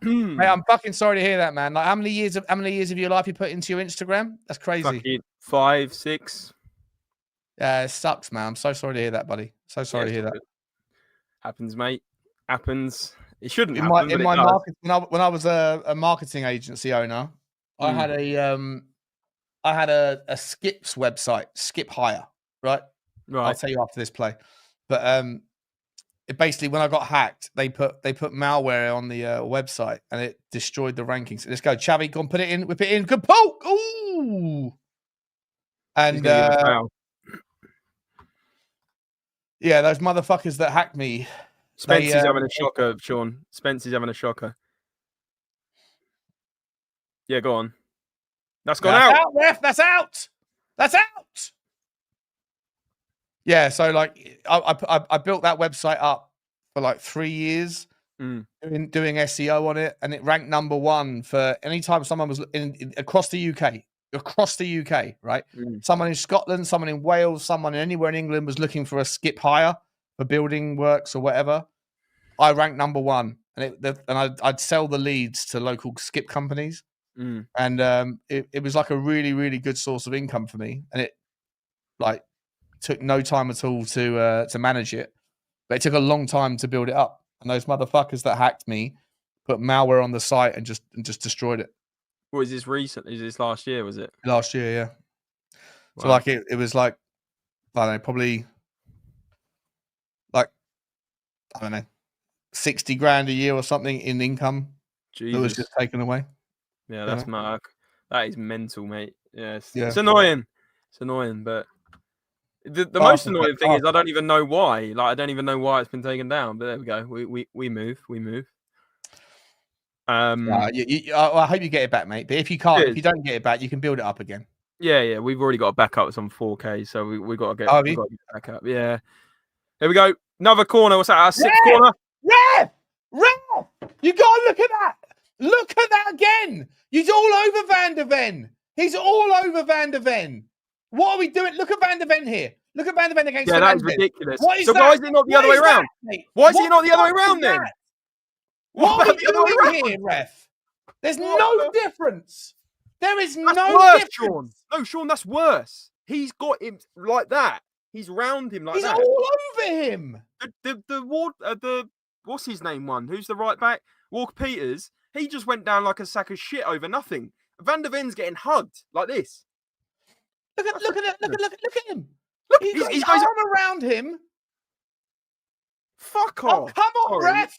Mate, I'm fucking sorry to hear that, man. Like, how many years of your life you put into your Instagram? That's crazy. Fucking 5, 6. Yeah, it sucks, man. I'm so sorry to hear that, buddy. So sorry to hear that. Happens, mate. Happens. It shouldn't in happen. my market, when I was a marketing agency owner, I had a Skips website, Skip Hire, right? I'll tell you after this play. But basically when I got hacked, they put malware on the website and it destroyed the rankings. Let's go, Chavi, go and put it in, whip it in, good poke. Ooh, and yeah, those motherfuckers that hacked me. Spence's having a shocker, Sean. Spence's having a shocker. Yeah, go on. That's gone out. Ref. That's out. That's out. Yeah, so like I built that website up for like 3 years, doing SEO on it, and it ranked number 1 for any time someone was across the UK, right? Someone in Scotland, someone in Wales, someone anywhere in England was looking for a skip hire for building works or whatever. I ranked number 1, and I'd sell the leads to local skip companies, and it was like a really, really good source of income for me, and it like took no time at all to manage it, but it took a long time to build it up. And those motherfuckers that hacked me put malware on the site and just destroyed it. What is this recently? Is this last year? Was it last year? Yeah. Wow. So like it was like, I don't know, probably like, I don't know, 60 grand a year or something in income. Jesus. That was just taken away. Yeah, that's mad. That is mental, mate. Yes, yeah. It's annoying. It's annoying, but the most annoying thing is I don't even know why. Like I don't even know why it's been taken down. But there we go. We move. I hope you get it back, mate. But if you can't, if you don't get it back, you can build it up again. Yeah. We've already got a backup. It's on 4K, so we got to get. Oh, we got to get back up. Yeah. Here we go. Another corner. What's that? Our 6th corner. Ref! You got to look at that. Look at that again. He's all over Van der Ven. He's all over Van der Ven. What are we doing? Look at Van der Ven here. Look at Van der Ven against that is ridiculous. What is so that? Why is it not the other way around? Why is it not the other way around then? What are we doing here, ref? There's no difference. There is no difference. Sean. No, Sean, that's worse. He's got him like that. He's round him like that. He's all over him. The what's his name one? Who's the right back? Walker Peters. He just went down like a sack of shit over nothing. Van der Ven's getting hugged like this. Look at him. Look, he's got his arm around him. Fuck off. Oh, come on, ref.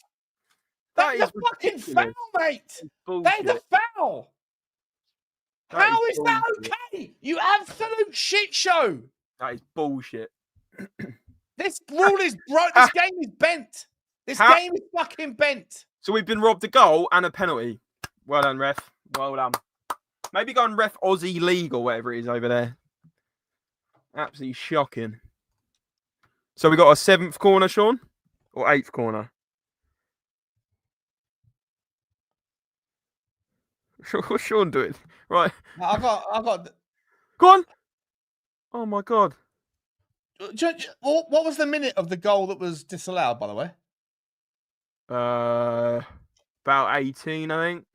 That is a fucking foul, mate. That is a foul. How is that okay? You absolute shit show. That is bullshit. This rule is this game is bent. This game is fucking bent. So we've been robbed a goal and a penalty. Well done, ref. Well done. Maybe go and ref Aussie League or whatever it is over there. Absolutely shocking. So we got a 7th corner, Sean? Or 8th corner? What's Sean doing? Right. I got. Go on. Oh my God. What was the minute of the goal that was disallowed, by the way? About 18, I think.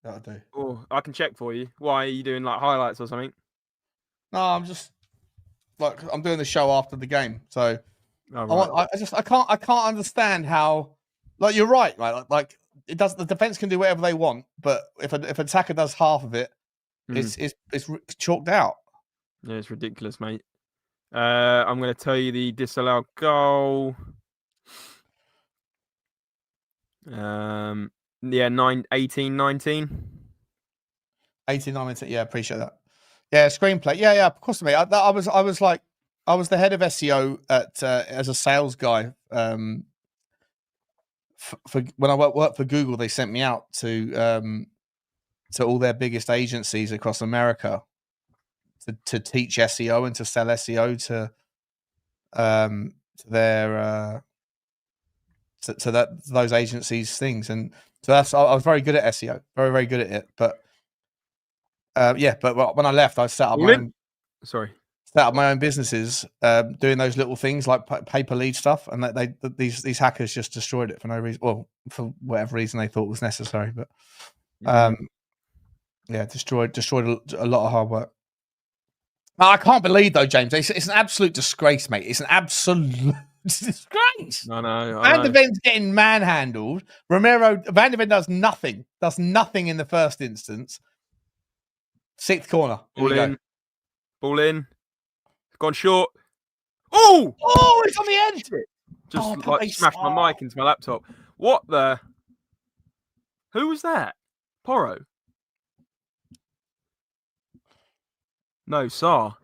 That'll do. Oh, I can check for you. Why are you doing like highlights or something? No, I'm just like I'm doing the show after the game, so right. I can't understand how. Like you're right, right? Like it does. The defense can do whatever they want, but if an attacker does half of it, it's chalked out. Yeah, it's ridiculous, mate. I'm going to tell you the disallowed goal. 18-19. 18-19. Yeah, appreciate that. Yeah, screenplay. Yeah, of course, mate. I was the head of SEO at as a sales guy. For when I worked for Google, they sent me out to all their biggest agencies across America to teach SEO and to sell SEO to their those agencies things, and so I was very good at SEO, very good at it. But but when I left, I set up my own businesses, doing those little things like pay-per lead stuff, and these hackers just destroyed it for no reason. Well, for whatever reason they thought was necessary, but destroyed a lot of hard work. I can't believe though, James. It's an absolute disgrace, mate. It's an absolute disgrace. I know. Van der Ven's getting manhandled. Van der Ven does nothing in the first instance. 6th corner. Ball in. Gone short. Oh, it's on the edge. Just Pape smashed my Sarr. mic into my laptop. What the? Who was that? Porro? No, Sarr.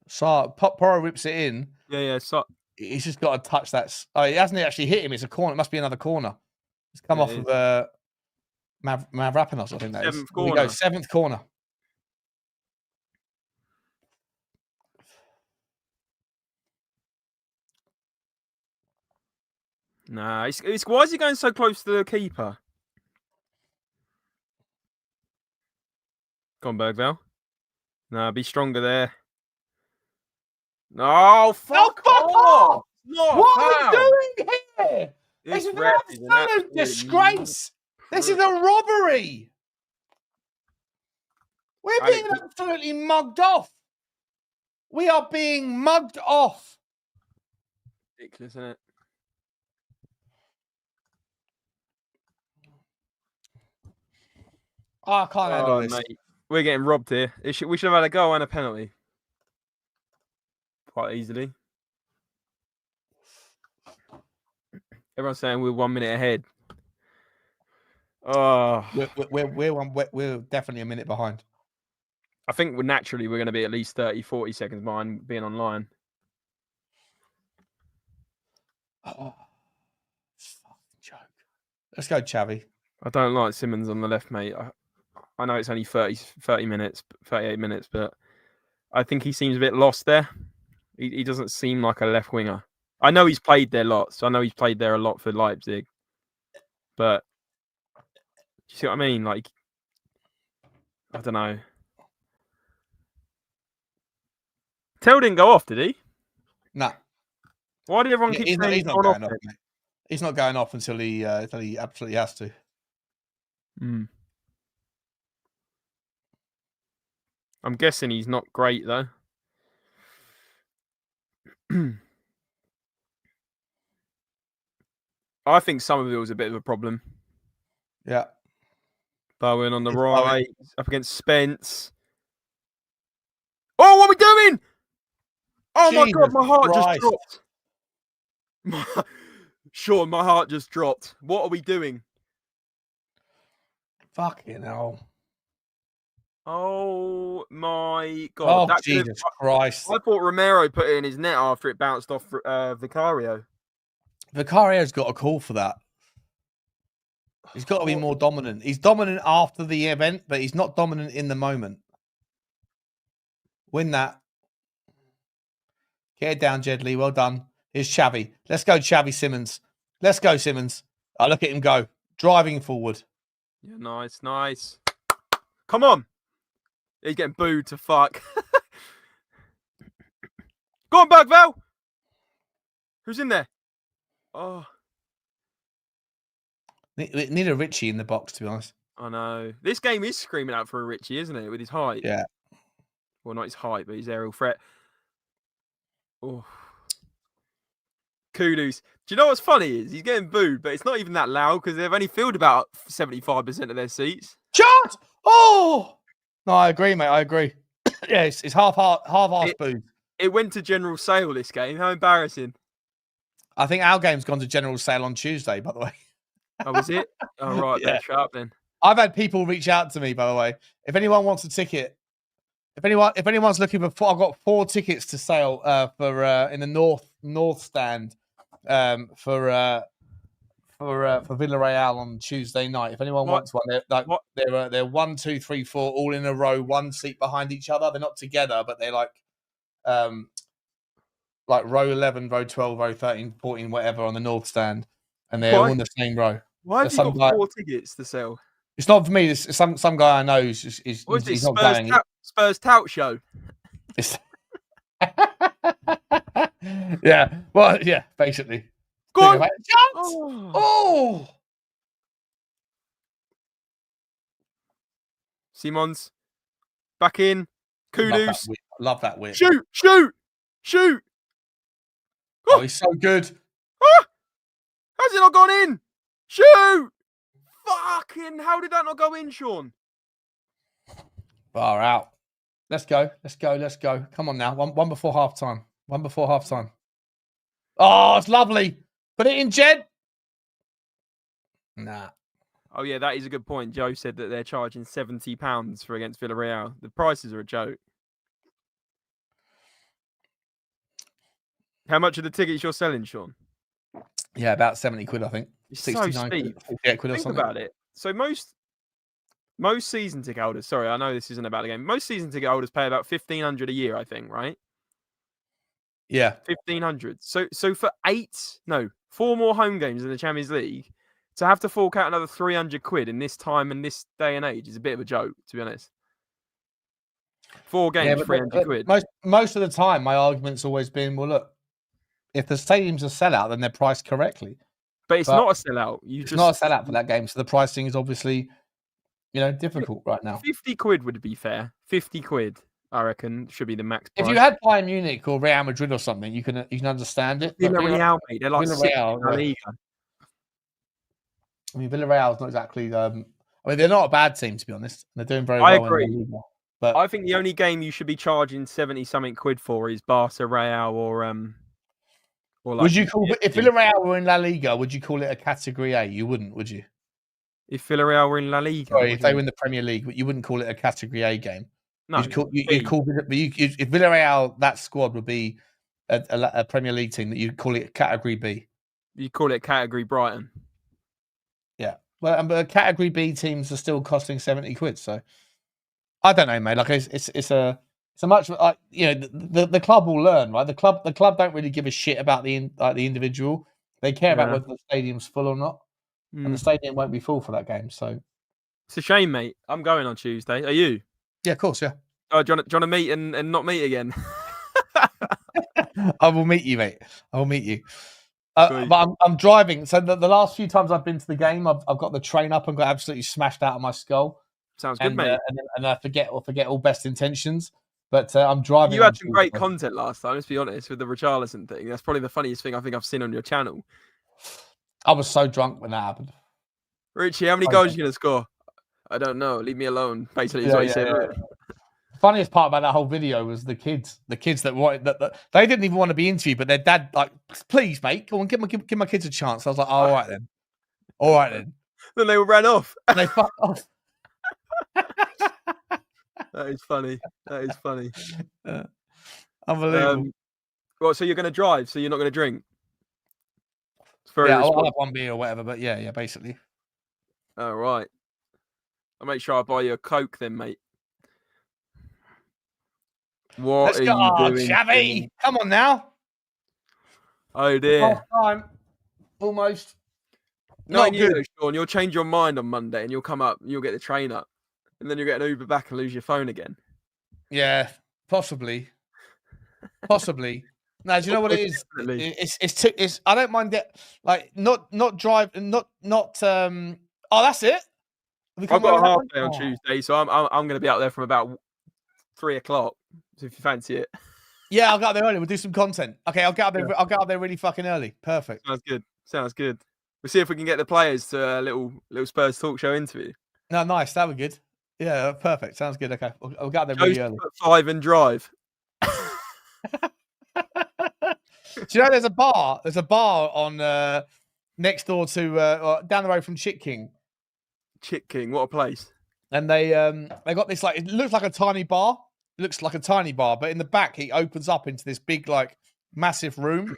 Sarr, Porro rips it in. Yeah, Sarr. He's just got to touch that. Oh, he hasn't actually hit him. It's a corner. It must be another corner. It's come off of Mavropanos, I think that is. Seventh Here we go, corner. 7th corner. Nah, why is he going so close to the keeper? Go on, Berghvall. Nah, be stronger there. No, fuck off! What are we doing here? This is an ref is absolute disgrace. This is a robbery. We're being absolutely mugged off. We are being mugged off. Ridiculous, isn't it? Oh, I can't handle this. Mate. We're getting robbed here. We should have had a goal and a penalty. Quite easily. Everyone's saying we're 1 minute ahead. Oh, We're definitely a minute behind. I think we're going to be at least 30, 40 seconds behind being online. Oh, fucking joke. Let's go, Xavi. I don't like Simmons on the left, mate. I know it's only 30 minutes, 38 minutes, but I think he seems a bit lost there. He doesn't seem like a left winger. I know he's played there lots. I know he's played there a lot for Leipzig. But you see what I mean? Like, I don't know. Tel didn't go off, did he? No. Why did everyone keep saying he's not going off? Mate. He's not going off until he absolutely has to. I'm guessing he's not great though. I think Somerville's a bit of a problem. Yeah. Bowen on the right, up against Spence. Oh, what are we doing? Oh my God, my heart just dropped. Sean, my heart just dropped. What are we doing? Fucking hell. Oh my God. Oh, Jesus Christ. I thought Romero put it in his net after it bounced off Vicario. Vicario's got a call for that. He's got to be more dominant. He's dominant after the event, but he's not dominant in the moment. Win that. Get it down, Jedley. Well done. Here's Xavi. Let's go, Xavi Simmons. Let's go, Simmons. Oh, look at him go. Driving forward. Yeah, nice. Come on. He's getting booed to fuck. Go on, Berghvall. Who's in there? Oh. Need a Richie in the box, to be honest. I know. This game is screaming out for a Richie, isn't it? With his height. Yeah. Well, not his height, but his aerial threat. Oh. Kudos. Do you know what's funny is he's getting booed, but it's not even that loud because they've only filled about 75% of their seats. Shot! Oh! No, I agree, mate. I agree. Yeah, it's half-assed booed. It went to general sale, this game. How embarrassing. I think our game's gone to general sale on Tuesday, by the way. Oh, was it? Oh, right. Yeah. Shut up then. I've had people reach out to me, by the way. If anyone wants a ticket, if anyone's looking for, I've got 4 tickets to sale for in the north stand for Villarreal on Tuesday night. If anyone wants one, they're 1, 2, 3, 4 all in a row, 1 seat behind each other. They're not together, but they're like row 11, row 12, row 13, 14, whatever on the north stand, and they're all in the same row. Why have you got 4 tickets to sell? It's not for me. It's some guy I know. He's not going. Spurs tout show. Yeah. Well, yeah. Basically. Go on. Oh. Simons back in. Kudus. Love that whip. Shoot. Oh, he's so good. Ah! How's it not gone in? Shoot! Fucking, how did that not go in, Sean? Far out. Let's go. Come on now. One before half time. Oh, it's lovely. Put it in, Jed. Nah. Oh yeah, that is a good point. Joe said that they're charging £70 for against Villarreal. The prices are a joke. How much are the tickets you're selling, Sean? Yeah, about 70 quid, I think. It's 69 so steep. quid, 48 quid or Think something. about it. So most season ticket holders. Sorry, I know this isn't about the game. Most season ticket holders pay about 1,500 a year, I think, right? Yeah. 1,500. So for 4 more home games in the Champions League, to have to fork out another 300 quid in this time and this day and age is a bit of a joke, to be honest. 4 games, but 300 quid. Most of the time, my argument's always been, well, look, if the stadium's a sellout, then they're priced correctly. But it's not a sellout. It's not a sellout for that game, so the pricing is obviously, difficult right now. 50 quid would be fair. 50 quid, I reckon, should be the max price. If you had Bayern Munich or Real Madrid or something, you can understand it. Villarreal, mate, they're like Villarreal, La Liga. I mean, Villarreal's not exactly. They're not a bad team, to be honest. They're doing very well. I agree. In La Liga, but I think the only game you should be charging 70-something quid for is Barca Real or like would you call if Villarreal were in La Liga? Would you call it a Category A? You wouldn't, would you? If Villarreal were in La Liga, sorry, if they were in the Premier League, you wouldn't call it a Category A game. No, if Villarreal, that squad would be a Premier League team, that you'd call it Category B. You call it Category Brighton. Yeah, well, but Category B teams are still costing 70 quid. So I don't know, mate. Like it's a much like the club will learn, right? The club don't really give a shit about the individual. They care about whether the stadium's full or not, and the stadium won't be full for that game. So it's a shame, mate. I'm going on Tuesday. Are you? Yeah, of course. Yeah. Oh, do you want to meet and not meet again? I will meet you, mate. I will meet you. But I'm driving. So the last few times I've been to the game, I've got the train up and got absolutely smashed out of my skull. Sounds good, mate. And I forget all best intentions. But I'm driving. You had some great content last time, let's be honest, with the Richalison thing. That's probably the funniest thing I think I've seen on your channel. I was so drunk when that happened. Richie, how many goals are you going to score? I don't know. Leave me alone. Basically, is what you said. Yeah. Funniest part about that whole video was the kids that wanted that they didn't even want to be interviewed, but their dad like, please, mate, come on, give my kids a chance. I was like, oh, all right then. Then they all ran off. And they fucked off. That is funny. Unbelievable. Well, so you're going to drive, so you're not going to drink. I'll have one beer or whatever, but yeah, basically. All right. I'll make sure I buy you a Coke then, mate. What are you doing? Xavi, come on now. Oh dear. Last time, almost. Not good, Sean. You'll change your mind on Monday, and you'll come up, and you'll get the train up, and then you'll get an Uber back and lose your phone again. Yeah, possibly. No, do you know what it is? It's I don't mind that. Like not drive, not. Oh, that's it. I've got a half day on Tuesday, so I'm going to be out there from about 3 o'clock. So if you fancy it, yeah, I'll get up there early. We'll do some content. Okay, I'll get up there. Yeah. I'll get up there really fucking early. Perfect. Sounds good. We'll see if we can get the players to a little Spurs talk show interview. No, nice. That would be good. Yeah, perfect. Sounds good. Okay, I'll get up there really early. 5 and drive. Do you know there's a bar? There's a bar on next door to down the road from Chick King. Chick King, what a place! And they got this it looks like a tiny bar. It looks like a tiny bar, but in the back it opens up into this big massive room.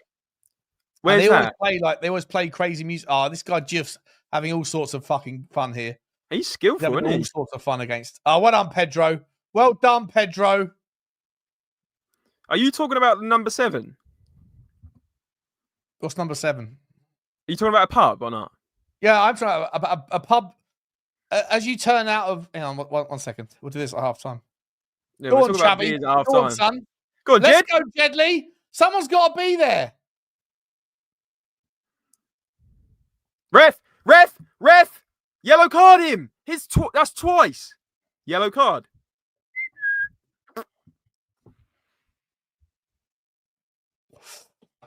Where's they that? They always play crazy music. Oh, this guy Jeff's having all sorts of fucking fun here. He's skillful, isn't he? All sorts of fun against. Oh, well done, Pedro. Well done, Pedro. Are you talking about number 7? What's number 7? Are you talking about a pub or not? Yeah, I'm talking about a pub. As you turn out of... Hang on, one second. We'll do this at half time. Yeah, go on, Chabby. Go on, son. Go on, Let's go, Jedley. Someone's got to be there. Ref! Yellow card him. That's twice. Yellow card.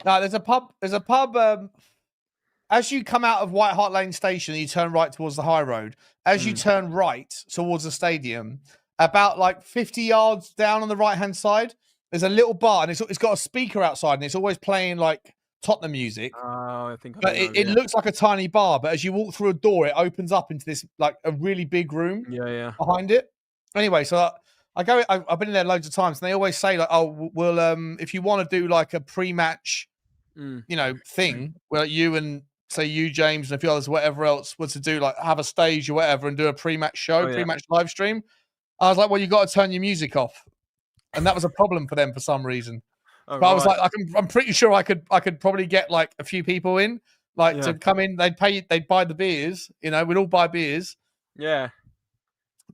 No, there's a pub. As you come out of White Hart Lane Station, you turn right towards the high road. As you turn right towards the stadium, about 50 yards down on the right-hand side, there's a little bar, and it's got a speaker outside, and it's always playing Tottenham music. Oh, I think I But do know, it yeah. looks like a tiny bar, but as you walk through a door, it opens up into this like a really big room Yeah. behind it. Anyway, so I've been in there loads of times, and they always say like, "Oh, well, if you want to do like a pre-match, thing where you and say you, James, and a few others, whatever else, was to do like have a stage or whatever and do a pre-match show, pre-match live stream." I was like, "Well, you got to turn your music off," and that was a problem for them for some reason. Oh, But I was like, I'm pretty sure I could probably get like a few people in, like to come in. They'd buy the beers, we'd all buy beers. Yeah.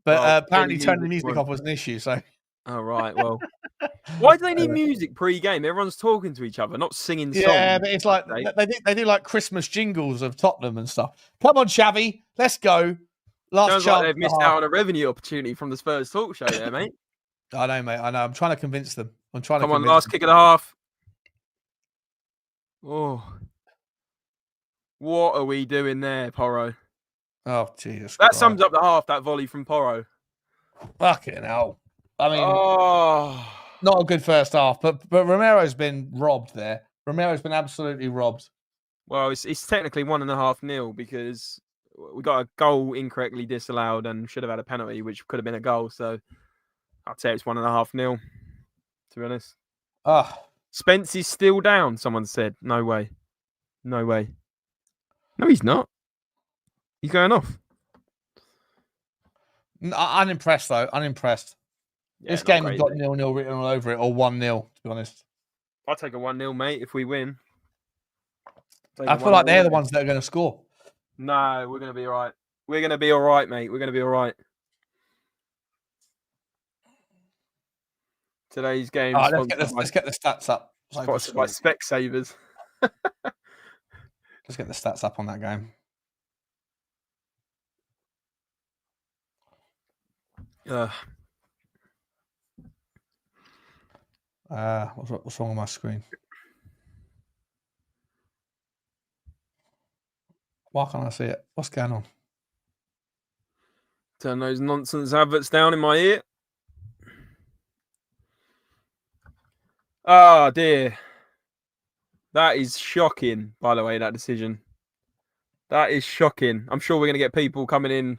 But apparently turning the music off was an issue. So. Oh, right. Well, why do they need music pre-game? Everyone's talking to each other, not singing songs. Yeah, but it's like they do like Christmas jingles of Tottenham and stuff. Come on, Xavi, let's go. Last Sounds chance. like they've missed out on a revenue opportunity from the Spurs talk show there, mate. I know, mate. I know. I'm trying to convince them. Come on, last kick of the half. Oh. What are we doing there, Porro? Oh, Jesus. That sums up the half, that volley from Porro. Fucking hell. I mean, not a good first half, but Romero's been robbed there. Romero's been absolutely robbed. Well, it's technically 1.5-0 because we got a goal incorrectly disallowed and should have had a penalty, which could have been a goal. So I'd say it's 1.5-0, to be honest. Spence is still down, someone said. No way. No way. No, he's not. He's going off. Unimpressed, though. Unimpressed. Yeah, this game has got 0-0 written all over it, or 1-0, to be honest. I'll take a 1-0, mate, if we win. I feel like they're the ones that are going to score. No, we're going to be all right. We're going to be all right, mate. We're going to be all right. Today's game. Let's get the stats up. Sponsored by Specsavers. Let's get the stats up on that game. What's wrong on my screen? Why can't I see it? What's going on? Turn those nonsense adverts down in my ear. Oh, dear. That is shocking, by the way, that decision. That is shocking. I'm sure we're going to get people coming in.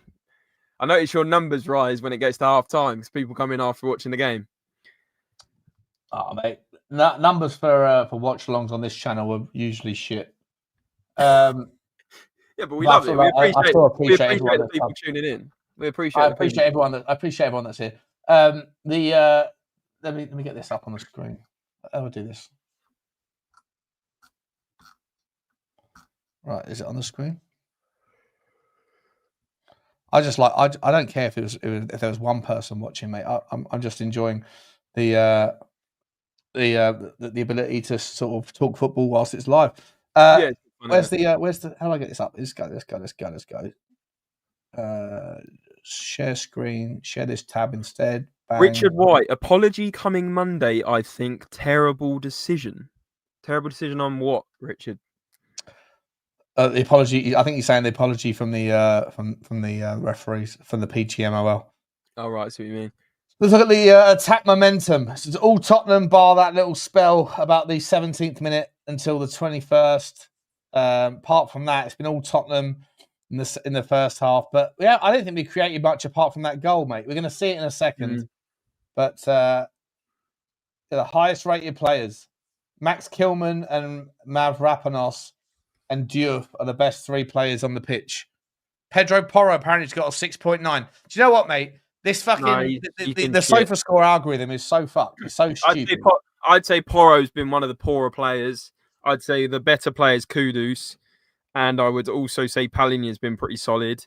I notice your numbers rise when it gets to half time because people come in after watching the game. Oh, mate. Numbers for watchalongs on this channel are usually shit. Yeah, but we love it. We appreciate the people tuning in. I appreciate everyone that's here. Let me get this up on the screen. How do I do this? Right, is it on the screen? I don't care if there was one person watching, mate. I'm just enjoying the ability to sort of talk football whilst it's live. Where's the how do I get this up? Let's go. Share screen, share this tab instead. Bang. Richard White, apology coming Monday, I think. Terrible decision. Terrible decision on what, Richard? The apology. I think he's saying the apology from the referees, from the PGMOL. Oh, right, I see what you mean. Let's look at the attack momentum. It's all Tottenham, bar that little spell about the 17th minute until the 21st. Apart from that, it's been all Tottenham in the first half. But yeah, I don't think we created much apart from that goal, mate. We're going to see it in a second. But the highest rated players, Max Kilman and Mavropanos and Diouf are the best three players on the pitch. Pedro Porro apparently has got a 6.9. Do you know what, mate? This fucking the sofa score algorithm is so fucked. It's so stupid. I'd say Porro's been one of the poorer players. I'd say the better players Kudus, and I would also say Palinha's been pretty solid.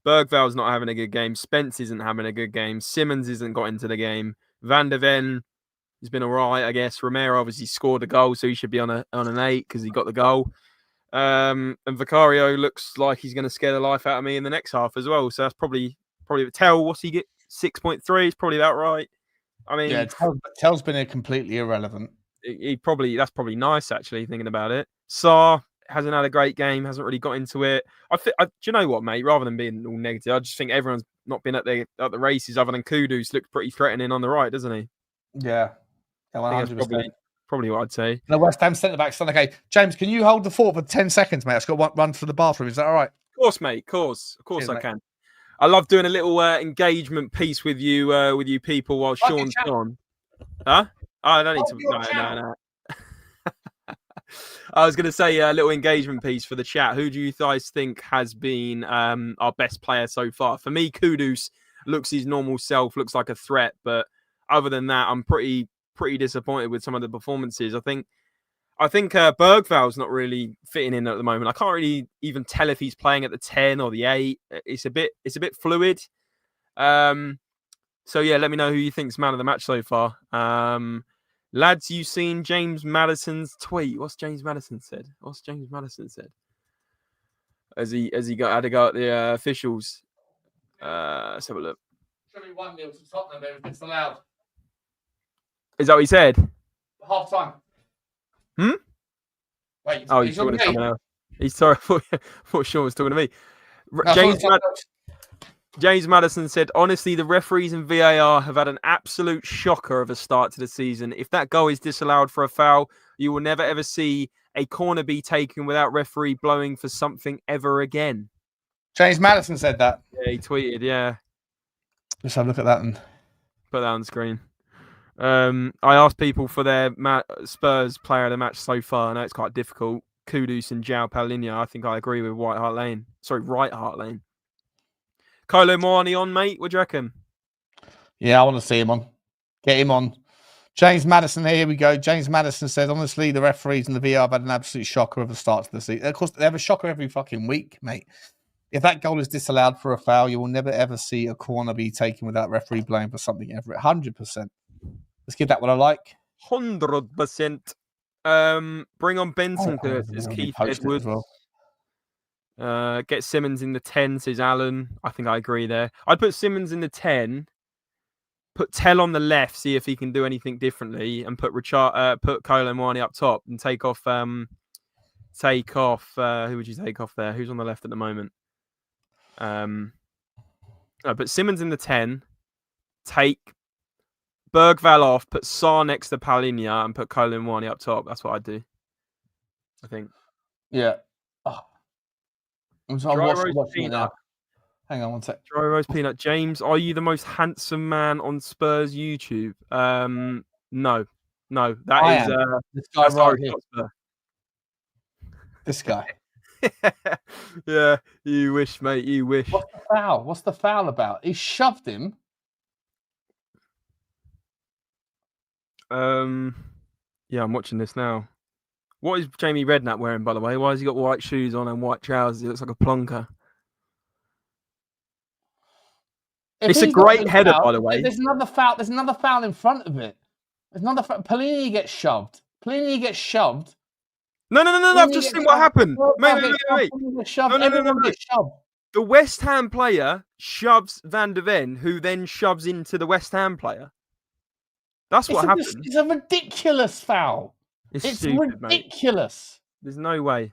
Berghvall's not having a good game. Spence isn't having a good game. Simmons isn't got into the game. Van der Ven has been all right, I guess. Romero obviously scored a goal, so he should be on an 8 because he got the goal. And Vicario looks like he's going to scare the life out of me in the next half as well. So that's probably Tel. What's he get? 6.3 is probably about right. I mean, yeah, Tel's been completely irrelevant. That's probably nice actually thinking about it. Sarr hasn't had a great game. Hasn't really got into it. Do you know what, mate? Rather than being all negative, I just think everyone's not been at the races other than Kudus. Looks pretty threatening on the right, doesn't he? Yeah, 100%. Probably what I'd say. The West Ham centre back. Okay, James, can you hold the fort for 10 seconds, mate? I've got one run to the bathroom. Is that all right? Of course, mate. Of course Cheers, I mate. can. I love doing a little engagement piece with you people while Sean's gone. Huh? Oh, I don't need to. No. I was going to say a little engagement piece for the chat. Who do you guys think has been our best player so far? For me, Kudus looks his normal self, looks like a threat. But other than that, I'm pretty disappointed with some of the performances. I think Berghvall's not really fitting in at the moment. I can't really even tell if he's playing at the 10 or the 8. It's a bit fluid. So yeah, let me know who you think's man of the match so far. Lads, you seen James Maddison's tweet? What's James Maddison said? As he had to go at the officials. Let's have a look. Should be 1-0 to Tottenham there if it's allowed. Is that what he said? Half time. Wait, oh, he's talking to someone else. He's sorry. I thought Sean was talking to me. James Maddison said, honestly, the referees and VAR have had an absolute shocker of a start to the season. If that goal is disallowed for a foul, you will never, ever see a corner be taken without referee blowing for something ever again. James Maddison said that. Yeah, he tweeted, yeah. Let's have a look at that and put that on the screen. I asked people for their Spurs player of the match so far. I know it's quite difficult. Kudus and João Paulinho. I think I agree with Right Hart Lane. Kolo Muani on, mate. What do you reckon? Yeah, I want to see him on. Get him on. James Maddison, here we go. James Maddison says, honestly, the referees and the VR have had an absolute shocker of the start to the season. Of course, they have a shocker every fucking week, mate. If that goal is disallowed for a foul, you will never, ever see a corner be taken without referee blowing for something ever. 100%. Let's give that one a like. 100%. Bring on Benson, says Keith Edwards. Get Simmons in the 10, says Alan. I think I agree there. I'd put Simmons in the 10, put Tel on the left, see if he can do anything differently, and put Kolo Muani up top and take off. Who would you take off there? Who's on the left at the moment? Put Simmons in the 10, take Berghvall off, put Sarr next to Paulinho, and put Kolo Muani up top. That's what I'd do. I think. Yeah. Oh. I'm watching it now. Hang on one sec. Dry roast peanut. James, are you the most handsome man on Spurs YouTube? No. That is this guy right here. This guy. Yeah, you wish, mate. You wish. What's the foul about? He shoved him. Yeah, I'm watching this now. What is Jamie Redknapp wearing, by the way? Why has he got white shoes on and white trousers? He looks like a plonker. It's a great header, by the way. There's another foul. There's another foul in front of it. There's another foul. Paulinho gets shoved. No. I've just seen what happened. Wait. Everyone gets shoved. The West Ham player shoves Van de Ven, who then shoves into the West Ham player. That's what happened. It's a ridiculous foul. It's stupid, ridiculous. Mate. There's no way.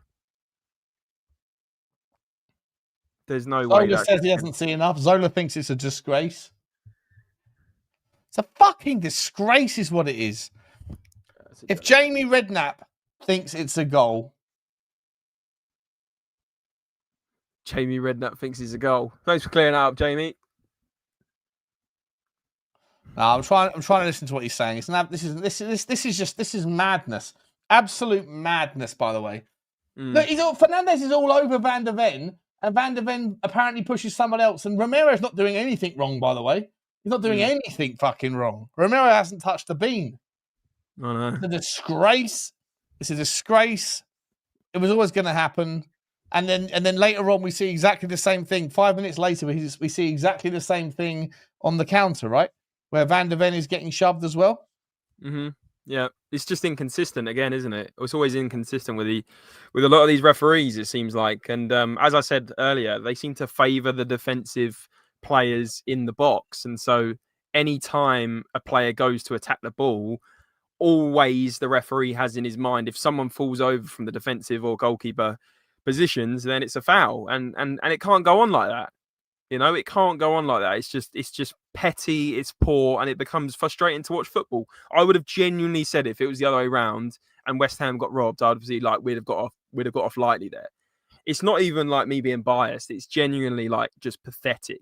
Zola says he hasn't seen enough. Zola thinks it's a disgrace. It's a fucking disgrace is what it is. If Jamie Redknapp thinks it's a goal. Jamie Redknapp thinks it's a goal. Thanks for clearing that up, Jamie. No, I'm trying to listen to what he's saying. This is madness. Absolute madness, by the way. Look, Fernandes is all over Van de Ven, and Van de Ven apparently pushes someone else, and Romero's not doing anything wrong, by the way. He's not doing anything fucking wrong. Romero hasn't touched a bean. Oh, no. It's a disgrace. It's a disgrace. It was always going to happen. And then later on, we see exactly the same thing. 5 minutes later, we see exactly the same thing on the counter, right? Where Van de Ven is getting shoved as well. Mm-hmm. Yeah, it's just inconsistent again, isn't it? It's always inconsistent with a lot of these referees, it seems like. And as I said earlier, they seem to favour the defensive players in the box. And so any time a player goes to attack the ball, always the referee has in his mind, if someone falls over from the defensive or goalkeeper positions, then it's a foul. And it can't go on like that. You know, it can't go on like that. It's just petty, it's poor, and it becomes frustrating to watch football. I would have genuinely said if it was the other way around and West Ham got robbed, I'd obviously like we'd have got off lightly there. It's not even like me being biased. It's genuinely like just pathetic.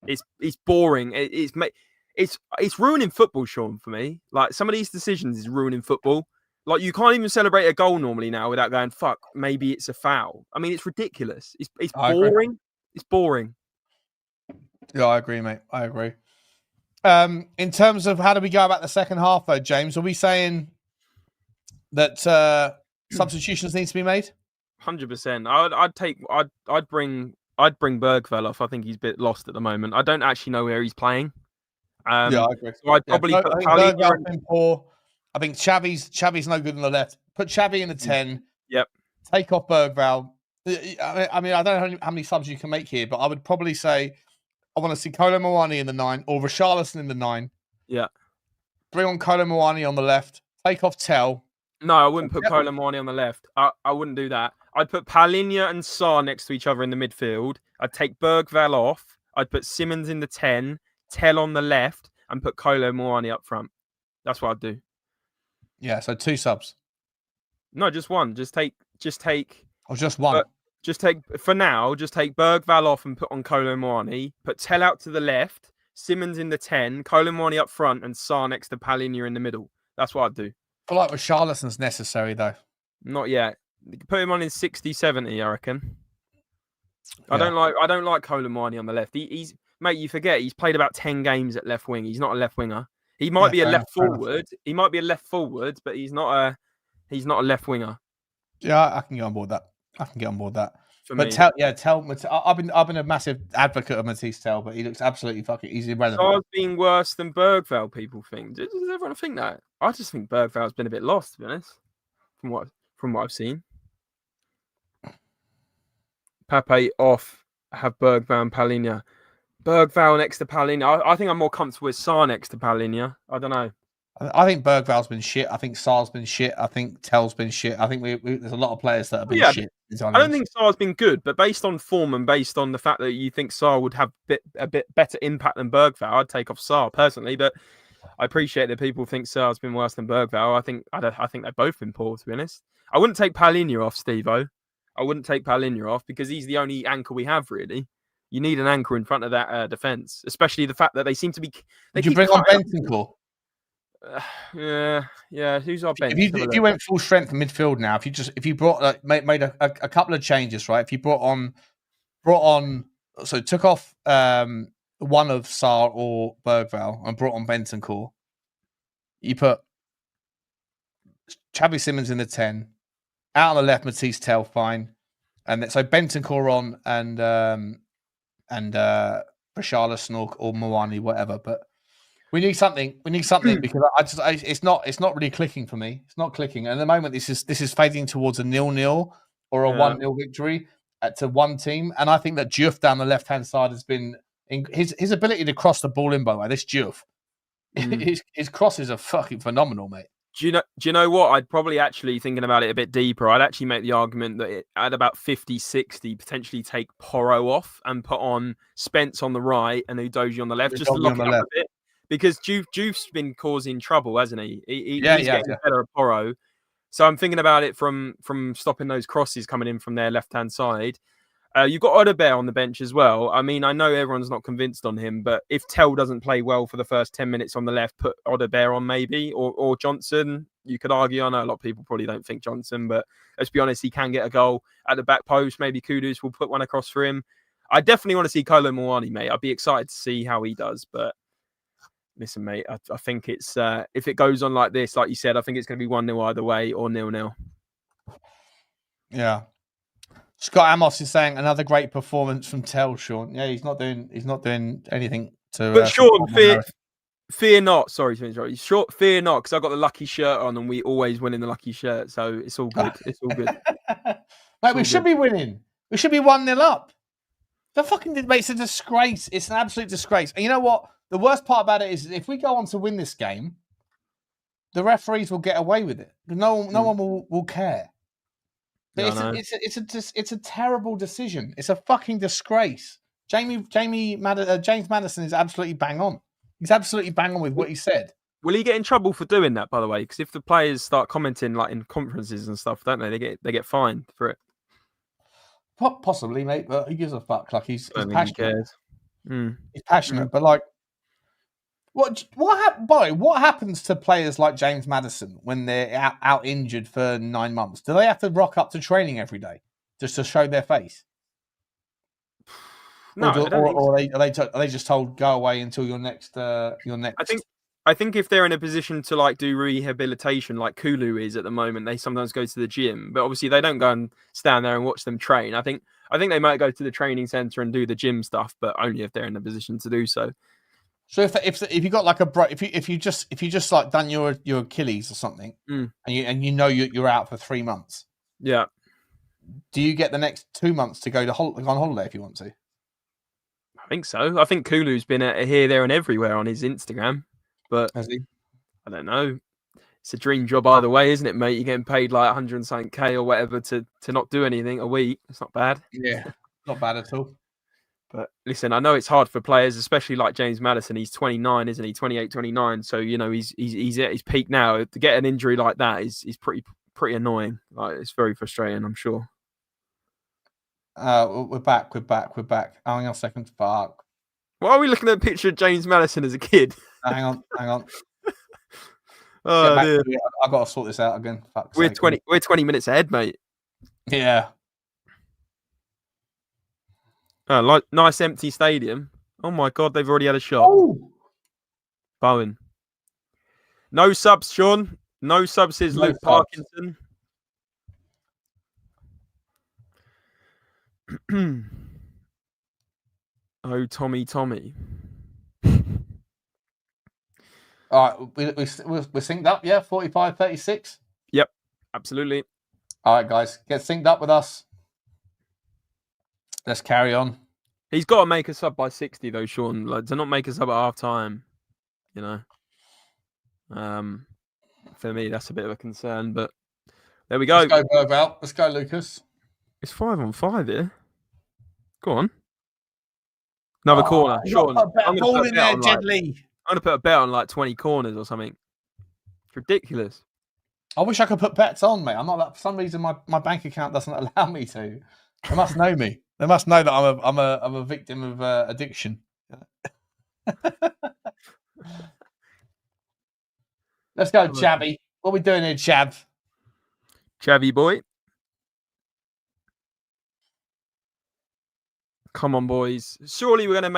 It's boring. It's ruining football, Sean, for me. Like some of these decisions is ruining football. Like you can't even celebrate a goal normally now without going, fuck, maybe it's a foul. I mean, it's ridiculous. It's boring. It's boring. Yeah, I agree, mate. I agree. In terms of how do we go about the second half, though, James? Are we saying that substitutions need to be made? 100%. I'd bring Berghvall off. I think he's a bit lost at the moment. I don't actually know where he's playing. Yeah, I agree. So I'd probably put Berghvall's been poor. I think Xavi's no good on the left. Put Xavi in the 10. Yep. Take off Berghvall. I mean, I don't know how many subs you can make here, but I would probably say I want to see Kolo Muani in the 9 or Richalison in the 9. Yeah. Bring on Kolo Muani on the left. Take off Tel. No, I wouldn't put Kolo Muani on the left. I wouldn't do that. I'd put Palhinha and Sarr next to each other in the midfield. I'd take Berghvall off. I'd put Simmons in the 10, Tel on the left, and put Kolo Muani up front. That's what I'd do. Yeah, so 2 subs. No, just one. Just take. Or just one. Just take Berghvall off and put on Kolo Muani. Put Tel out to the left, Simmons in the 10, Kolo Muani up front, and Sarr next to Palhinha in the middle. That's what I'd do. I feel like Richarlison's necessary, though. Not yet. Put him on in 60, 70, I reckon. Yeah. I don't like Kolo Muani on the left. He's mate, you forget he's played about 10 games at left wing. He's not a left winger. He might be a left forward. He might be a left forward, but he's not a left winger. Yeah, I can get on board that. For But me. Tel, I've been a massive advocate of Mathys Tel, but he looks absolutely he's irrelevant. Sarr's been worse than Berghvall, people think. Does everyone think that? I just think Berghvall's been a bit lost, to be honest, from what I've seen. Pape off, have Berghvall and Palhinha. Berghvall next to Palhinha. I think I'm more comfortable with Sarr next to Palhinha. I don't know. I think Berghvall's been shit. I think Sarr's been shit. I think Tel's been shit. I think there's a lot of players that have been shit. I don't think Sarr's been good, but based on form and based on the fact that you think Sarr would have a bit better impact than Berghvall, I'd take off Sarr personally. But I appreciate that people think Sarr's been worse than Berghvall. I think they've both been poor, to be honest. I wouldn't take Palhinha off, Steve-O. I wouldn't take Palhinha off because he's the only anchor we have, really. You need an anchor in front of that defence, especially the fact that they seem to be. Did you bring on Bentancur? Yeah. Who's our bench? If you went full strength in midfield now, if you brought made a couple of changes, right? If you brought on, so took off one of Sarr or Berghvall and brought on Bentancur, you put Xavi Simmons in the 10, out on the left, Mathys Tel, fine, and then, so Bentancur on and Richarlison or Muani, whatever, but. We need something because it's not really clicking for me. It's not clicking. And at the moment, this is fading towards a 0-0 or a 1-0 victory to one team. And I think that Diouf down the left hand side has been his ability to cross the ball in. By the way, this Diouf, his crosses are fucking phenomenal, mate. Do you know what? I'd probably actually, thinking about it a bit deeper, I'd actually make the argument that at about 50-60, potentially take Porro off and put on Spence on the right and Udogie on the left, just to lock it up a bit. Because Diouf's been causing trouble, hasn't he? He's getting better at Porro. So I'm thinking about it from stopping those crosses coming in from their left-hand side. You've got Udogie on the bench as well. I mean, I know everyone's not convinced on him, but if Tel doesn't play well for the first 10 minutes on the left, put Udogie on maybe, or Johnson. You could argue. I know a lot of people probably don't think Johnson, but let's be honest, he can get a goal at the back post. Maybe Kudus will put one across for him. I definitely want to see Kolo Muani, mate. I'd be excited to see how he does, but listen, mate, I think it's if it goes on like this, like you said, I think it's going to be 1-0 either way or 0-0. Yeah. Scott Amos is saying another great performance from Tel, Sean. Yeah, he's not doing anything to. But Sean, fear not. Sorry to interrupt you. Fear not, because I've got the lucky shirt on, and we always win in the lucky shirt, so it's all good. It's all good. Mate, we should be winning. We should be 1-0 up. It's a disgrace. It's an absolute disgrace. And you know what? The worst part about it is if we go on to win this game, the referees will get away with it. No one will care. But it's a terrible decision. It's a fucking disgrace. James Maddison is absolutely bang on. He's absolutely bang on with what he said. Will he get in trouble for doing that, by the way? Because if the players start commenting like in conferences and stuff, don't they? They get fined for it. Possibly, mate, but he gives a fuck. Like he's I don't think he passionate. cares. He's passionate, but like, what happens to players like James Maddison when they're out injured for 9 months? Do they have to rock up to training every day just to show their face? No, or are they just told go away until your next? I think if they're in a position to like do rehabilitation, like Kulu is at the moment, they sometimes go to the gym, but obviously they don't go and stand there and watch them train. I think they might go to the training center and do the gym stuff, but only if they're in a position to do so. So if you got like if you just like done your Achilles or something, and you know you're out for 3 months, yeah, do you get the next 2 months to go on holiday if you want to? I think so. I think Kulu's been here, there, and everywhere on his Instagram. But has he? I don't know. It's a dream job either way, isn't it, mate? You're getting paid like 100 and something K or whatever to not do anything a week. It's not bad. Yeah, not bad at all. But listen, I know it's hard for players, especially like James Maddison. He's 29, isn't he? 28, 29. So, you know, he's at his peak now. To get an injury like that is pretty annoying. Like, it's very frustrating, I'm sure. We're back. Hang on a second. Fuck. Why are we looking at a picture of James Maddison as a kid? Hang on. Oh, dear. I've got to sort this out again. We're 20 minutes ahead, mate. Yeah. Oh, like nice empty stadium. Oh my God, they've already had a shot. Oh. Bowen. No subs, Sean. No subs, says Luke Parkinson. Oh, Tommy. All right, we're synced up, yeah? 45-36? Yep, absolutely. All right, guys, get synced up with us. Let's carry on. He's got to make us up by 60, though, Sean. Like, to not make us up at half time, you know. For me, that's a bit of a concern, but there we go. Let's go, Berghvall. Let's go, Lucas. It's 5-on-5 here. Go on. Another corner. Sean, I'm going to put a bet on like 20 corners or something. It's ridiculous. I wish I could put bets on, mate. I'm not that. For some reason, my bank account doesn't allow me to. They must know me. They must know that I'm a victim of addiction. Let's go, Chavy. What are we doing here, Chav? Chavy boy. Come on, boys. Surely we're going to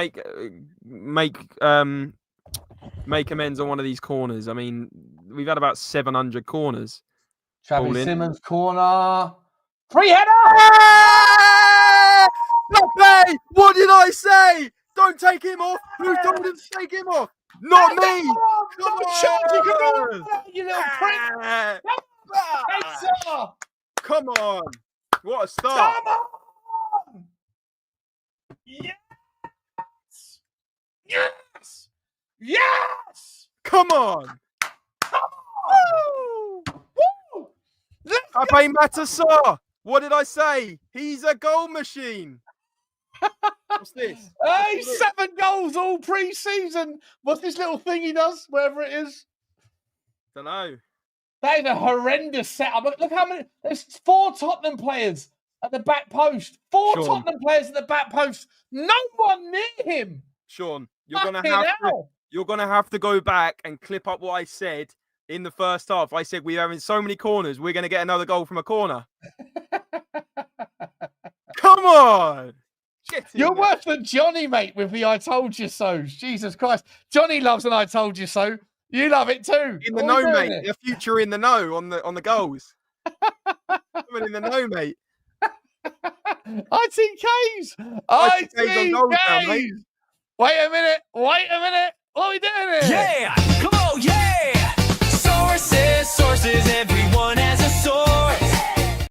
make amends on one of these corners. I mean, we've had about 700 corners. Travis Simmons corner. Free header! Pepe! What did I say? Don't take him off. Who told him to take him off? Not me. You little prick. Come on. What a start. Come on. Yes. Yes. Yes. Come on. Come on. Woo. Pape Matar Sarr. What did I say? He's a goal machine. What's this? Hey, 7 goals all pre-season. What's this little thing he does? Whatever it is. Don't know. That is a horrendous setup. Look how many. There's 4 Tottenham players at the back post. 4 Tottenham players at the back post. No one near him. Sean, you're gonna have to go back and clip up what I said in the first half. I said we're having so many corners, we're gonna get another goal from a corner. Come on. You're worse than Johnny, mate, with the I told you so. Jesus Christ. Johnny loves an I told you so. You love it too. In the know, mate. The future in the know on the goals. I'm in the know, mate. ITKs. Wait a minute. What are we doing here? Yeah. Come on, yeah. Sources. Everyone has a source.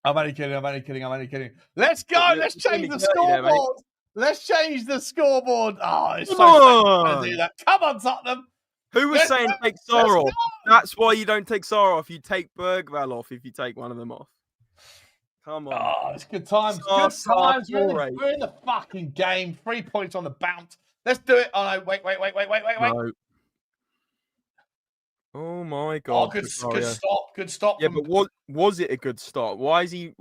I'm only kidding. Let's go. Let's change the scoreboard. Let's change the scoreboard. Oh, it's so fun to do that. Come on, Tottenham. Who was saying take Sarr off? That's why you don't take Sarr off. You take Berghvall off if you take one of them off. Come on. Oh, it's good times. Sarr, Good times. Sarr, Torre. We're in the fucking game. 3 points on the bounce. Let's do it. Oh, no. Wait. No. Oh my Oh, God. good Vicario. stop. Good stop. Yeah, from... but was it a good start? Why is he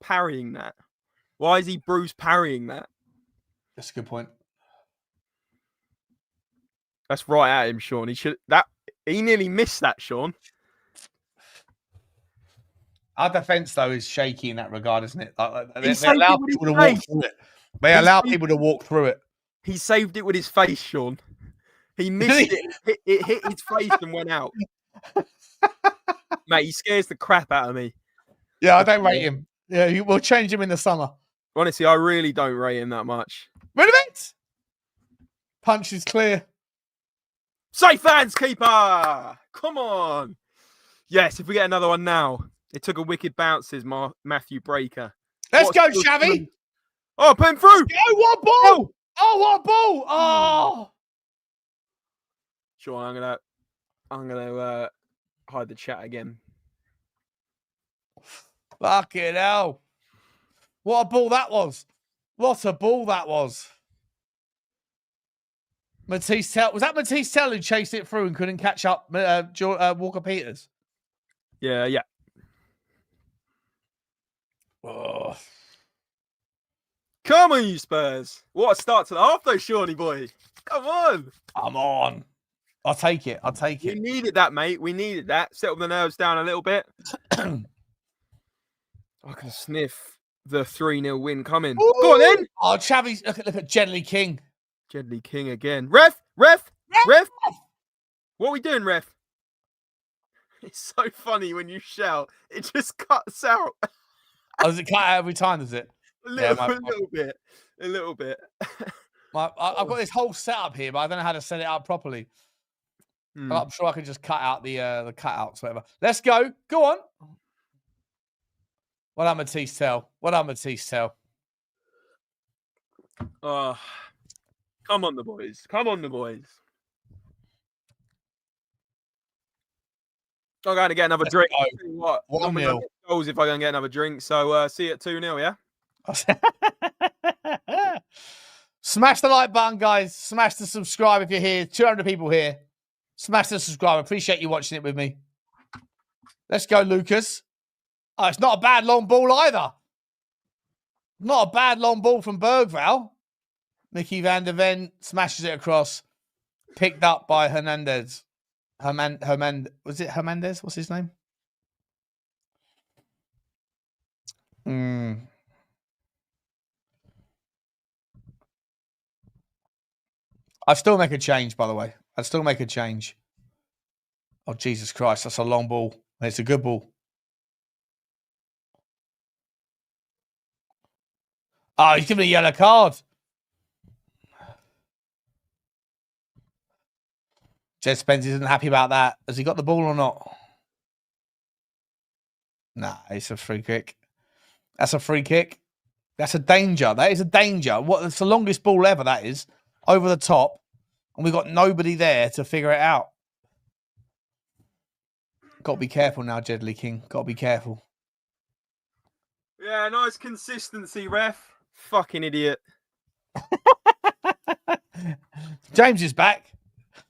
parrying that? Why is he Bruce parrying that? That's a good point. That's right at him, Sean. He nearly missed that, Sean. Our defense, though, is shaky in that regard, isn't it? They saved allow it with his people to walk face. through it. They allow people to walk through it. He saved it with his face, Sean. He missed it. It hit his face and went out. Mate, he scares the crap out of me. Yeah, I don't rate him. Yeah, we'll change him in the summer. Honestly, I really don't rate him that much. Rid of it. Punch is clear. Safe hands, keeper. Come on. Yes, if we get another one now. It took a wicked bounces, Matthew Breaker. Let's go, Xavi. Oh, put him through. Oh, what ball? Oh, what ball? Oh. Sure, I'm gonna hide the chat again. Fucking hell. What a ball that was. What a ball that was. Mathys Tel. Was that Mathys Tel who chased it through and couldn't catch up Walker Peters? Yeah. Oh. Come on, you Spurs. What a start to the half, though, Shawnee boy. Come on. Come on. I'll take it. We needed that, mate. We needed that. Settle the nerves down a little bit. I can sniff the 3-0 win coming. Ooh. Go on, then. Oh, Xavi's. Look at Jedley King. Jedley King again. Ref. What are we doing, ref? It's so funny when you shout. It just cuts out. Oh, does it cut out every time, does it? A little bit. I've got this whole setup here, but I don't know how to set it up properly. I'm sure I can just cut out the cutouts, whatever. Let's go. Go on. Well done, Mathys Tel. Oh, come on, the boys. I'm going to get another drink. What? 1-0. Goals if I go and get another drink. So see you at 2-0, yeah? Smash the like button, guys. Smash the subscribe if you're here. 200 people here. Smash the subscribe. Appreciate you watching it with me. Let's go, Lucas. Oh, it's not a bad long ball either. Not a bad long ball from Berghvall. Micky van der Ven smashes it across. Picked up by Hernandez. Was it Hernandez? What's his name? I'd still make a change, by the way. I'd still make a change. Oh, Jesus Christ. That's a long ball. It's a good ball. Oh, he's giving a yellow card. Jed Spence isn't happy about that. Has he got the ball or not? Nah, it's a free kick. That's a free kick. That's a danger. That is a danger. It's the longest ball ever, that is. Over the top. And we've got nobody there to figure it out. Got to be careful now, Jedley King. Got to be careful. Yeah, nice consistency, ref. Fucking idiot. James is back.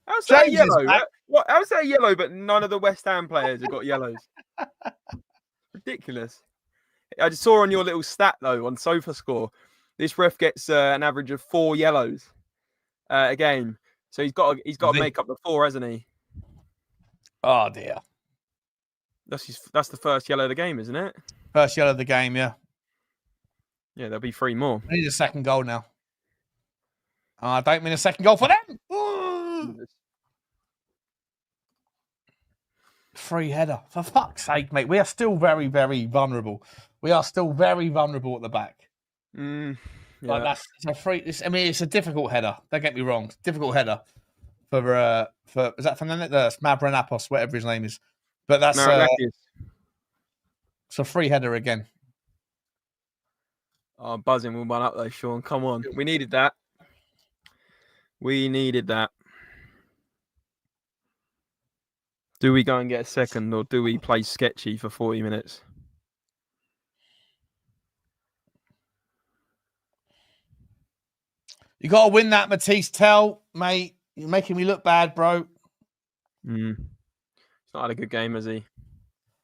How's that yellow? How's that yellow, but none of the West Ham players have got yellows? Ridiculous. I just saw on your little stat, though, on SofaScore, this ref gets an average of 4 yellows a game. So he's got to make up the 4, hasn't he? Oh, dear. That's the first yellow of the game, isn't it? First yellow of the game, yeah. Yeah, there'll be 3 more. We need a second goal now. I don't mean a second goal for them. Free header. For fuck's sake, mate. We are still very, very vulnerable. We are still very vulnerable at the back. Yeah. Like it's a difficult header. Don't get me wrong. It's a difficult header for is that Fernandez? Mavranapos, whatever his name is. But that's it's a free header again. Oh, I'm buzzing with one up though, Sean. Come on. We needed that. Do we go and get a second, or do we play sketchy for 40 minutes? You got to win that, Mathys Tel, mate. You're making me look bad, bro. He's not had a good game, has he?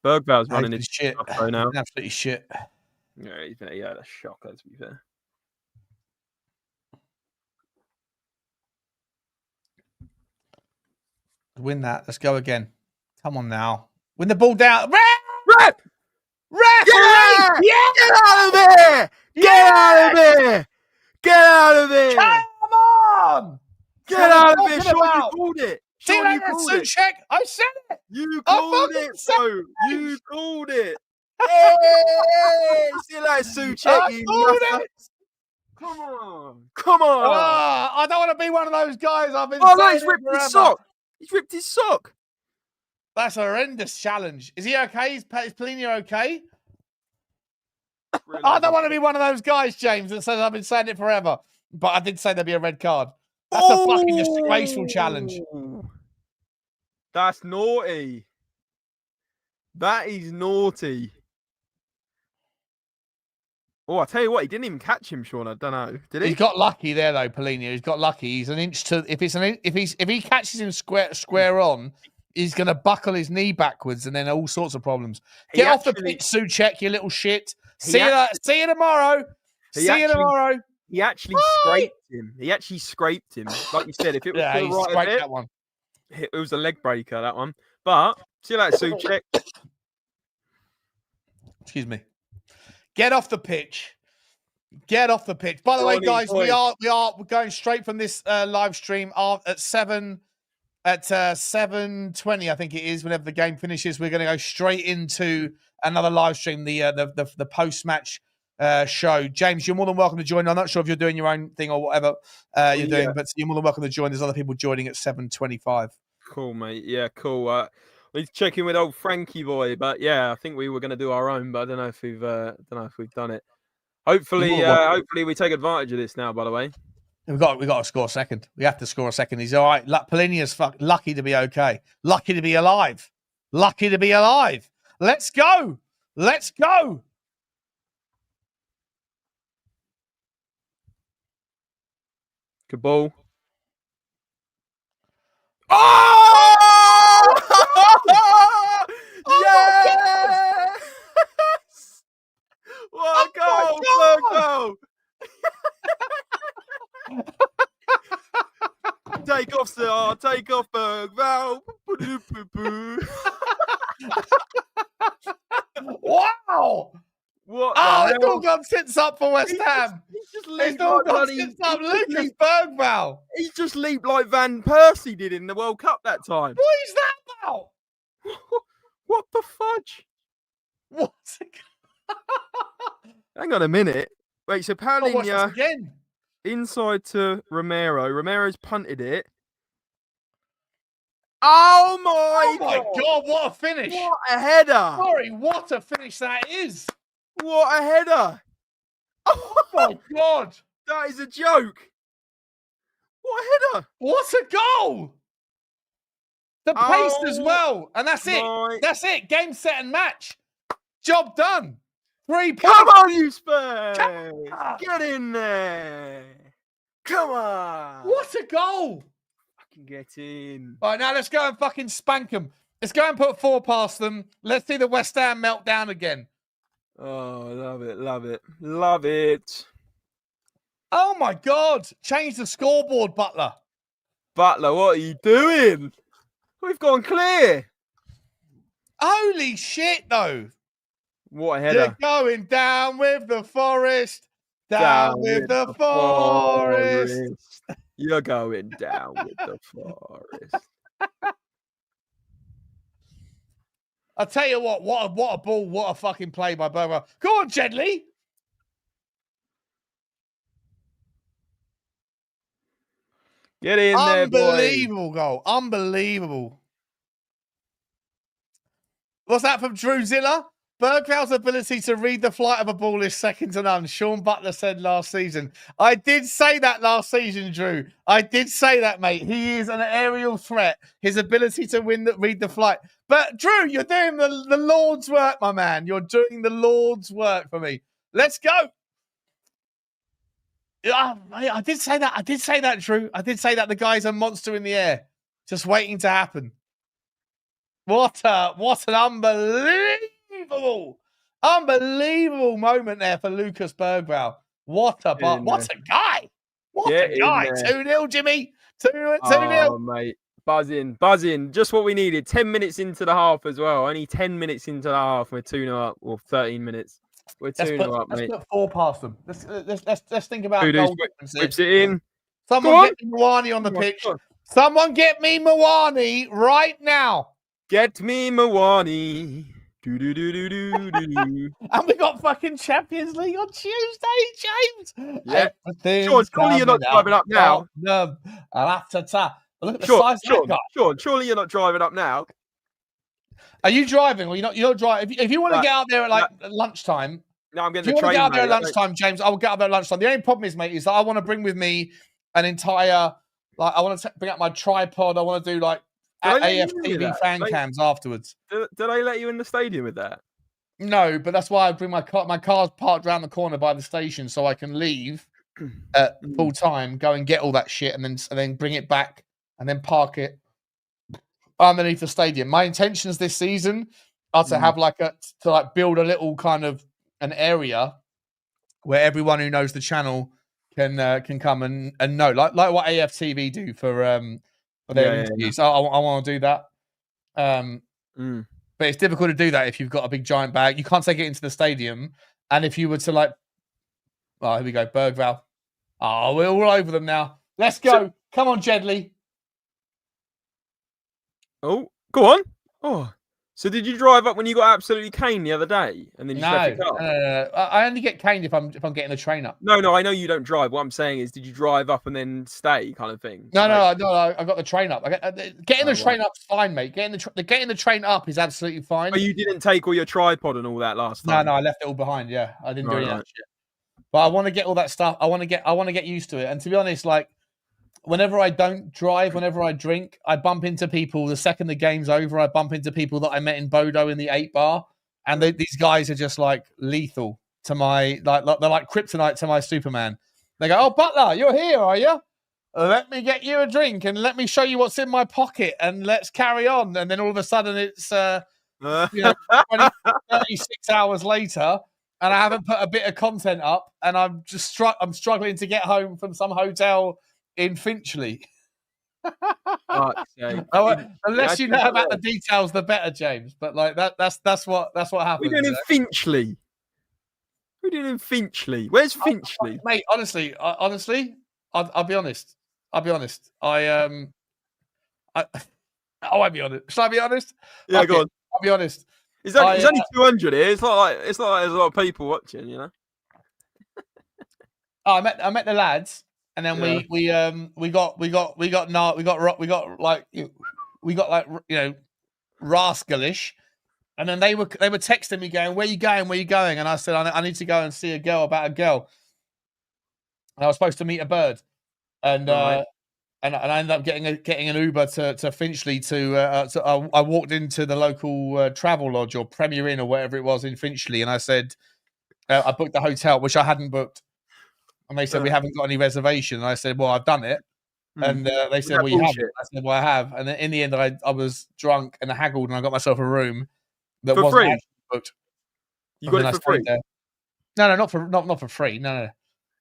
Berghvall's running his shit. now. Absolutely shit. Yeah, he's been a shocker, to be fair. Win that. Let's go again. Come on now. Win the ball down. Ref! Referee! Yeah! Get out of there! Get out of there! Get out of there! Come on! Get out of there! Sean, you called it. See you Sean, you later, called it. Suchek. I said it. You I called fucking it, said bro. You called it. Hey! See you later, Suchek. I You called nutter. it. Come on. Come on. I don't want to be one of those guys. I've been Oh, no, saying he's it ripped forever. his sock. He's ripped his sock. That's a horrendous challenge. Is he okay? Is Polina okay? Really? I don't want to be one of those guys, James, that says I've been saying it forever. But I did say there'd be a red card. That's a fucking disgraceful challenge. That's naughty. That is naughty. Oh, I tell you what, he didn't even catch him, Sean. I don't know. Did he? He's got lucky there, though, Polina. He's got lucky. He's an inch to. If he catches him square on, he's going to buckle his knee backwards, and then all sorts of problems. He Get off the actually- pitch, Suchek, you little shit. He See you tomorrow. He See you actually- tomorrow. He actually scraped him. He actually scraped him. Like you said, if it was Yeah, to the he right of scraped it, that one. it was a leg breaker, that one. But, see you later, Suchek. Excuse me. Get off the pitch. Get off the pitch. By the way, Johnny guys, boy. we're going straight from this live stream at 7:20, I think it is. Whenever the game finishes, we're going to go straight into another live stream, the post match show. James, you're more than welcome to join. I'm not sure if you're doing your own thing or whatever you're doing, but you're more than welcome to join. There's other people joining at 7:25. Cool, mate. Yeah, cool. We're checking with old Frankie boy, but yeah, I think we were going to do our own, but I don't know if we've done it. Hopefully, hopefully we take advantage of this now. By the way, We've got to score a second. We have to score a second. He's all right. Polinia's lucky to be okay. Lucky to be alive. Lucky to be alive. Let's go. Let's go. good ball. Oh! Yes! What a goal! What a goal! Take off, Star. Take off, Berghvall. Wow. What? It's all gone tits up for West Ham. He's just It's leaped all like gone bloody- tits up. he's just Lucas leaped- Berghvall. He just leaped like Van Persie did in the World Cup that time. What is that about? What the fudge? What's it? Hang on a minute. Wait, so I'll watch this Paulinho again. inside to Romero. Romero's punted it. Oh Oh my, my God, what a finish. What a header! Sorry, what a finish that is. What a header! Oh my God. That is a joke. What a header! What a goal. The pace as Oh well. And that's it. my- That's it. Game, set, and match. Job done. 3 points. Come on, you Spurs! on. Get in there! Come on! What a goal. Fucking get in! All right, now let's go and fucking spank them. Let's go and put 4 past them. Let's see the West Ham meltdown again. Oh, love it, love it, love it. Oh my God. Change the scoreboard, Butler. Butler, what are you doing? We've gone clear. Holy shit, though. What a You're header! going down with the Forest. Down with the Forest. You're going down with the Forest. I'll tell you what a ball, what a fucking play by Berghvall. Go on, Jedley. Get in there, boy. Unbelievable goal. Unbelievable. What's that from Drew Zilla? Berghvall's ability to read the flight of a ball is second to none. Sean Butler said last season. I did say that last season, Drew. I did say that, mate. He is an aerial threat. His ability to read the flight. But, Drew, you're doing the Lord's work, my man. You're doing the Lord's work for me. Let's go. Mate, I did say that. I did say that, Drew. I did say that the guy's a monster in the air, just waiting to happen. What an unbelievable moment there for Lucas Berghvall. What a guy. What a guy. 2-0, Jimmy. 2-0. Oh, mate. Buzzing. Just what we needed. 10 minutes into the half as well. Only 10 minutes into the half. We're 2-0 up. Or 13 minutes. We're 2-0 up, mate. Let's put 4 past them. Let's think about Who goal whips it in. Someone get me Mawani on the pitch. Someone get me Mawani right now. Get me Mawani. Do. And we got fucking Champions League on Tuesday, James. Yeah. Sean, surely you're not driving up now. Look at the size of that guy. Sean, surely you're not driving up now. Are you driving or you're not driving? If you want to get out there at lunchtime. No, I'm getting the train. If you want to get out there at mate. lunchtime, James, I will get out there at lunchtime. The only problem is, mate, is that I want to bring with me an entire, I want to bring out my tripod. I want to do AFTV fan cams afterwards. Did I let you in the stadium with that? No, but that's why I bring my car. My car's parked around the corner by the station, so I can leave at full time, go and get all that shit, and then bring it back and then park it underneath the stadium. My intentions this season are to have build a little kind of an area where everyone who knows the channel can come and know, like what AFTV do for their interviews. I want to do that. But it's difficult to do that if you've got a big giant bag. You can't take it into the stadium. And if you were to here we go, Berghvall. Oh, we're all over them now. Let's go. Come on, Jedley. Oh, go on. Oh, so did you drive up when you got absolutely caned the other day, and then you left your car? No. I only get caned if I'm getting the train up. No, I know you don't drive. What I'm saying is, did you drive up and then stay, kind of thing? No. I got the train up. Getting the train up's fine, mate. Getting the train up is absolutely fine. But you didn't take all your tripod and all that last time. No, I left it all behind. Yeah, I didn't do any of that shit. But I want to get all that stuff. I want to get used to it. And to be honest, whenever I don't drive, whenever I drink, I bump into people. The second the game's over, I bump into people that I met in Bodo in the 8 bar, and these guys are just lethal to my they're like kryptonite to my Superman. They go, "Oh, Butler, you're here, are you? Let me get you a drink and let me show you what's in my pocket, and let's carry on." And then all of a sudden, it's 36 hours later, and I haven't put a bit of content up, and I'm just I'm struggling to get home from some hotel in Finchley. Unless you know about the details, the better, James. But that's what happens. We're doing in Finchley. Where's Finchley, mate? Honestly, I'll be honest. I won't be honest. Shall I be honest? Yeah, go on. I'll be honest. It's only 200 here. It's not like there's a lot of people watching, you know. I met the lads. And then we got rascalish, and then they were texting me going, "Where you going?" And I said, "I need to go and see a girl about a girl." And I was supposed to meet a bird, and I ended up getting an Uber to Finchley. I walked into the local travel lodge or Premier Inn or whatever it was in Finchley, and I said, I booked the hotel, which I hadn't booked. And they said, we haven't got any reservation. And I said, well, I've done it. And they said, well, you haven't. I said, well, I have. And then in the end, I was drunk and I haggled and I got myself a room that wasn't free? actually booked. You got it for free? There. No, not for free. No.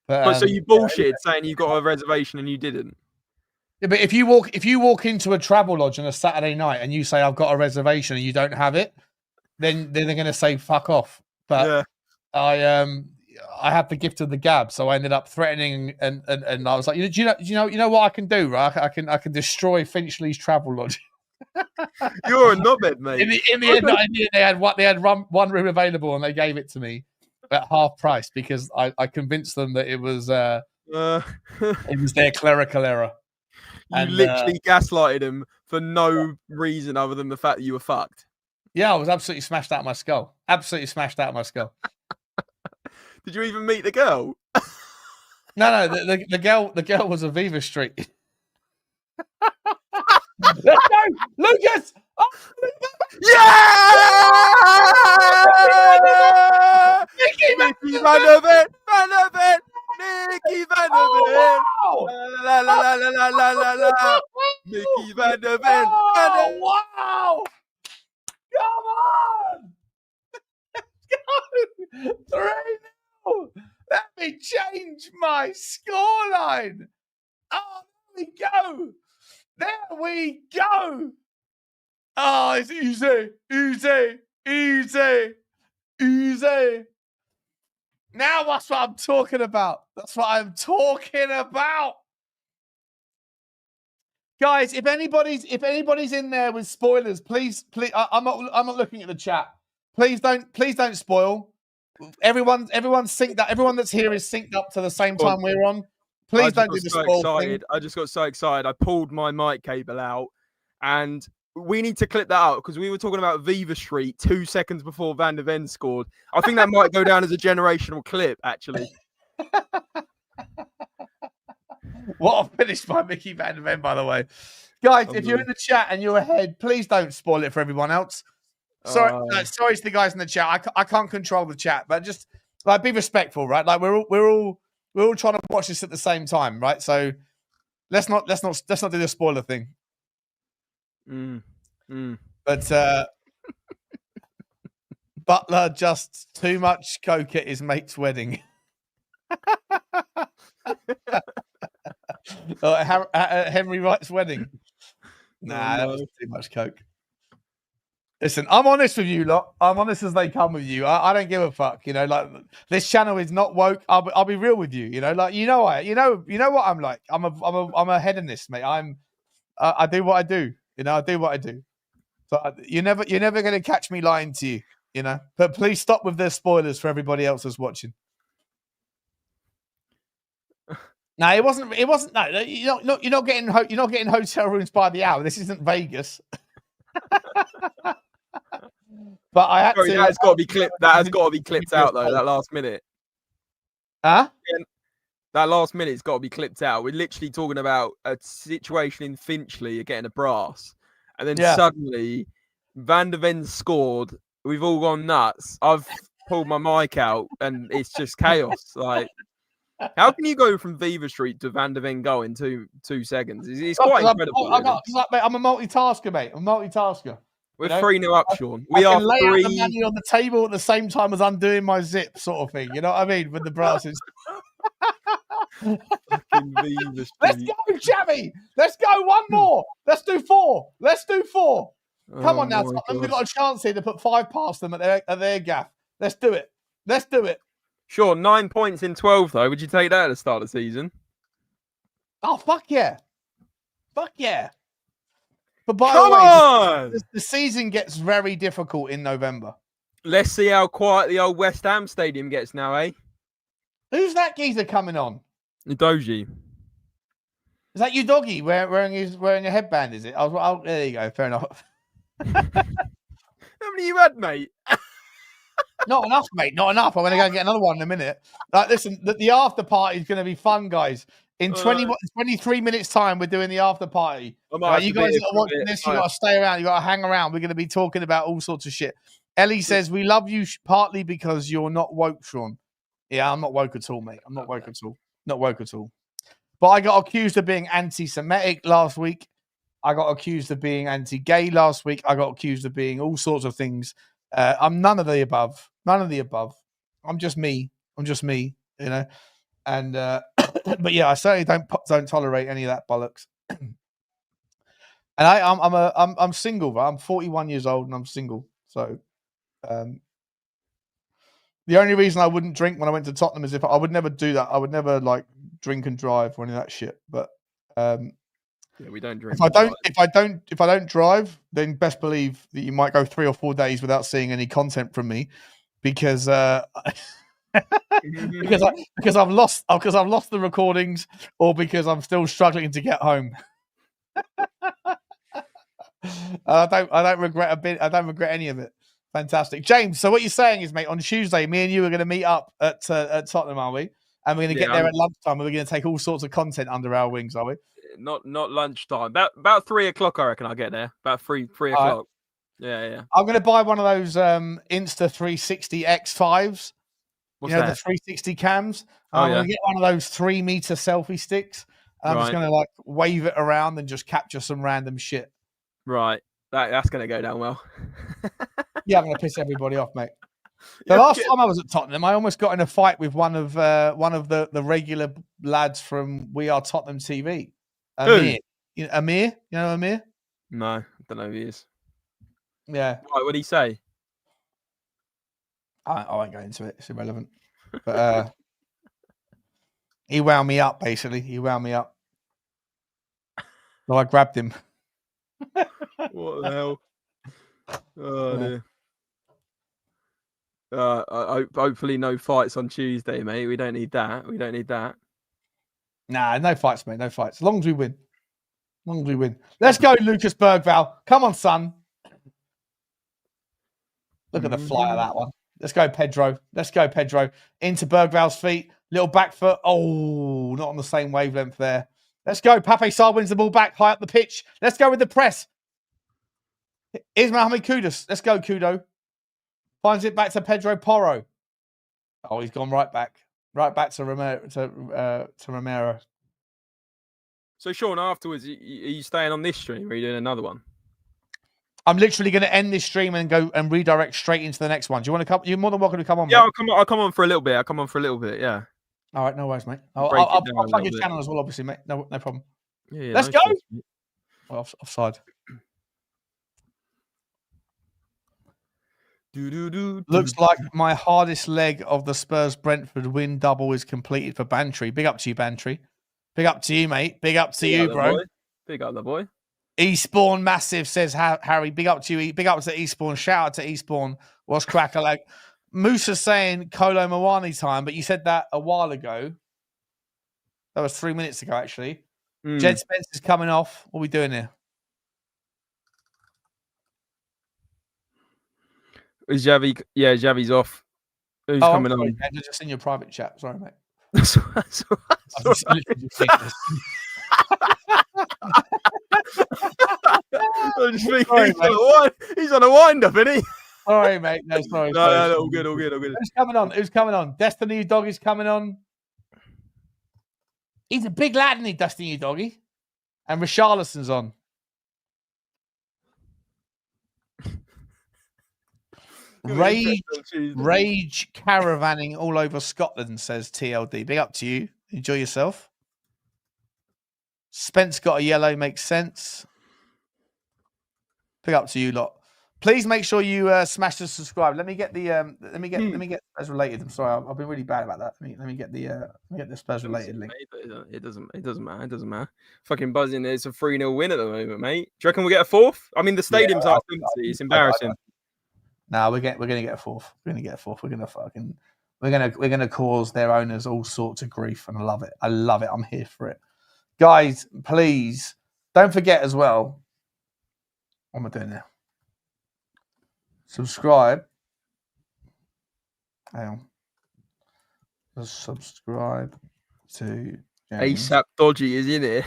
But so you bullshitted saying you got a reservation and you didn't? Yeah, but if you walk into a travel lodge on a Saturday night and you say, I've got a reservation and you don't have it, then they're going to say, fuck off. But I had the gift of the gab, so I ended up threatening, and I was like, you know what I can do, right? I can destroy Finchley's travel lodge. You're a knobhead, mate. In the end, I knew they had one room available, and they gave it to me at half price because I convinced them that it was their clerical error. You literally gaslighted him for no reason other than the fact that you were fucked. Yeah, I was absolutely smashed out of my skull. Did you even meet the girl? No, the girl was Aviva Street. Let's go, Lucas! Oh, yeah! Micky Van der Ven! Micky Van der Oh, wow! Come on! Go! 3-0! Let me change my scoreline. Oh, there we go. There we go. Oh, it's easy, easy, easy, easy. Now that's what I'm talking about. That's what I'm talking about. Guys, if anybody's in there with spoilers, please, I'm not looking at the chat. Please don't spoil. Everyone's synced up. Everyone that's here is synced up to the same time we're on. Please don't do the spoil thing. I just got so excited. I pulled my mic cable out, and we need to clip that out because we were talking about Viva Street 2 seconds before Van de Ven scored. I think that might go down as a generational clip, actually. What a finish by Micky Van de Ven, by the way. Guys, if you're in the chat and you're ahead, please don't spoil it for everyone else. Sorry to the guys in the chat. I can't control the chat, but just like be respectful, right? Like we're all trying to watch this at the same time, right? So let's not do the spoiler thing. But Butler just too much coke at his mate's wedding. Henry Wright's wedding. Nah, that was too much coke. Listen, I'm honest with you lot. I'm honest as they come with you. I don't give a fuck. You know, like this channel is not woke. I'll be real with you. You know, like you know what I'm like. I'm a hedonist, mate. I do what I do. You know, I do what I do. So you're never going to catch me lying to you. You know, but please stop with the spoilers for everybody else that's watching. No, it wasn't. No, you're not getting hotel rooms by the hour. This isn't Vegas. But I had to. That has got to be clipped. That has got to be clipped out though. That last minute. Huh? That last minute's got to be clipped out. We're literally talking about a situation in Finchley getting a brass, and then suddenly Van de Ven scored. We've all gone nuts. I've pulled my mic out, and it's just chaos. Like, how can you go from Viva Street to Van de Ven Go in 2 seconds? It's quite incredible. I'm a multitasker, mate. I'm a multitasker. We're 3-0 up, Sean. We are lay 3. out the money on the table at the same time as undoing my zip, sort of thing. You know what I mean? With the brasses. Let's go, Chavy. Let's go. One more. Let's do 4. Come on now, Tottenham. We've got a chance here to put 5 past them at their gaff. Let's do it. Sure, 9 points in 12, though. Would you take that at the start of the season? Oh, fuck yeah. But by Come on! The season gets very difficult in November. Let's see how quiet the old West Ham Stadium gets now, eh? Who's that geezer coming on? Udogie. Is that Udogie wearing a headband, is it? There you go, fair enough. How many you had, mate? Not enough, mate. Not enough. I'm going to go and get another one in a minute. Like, listen, the after party is going to be fun, guys. In 23 minutes' time, we're doing the after party. Right, you guys are watching this. You got to stay around. You got to hang around. We're going to be talking about all sorts of shit. Ellie says, we love you partly because you're not woke, Sean. Yeah, I'm not woke at all, mate. I'm not woke at all. Not woke at all. But I got accused of being anti-Semitic last week. I got accused of being anti-gay last week. I got accused of being all sorts of things. I'm none of the above. I'm just me. You know. And but yeah, I certainly don't tolerate any of that bollocks. And I'm single, but I'm 41 years old and I'm single. So the only reason I wouldn't drink when I went to Tottenham is if I would never do that. I would never like drink and drive or any of that shit. But yeah, we don't drink. If I don't drive, then best believe that you might go 3 or 4 days without seeing any content from me because because I've lost the recordings or because I'm still struggling to get home. I don't regret a bit. I don't regret any of it. Fantastic, James. So what you're saying is, mate, on Tuesday, me and you are going to meet up at Tottenham, are we? And we're going to get there at lunchtime. We're going to take all sorts of content under our wings, are we? Not lunchtime. About 3 o'clock, I reckon. I'll get there. About 3 o'clock. Yeah. I'm going to buy one of those Insta 360 X5s. What's that? The 360 cams. I'm going to get one of those 3-meter selfie sticks. I'm just going to like wave it around and just capture some random shit. Right. That's going to go down well. Yeah, I'm going to piss everybody off, mate. The last time I was at Tottenham, I almost got in a fight with one of the regular lads from We Are Tottenham TV. Amir. Amir? You know Amir? No, I don't know who he is. Yeah. Right, what did he say? I won't go into it. It's irrelevant. But he wound me up, basically. He wound me up. So I grabbed him. What the hell? Oh, dear. Hopefully no fights on Tuesday, mate. We don't need that. Nah, no fights, mate. No fights. As long as we win. Let's go, Lucas Berghvall. Come on, son. Look at the fly of that one. Let's go, Pedro. Into Berghvall's feet. Little back foot. Oh, not on the same wavelength there. Let's go. Pape Sarr wins the ball back high up the pitch. Let's go with the press. Here's Mohamed Kudus. Let's go, Kudo. Finds it back to Pedro Porro. Oh, he's gone right back to Romero. So, Sean, afterwards, are you staying on this stream or are you doing another one? I'm literally going to end this stream and go and redirect straight into the next one. Do you want to come? You're more than welcome to come on. Yeah, mate. I'll come on for a little bit. Yeah. All right, no worries, mate. I'll plug your channel as well, obviously, mate. No problem. Yeah, Let's go. Well, offside. Looks like my hardest leg of the Spurs Brentford win double is completed for Bantry. Big up to you, Bantry. Big up to you, mate. Big up to you, bro. Big up the boy. Eastbourne massive, says Harry. Big up to you. Big up to Eastbourne. Shout out to Eastbourne. What's cracker like? Musa's saying Kolo Muani time, but you said that a while ago. That was 3 minutes ago, actually. Jed Spencer's coming off. What are we doing here? Is Javi? Yeah, Javi's off. Who's coming on? I just in your private chat. Sorry, mate. That's all right. I'm just thinking, Sorry, he's on a wind up, isn't he? Sorry, mate. No, sorry. No, all good. Who's coming on? Destiny Udoggie's coming on. He's a big lad, isn't he, Destiny Udogie? And Richarlison's on. Rage caravanning all over Scotland, says TLD. Big up to you. Enjoy yourself. Spence got a yellow, makes sense. Big up to you lot. Please make sure you smash the subscribe. Let me get Spurs related. I'm sorry, I've been really bad about that. Let me get the Spurs related link. It doesn't matter. Fucking buzzing. It's a 3-0 win at the moment, mate. Do you reckon we'll get a fourth? I mean, the stadium's half empty. It's embarrassing. No, we're gonna get a fourth. We're gonna cause their owners all sorts of grief, and I love it. I'm here for it, guys. Please don't forget as well. What am I doing now? Subscribe. Hang on. Subscribe to James. ASAP Dodgy is in it.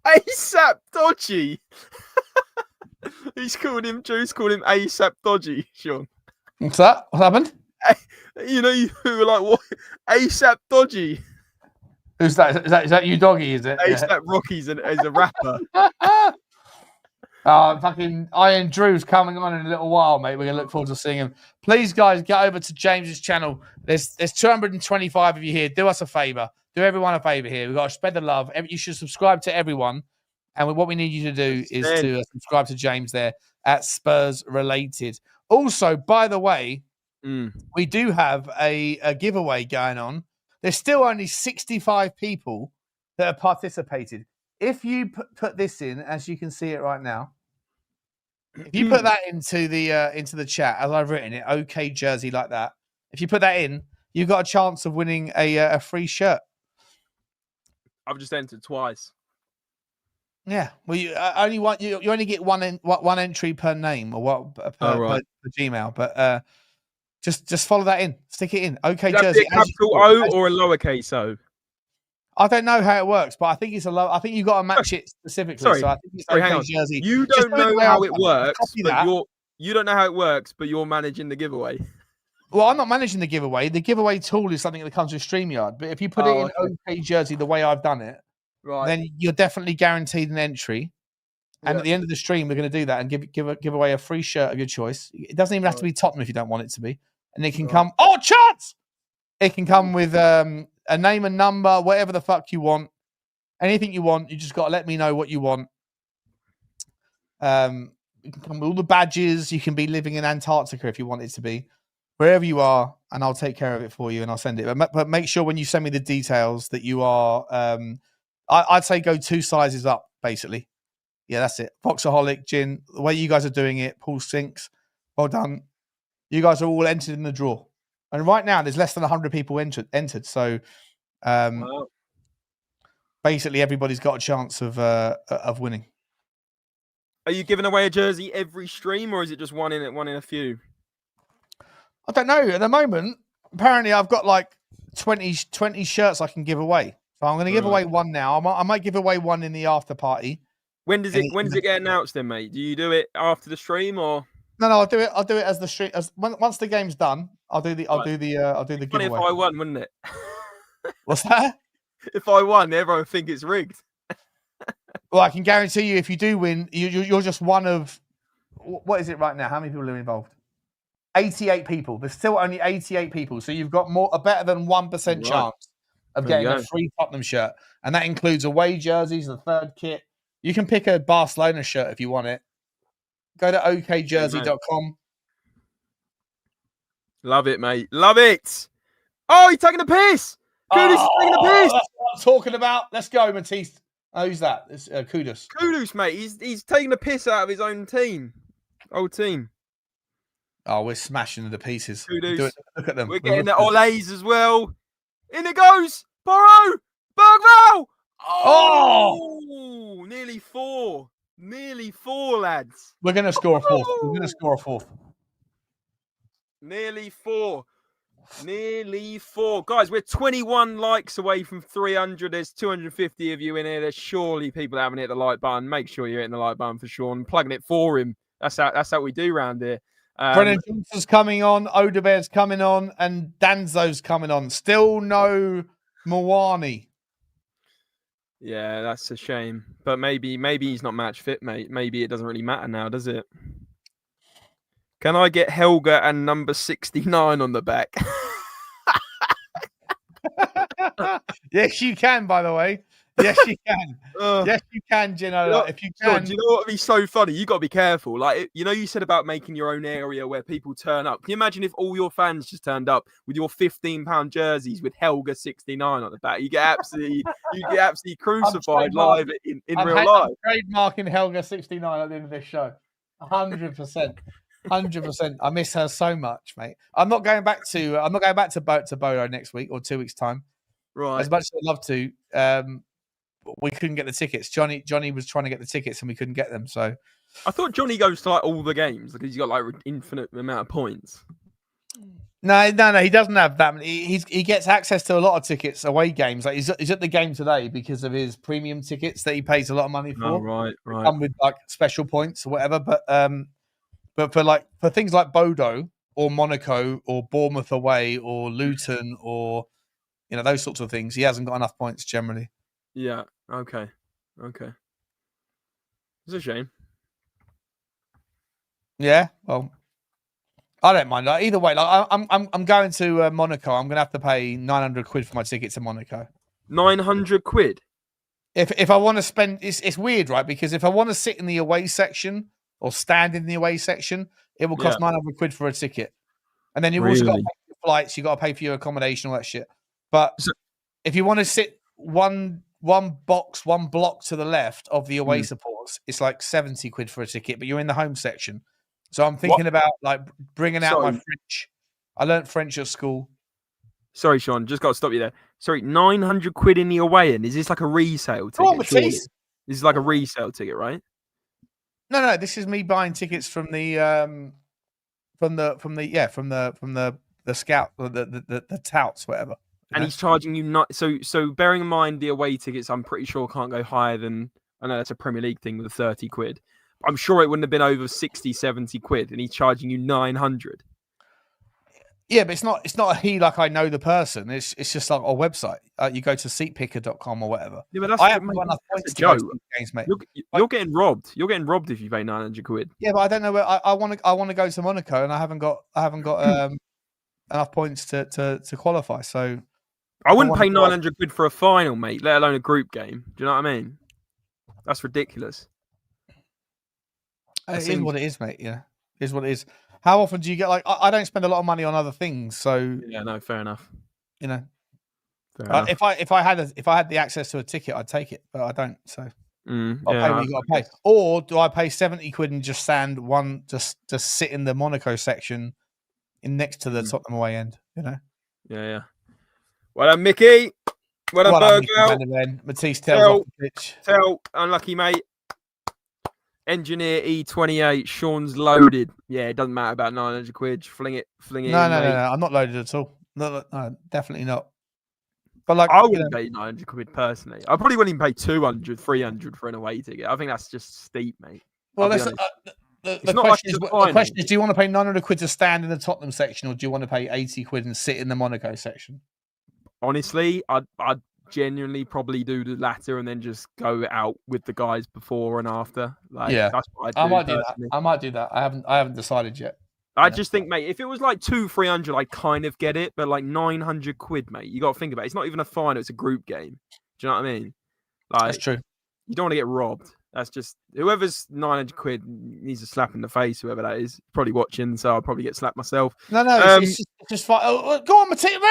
ASAP Dodgy. Juice called him ASAP Dodgy, Sean. What's that? What happened? You know, you were like, what? ASAP Dodgy. Who's that? Is that Udogie, is it? ASAP Rocky's as a rapper. Fucking Iron Drew's coming on in a little while, mate. We're going to look forward to seeing him. Please, guys, get over to James's channel. There's 225 of you here. Do us a favor. Do everyone a favor here. We've got to spread the love. You should subscribe to everyone. And what we need you to do is to subscribe to James there at Spurs Related. Also, by the way, we do have a giveaway going on. There's still only 65 people that have participated. If you put this in, as you can see it right now, if you put that into the chat, as I've written it, OK jersey like that. If you put that in, you've got a chance of winning a free shirt. I've just entered twice. Yeah, well, you only get one entry per name or per Gmail, but just follow that in, stick it in. OK jersey, a capital O or a lowercase O. I don't know how it works, but I think it's I think you've got to match it specifically. Sorry, so I think it's OK jersey. You don't know how it works, but you don't know how it works, but you're managing the giveaway. Well, I'm not managing the giveaway. The giveaway tool is something that comes with StreamYard. But if you put it in OK jersey the way I've done it, then you're definitely guaranteed an entry. And at the end of the stream, we're going to do that and give away a free shirt of your choice. It doesn't even have to be Tottenham if you don't want it to be. And it can come. Oh, chance! It can come with a name and number, whatever the fuck you want. Anything you want. You just got to let me know what you want. You can come with all the badges. You can be living in Antarctica if you want it to be. Wherever you are, and I'll take care of it for you and I'll send it. But make sure when you send me the details that you are, I'd say go 2 sizes up, basically. Yeah, that's it. Foxaholic, Gin, the way you guys are doing it, Paul Sinks, well done. You guys are all entered in the draw. And right now, there's less than 100 people entered. So basically, everybody's got a chance of winning. Are you giving away a jersey every stream, or is it just one in a few? I don't know. At the moment, apparently I've got like 20 shirts I can give away. So I'm going to give away one now. I might give away one in the after party. When does it get announced then, mate? Do you do it after the stream or? No, I'll do it as the stream. Once the game's done, I'll do the giveaway. Funny if I won, wouldn't it? What's that? If I won, everyone would think it's rigged. Well, I can guarantee you, if you do win, you're just one of, what is it right now? How many people are involved? 88 people. There's still only 88 people. So you've got a better than 1% chance of getting a free Tottenham shirt. And that includes away jerseys, the third kit. You can pick a Barcelona shirt if you want it. Go to okjersey.com. Love it, mate. Love it. Oh, he's taking a piss. Kudus is taking a piss. That's what I'm talking about. Let's go, Mathys. Oh, who's that? It's Kudus. Kudus, mate. He's taking a piss out of his own team. Old team. Oh, we're smashing the pieces. Kudus. Look at them. We're getting the Olays as well. In it goes. Porro. Berghvall. Oh, nearly 4. Nearly 4, lads. We're going to score a fourth. We're going to score a fourth. Nearly 4. Nearly 4. Guys, we're 21 likes away from 300. There's 250 of you in here. There's surely people that haven't hit the like button. Make sure you're hitting the like button for Sean. Plugging it for him. That's how we do around here. Brennan Johnson's coming on. Odebear's coming on. And Danzo's coming on. Still no Mwani. Yeah, that's a shame. But maybe he's not match fit, mate. Maybe it doesn't really matter now, does it? Can I get Helga and number 69 on the back? Yes, you can, by the way. Yes, you can. Yes, you can, Gino. If you can. Do you know what would be so funny? You got to be careful. Like, you said about making your own area where people turn up. Can you imagine if all your fans just turned up with your £15 jerseys with Helga 69 on the back? You get absolutely crucified live in real life. I'm trademarking Helga 69 at the end of this show. 100%. 100%. I miss her so much, mate. I'm not going back to Bodo next week or 2 weeks' time. Right. As much as I'd love to. We couldn't get the tickets. Johnny was trying to get the tickets and we couldn't get them. So I thought Johnny goes to like all the games because he's got like infinite amount of points. No, he doesn't have that many. He gets access to a lot of tickets, away games. Like he's at the game today because of his premium tickets that he pays a lot of money for. Oh, right. Come with like special points or whatever. But for things like Bodo or Monaco or Bournemouth away or Luton or those sorts of things, he hasn't got enough points generally. Yeah. Okay. It's a shame. Yeah. Well, I don't mind. Either way, I'm going to Monaco. I'm going to have to pay 900 quid for my ticket to Monaco. 900 quid. If I want to spend, it's weird, right? Because if I want to sit in the away section or stand in the away section, it will cost 900 quid for a ticket. And then you've also got to pay for flights. You got to pay for your accommodation, all that shit. But if you want to sit one block to the left of the away supporters, it's like 70 quid for a ticket, but you're in the home section. So I'm thinking about like bringing out my French. I learned French at school. Sorry, Sean, just got to stop you there. Sorry, 900 quid in the away end. Is this like a resale ticket? This is like a resale ticket, right? No. This is me buying tickets from the scout, the touts, whatever. And he's charging you not so. Bearing in mind the away tickets, I'm pretty sure can't go higher than, I know that's a Premier League thing with 30 quid. I'm sure it wouldn't have been over 60, 70 quid, and he's charging you 900. Yeah, but it's not a he like I know the person. It's just like a website. You go to seatpicker.com or whatever. Yeah, but that's I haven't got enough that's points a to go to joke. these games, mate. You're getting robbed. You're getting robbed if you pay 900 quid. Yeah, but I don't know where I want to go to Monaco, and I haven't got enough points to qualify. So I wouldn't pay wanna go- 900 quid for a final, mate, let alone a group game. Do you know what I mean? That's ridiculous. It is what it is, mate. Yeah, it is what it is. How often do you get like? I don't spend a lot of money on other things, so Yeah, no, fair enough. you know, Fair enough. if I had the access to a ticket, I'd take it, but I don't. So I'll pay what you got to pay. Or do I pay 70 quid and just stand one, just sit in the Monaco section, in next to the Tottenham away end? You know. Yeah. Well done, Micky. Well done, Berghvall. Mathys Tel off the pitch. Tel, unlucky, mate. Engineer E28. Sean's loaded. Yeah, it doesn't matter about 900 quid. Fling it. No, in, no, mate. no. I'm not loaded at all. No, definitely not. But like, I wouldn't pay 900 quid personally. I probably wouldn't even pay 200, 300 for an away ticket. I think that's just steep, mate. Well, The question is, do you want to pay 900 quid to stand in the Tottenham section, or do you want to pay 80 quid and sit in the Monaco section? Honestly, I'd genuinely probably do the latter and then just go out with the guys before and after. Like, Yeah. that's what I'd do. I might do that. personally. I might do that. I haven't decided yet. I just think, mate, if it was like 200-300, I kind of get it, but like 900 quid, mate, you got to think about it. It's not even a final; it's a group game. Do you know what I mean? Like, That's true. You don't want to get robbed. That's just whoever's 900 quid needs a slap in the face. Whoever that is, probably watching, so I'll probably get slapped myself. No, it's just fine. Oh, go on, Matthias.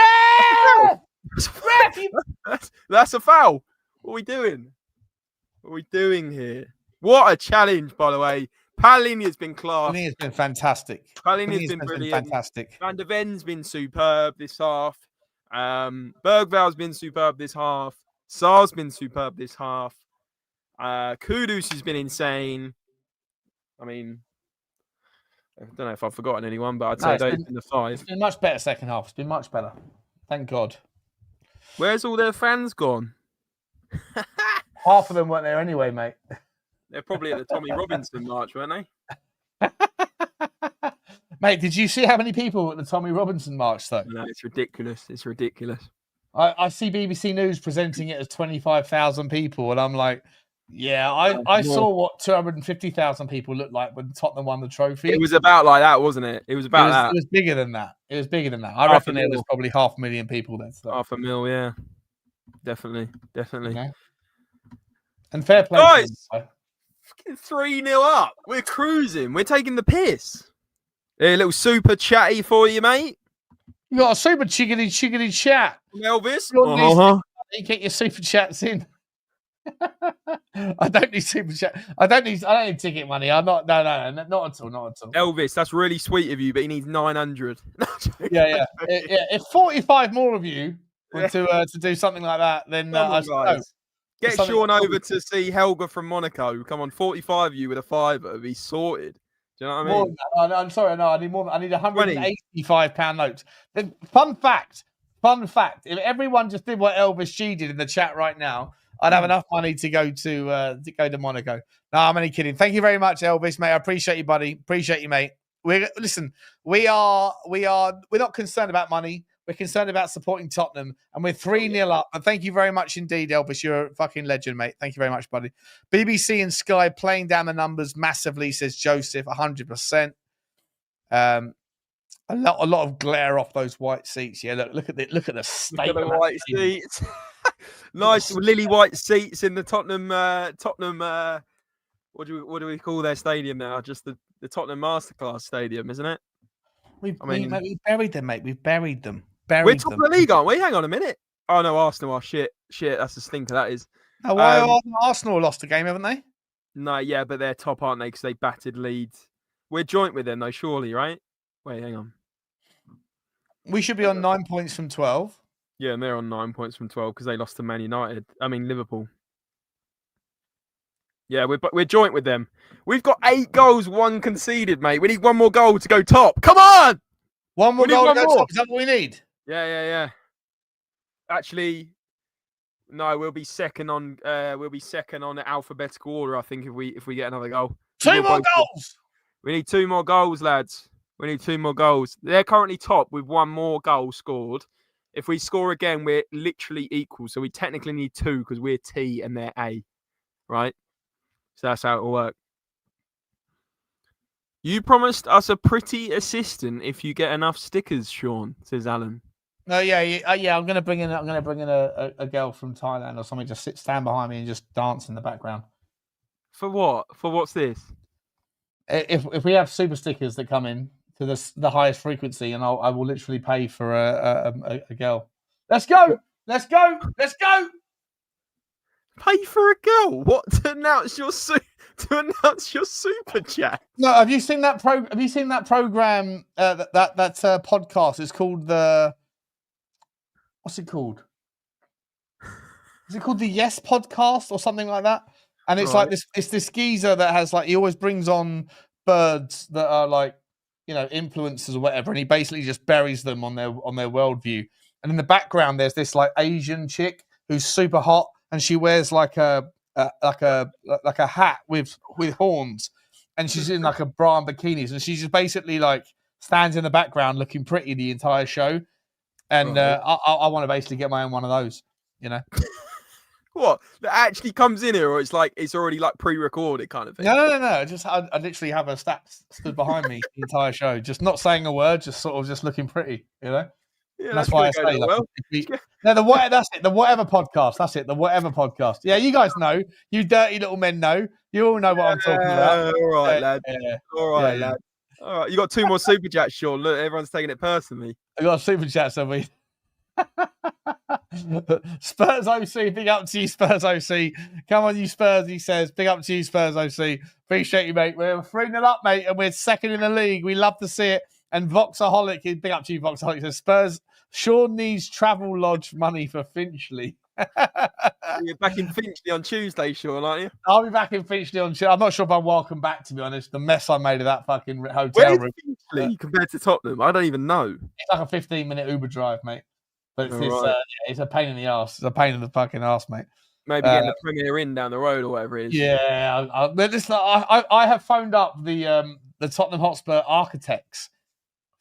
That's a foul. What are we doing? What are we doing here? What a challenge, by the way. Palhinha's been class. Palhinha's been fantastic. Palhinha's been brilliant. Fantastic. Van der Ven's been superb this half. Berghvall's been superb this half. Sarr's been superb this half. Kudus has been insane. I mean, I don't know if I've forgotten anyone, but I'd say those in the five. It's been much better second half. It's been much better. Thank God. Where's all their fans gone? Half of them weren't there anyway, mate. They're probably at the Tommy Robinson march, weren't they? Mate, did you see how many people were at the Tommy Robinson march, though? No, it's ridiculous. It's ridiculous. I see BBC News presenting it as 25,000 people, and I'm like, yeah, I saw what 250,000 people looked like when Tottenham won the trophy. It was about like that, wasn't it? It was about that. It was bigger than that. It was bigger than that. I reckon there was probably 500,000 people there. So. 500,000, yeah. Definitely. Okay. And fair play. Guys, 3-0 up. We're cruising. We're taking the piss. A little super chatty for you, mate. You got a super chickadee chat. Elvis. Get your super chats in. I don't need super chat. I don't need ticket money. I'm not. No, not at all. Elvis, that's really sweet of you, but he needs 900. Yeah. If 45 more of you were to do something like that, then get Sean over to see Helga from Monaco. Come on, 45 of you with a fiver, be sorted. Do you know what I mean? I'm sorry, no, I need more. I need £185 notes. Then, fun fact. If everyone just did what Elvis G did in the chat right now, I'd have enough money to go to Monaco. No, I'm only kidding. Thank you very much, Elvis, mate. I appreciate you, buddy. Appreciate you, mate. We're not concerned about money. We're concerned about supporting Tottenham, and we're 3-0 up. And thank you very much indeed, Elvis. You're a fucking legend, mate. Thank you very much, buddy. BBC and Sky playing down the numbers massively, says Joseph. 100%. A lot of glare off those white seats. Yeah, look at the state of the white seats. Nice lily white seats in the Tottenham. What do we call their stadium now? Just the Tottenham Masterclass Stadium, isn't it? We buried them, mate. We've buried them. We're top of the league, aren't we? Hang on a minute. Oh no, Arsenal are shit. That's a stinker. That is. Oh, why Arsenal lost a game, haven't they? No, yeah, but they're top, aren't they? Because they battered Leeds. We're joint with them, though, surely, right? Wait, hang on. We should be on 9 points from 12. Yeah, and they're on 9 points from 12 because they lost to Liverpool. Yeah, we're joint with them. We've got 8 goals, 1 conceded, mate. We need 1 more goal to go top. Come on! One more goal to go top. Is that what we need? Yeah. Actually, no, we'll be second on alphabetical order, I think, if we get another goal. 2 more goals! We need 2 more goals, lads. We need 2 more goals. They're currently top with 1 more goal scored. If we score again, we're literally equal. So we technically need 2 because we're T and they're A, right? So that's how it'll work. You promised us a pretty assistant if you get enough stickers, Sean, says Alan. No, yeah. I'm gonna bring in a girl from Thailand or something. Just stand behind me and just dance in the background. For what? For what's this? If we have super stickers that come in to the highest frequency, and I will literally pay for a girl. Let's go. Pay for a girl? What to announce your super chat? No, have you seen that program? That podcast is called the. What's it called? Is it called the Yes Podcast or something like that? And it's like this. It's this geezer that has he always brings on birds that are influencers or whatever, and he basically just buries them on their worldview. And in the background, there's this Asian chick who's super hot, and she wears like a hat with horns, and she's in a bra and bikinis, and she just basically stands in the background looking pretty the entire show. And I want to basically get my own one of those, What? That actually comes in here, or it's already pre-recorded kind of thing? No. Just I literally have a stood behind me the entire show, just not saying a word, just sort of just looking pretty, Yeah, and that's why I say well. that's it. The whatever podcast. That's it. The whatever podcast. Yeah, you guys know. You dirty little men know. You all know what I'm talking about. All right, lad. Yeah. All right, lad. All right, you got 2 more super chats, Sean. Look, everyone's taking it personally. I got a super chat, so we. Spurs OC, big up to you, Spurs OC. Come on, you Spurs, he says. Big up to you, Spurs OC. Appreciate you, mate. We're 3-0 up, mate, and we're second in the league. We love to see it. And Voxaholic, big up to you, Voxaholic, says Spurs. Sean needs travel lodge money for Finchley. You're back in Finchley on Tuesday, Sean, aren't you? I'll be back in Finchley on Tuesday. I'm not sure if I'm welcome back, to be honest. The mess I made of that fucking hotel Where's room. Finchley compared to Tottenham? I don't even know. It's like a 15-minute Uber drive, mate. But it's, it's a pain in the arse. It's a pain in the fucking arse, mate. Maybe getting the Premier Inn down the road or whatever it is. Yeah, I have phoned up the Tottenham Hotspur architects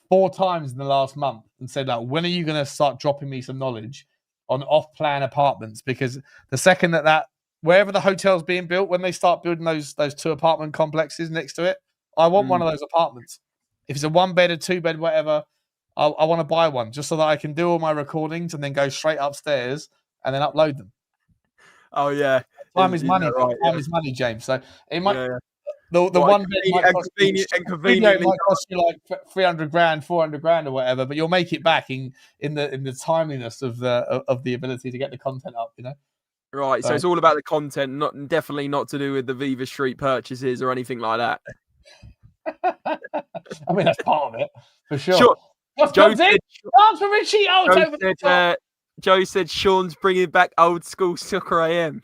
4 times in the last month and said, when are you going to start dropping me some knowledge on off-plan apartments? Because the second that wherever the hotel's being built, when they start building those 2 apartment complexes next to it, I want one of those apartments. If it's a 1-bed, a 2-bed, whatever, I want to buy one just so that I can do all my recordings and then go straight upstairs and then upload them. Oh yeah, time is money. Right, time is money, James. So it might the what, 1 bed might cost conveniently might cost you like 300 grand, 400 grand or whatever, but you'll make it back in the timeliness of the ability to get the content up. Right. So it's all about the content, definitely not to do with the Viva Street purchases or anything like that. I mean, that's part of it for sure. Sure. Joe said, for Richie. Joe said Sean's bringing back old school Soccer AM.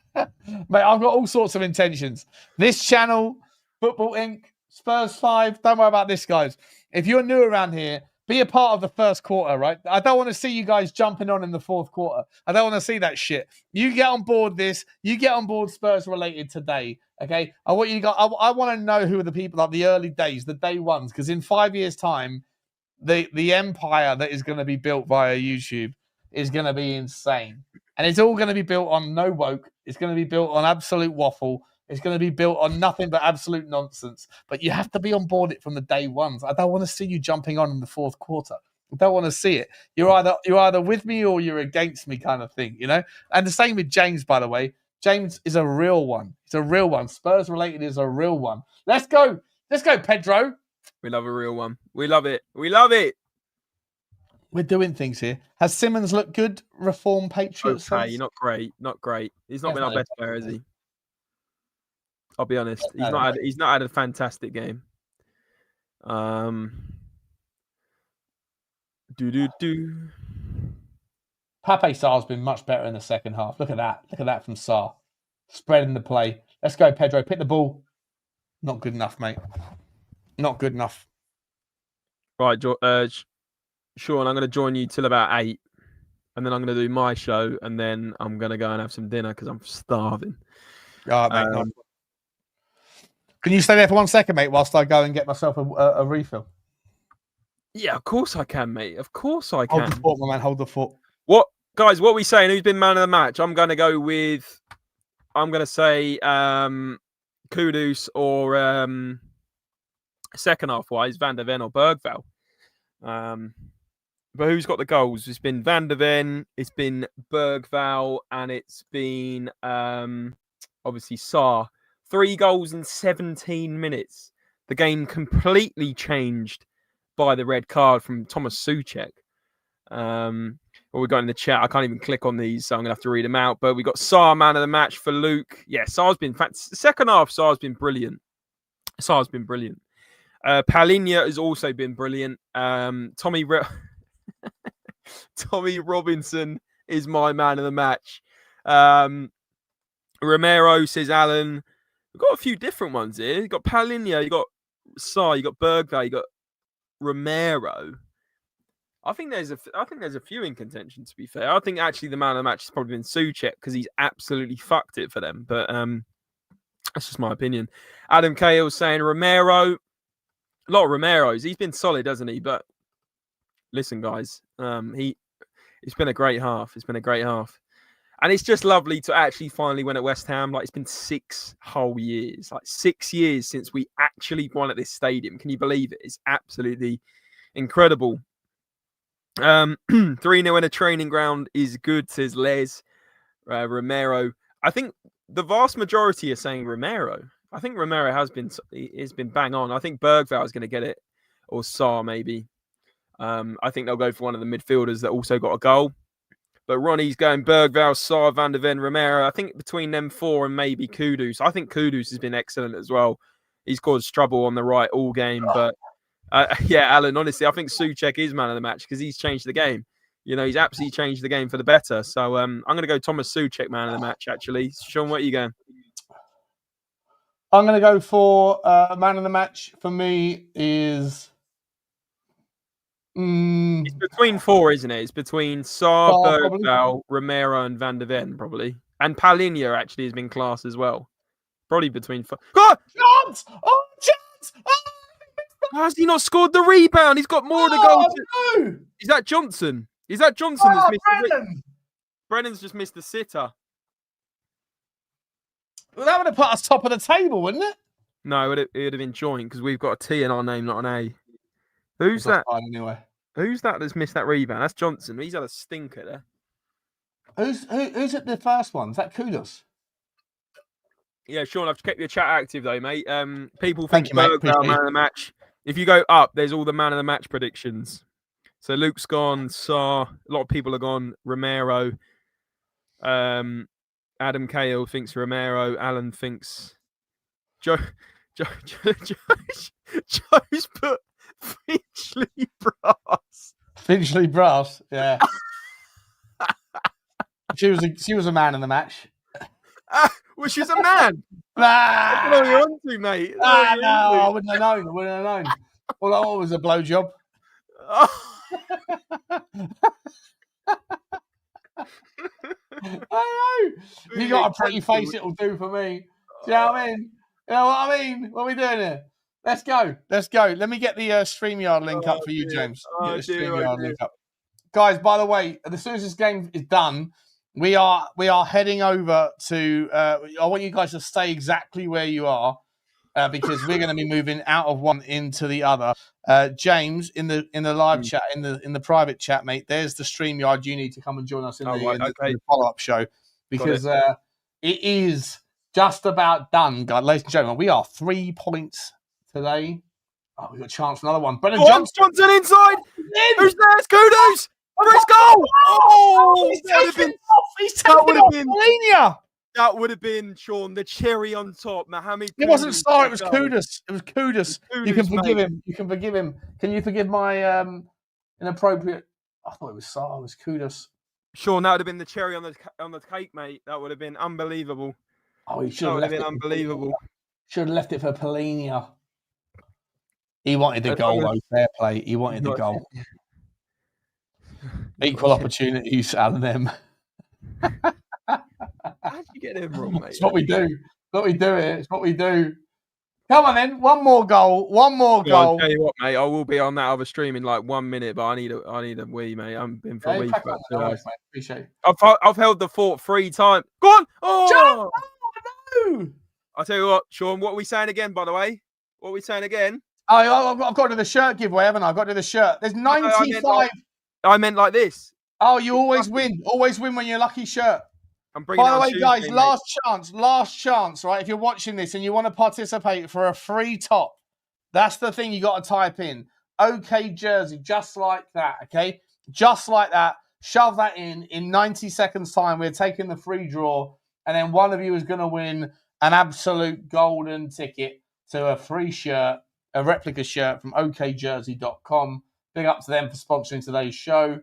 Mate, I've got all sorts of intentions. This channel, Football Inc., Spurs 5. Don't worry about this, guys. If you're new around here, be a part of the first quarter, right? I don't want to see you guys jumping on in the 4th quarter. I don't want to see that shit. You get on board this. You get on board Spurs related today. Okay, I want you to go. I want to know who are the people, like the early days, the day ones, because in 5 years' time, the empire that is going to be built via YouTube is going to be insane, and it's all going to be built on no woke. It's going to be built on absolute waffle. It's going to be built on nothing but absolute nonsense. But you have to be on board it from the day ones. I don't want to see you jumping on in the 4th quarter. I don't want to see it. You're either with me or you're against me, kind of thing, And the same with James, by the way. James is a real one. It's a real one. Spurs related is a real one. Let's go. Let's go, Pedro. We love a real one. We love it. We love it. We're doing things here. Has Simmons looked good? Reform Patriots? Okay, not great. Not great. He's not been our best player, has he? I'll be honest. He's not had a fantastic game. Pape Sarr's been much better in the second half. Look at that. Look at that from Sarr. Spreading the play. Let's go, Pedro. Pick the ball. Not good enough, mate. Not good enough. Right, Sean, I'm going to join you till about 8. And then I'm going to do my show. And then I'm going to go and have some dinner because I'm starving. All right, mate. Can you stay there for 1 second, mate, whilst I go and get myself a refill? Yeah, of course I can, mate. Of course I Hold can. the fort, my man. Hold the fort. What, guys? What are we saying? Who's been man of the match? I'm going to go with. I'm going to say Kudus or second half wise Van der Ven or Berghvall. But who's got the goals? It's been Van der Ven, it's been Berghvall, and it's been obviously Sarr. 3 goals in 17 minutes. The game completely changed by the red card from Thomas Souček. What we got in the chat, I can't even click on these, so I'm gonna have to read them out. But we got Sarr man of the match for Luke. Yeah, Sarr's been second half. Sarr's been brilliant. Palinha has also been brilliant. Tommy Robinson is my man of the match. Romero, says Alan. We've got a few different ones here. You've got Palinha, you've got Sarr, you've got Berghvall, you've got Romero. I think there's a few in contention, to be fair. I think actually the man of the match has probably been Souček because he's absolutely fucked it for them. But that's just my opinion. Adam Cahill saying Romero. A lot of Romeros. He's been solid, hasn't he? But listen, guys, it's been a great half. And it's just lovely to actually finally win at West Ham. Like, it's been 6 whole years. Like, 6 years since we actually won at this stadium. Can you believe it? It's absolutely incredible. 3-0 in a training ground is good, says Les. Romero. I think the vast majority are saying Romero. I think Romero has been bang on. I think Berghvall is going to get it. Or Sarr, maybe. I think they'll go for one of the midfielders that also got a goal. But Ronnie's going Berghvall, Sarr, Van der Ven, Romero. I think between them 4 and maybe Kudus. I think Kudus has been excellent as well. He's caused trouble on the right all game. But yeah, Alan, honestly, I think Souček is man of the match because he's changed the game. You know, he's absolutely changed the game for the better. So I'm going to go Thomas Souček man of the match, actually. Sean, what are you going? I'm going to go for man of the match. For me is... It's between 4, isn't it? It's between Sarr, Berghvall, Romero, and Van der Ven, probably. And Palinha actually has been class as well. Probably between 4. Oh! Chance! Oh, chance! How has he not scored the rebound? He's got more of the goals. No! Is that Johnson? That's missed Brennan! Brennan's just missed the sitter. Well, that would have put us top of the table, wouldn't it? No, it would have been joint because we've got a T in our name, not an A. Who's that? Anyway. Who's that that's missed that rebound? That's Johnson. He's had a stinker there. Who's at the first one? Is that Kudus? Yeah, Sean, I've kept your chat active though, mate. People Thank think you, mate. Berghvall man of the match. If you go up, there's all the man of the match predictions. So Luke's gone, Sarr. A lot of people are gone. Romero. Adam Cahill thinks Romero. Alan thinks Joe's put Finchley Brass. Finchley Brass, yeah. She was a man in the match. Well, she's a man. What are you on to, mate? No, I wouldn't have known. All I was a blowjob. I know. You got a pretty face, it'll do for me. Do you know what I mean? You know what I mean? What are we doing here? Let's go. Let me get the StreamYard link up for you, James. Get the StreamYard link up. Guys, by the way, as soon as this game is done, we are heading over to. I want you guys to stay exactly where you are because we're going to be moving out of one into the other. James, in the live chat, in the private chat, mate. There's the StreamYard. You need to come and join us in the follow-up show because it is just about done, guys. Ladies and gentlemen, we are 3 points today. Oh, we've got a chance for another one. Brennan Johnson inside. Who's there? It's Kudus. For his goal! Oh, he's taken off Palinha. That would have been, Sean, the cherry on top. Mohamed. It wasn't Sarr, it was Kudus. It was Kudus. You can forgive mate. him. You can forgive him. Can you forgive my inappropriate? I thought it was Sarr. It was Kudus. Sean, that would have been the cherry on the cake, mate. That would have been unbelievable. Oh, he should have left it. Unbelievable. Should have left it for Palinha. He wanted the goal, though. Fair play. He wanted the goal. Equal opportunities, Alan M. How'd you get him wrong, mate? It's what we do. It's what we do here. It's what we do. Come on then, one more goal. One more Well, I'll goal. tell you what, mate. I will be on that other stream in like 1 minute, but I need a wee, mate. I'm been for a Yeah, wee crack for on, about 2 no hours. worries, mate. Appreciate it. I've held the fort 3 times. Go on! Oh! No! I'll tell you what, Sean. What are we saying again? By the way, what are we saying again? Oh, I've got to do the shirt giveaway, haven't I? I've got to do the shirt. There's 95. I meant like this. Oh, you always win. Always win when you're lucky shirt. I'm bringing. By the it on way, Tuesday, guys, mate. last chance, right? If you're watching this and you want to participate for a free top, that's the thing you got to type in. OK jersey, just like that, okay? Just like that. Shove that in 90 seconds time. We're taking the free draw, and then one of you is going to win an absolute golden ticket to a free shirt, a replica shirt from okjersey.com. Big up to them for sponsoring today's show.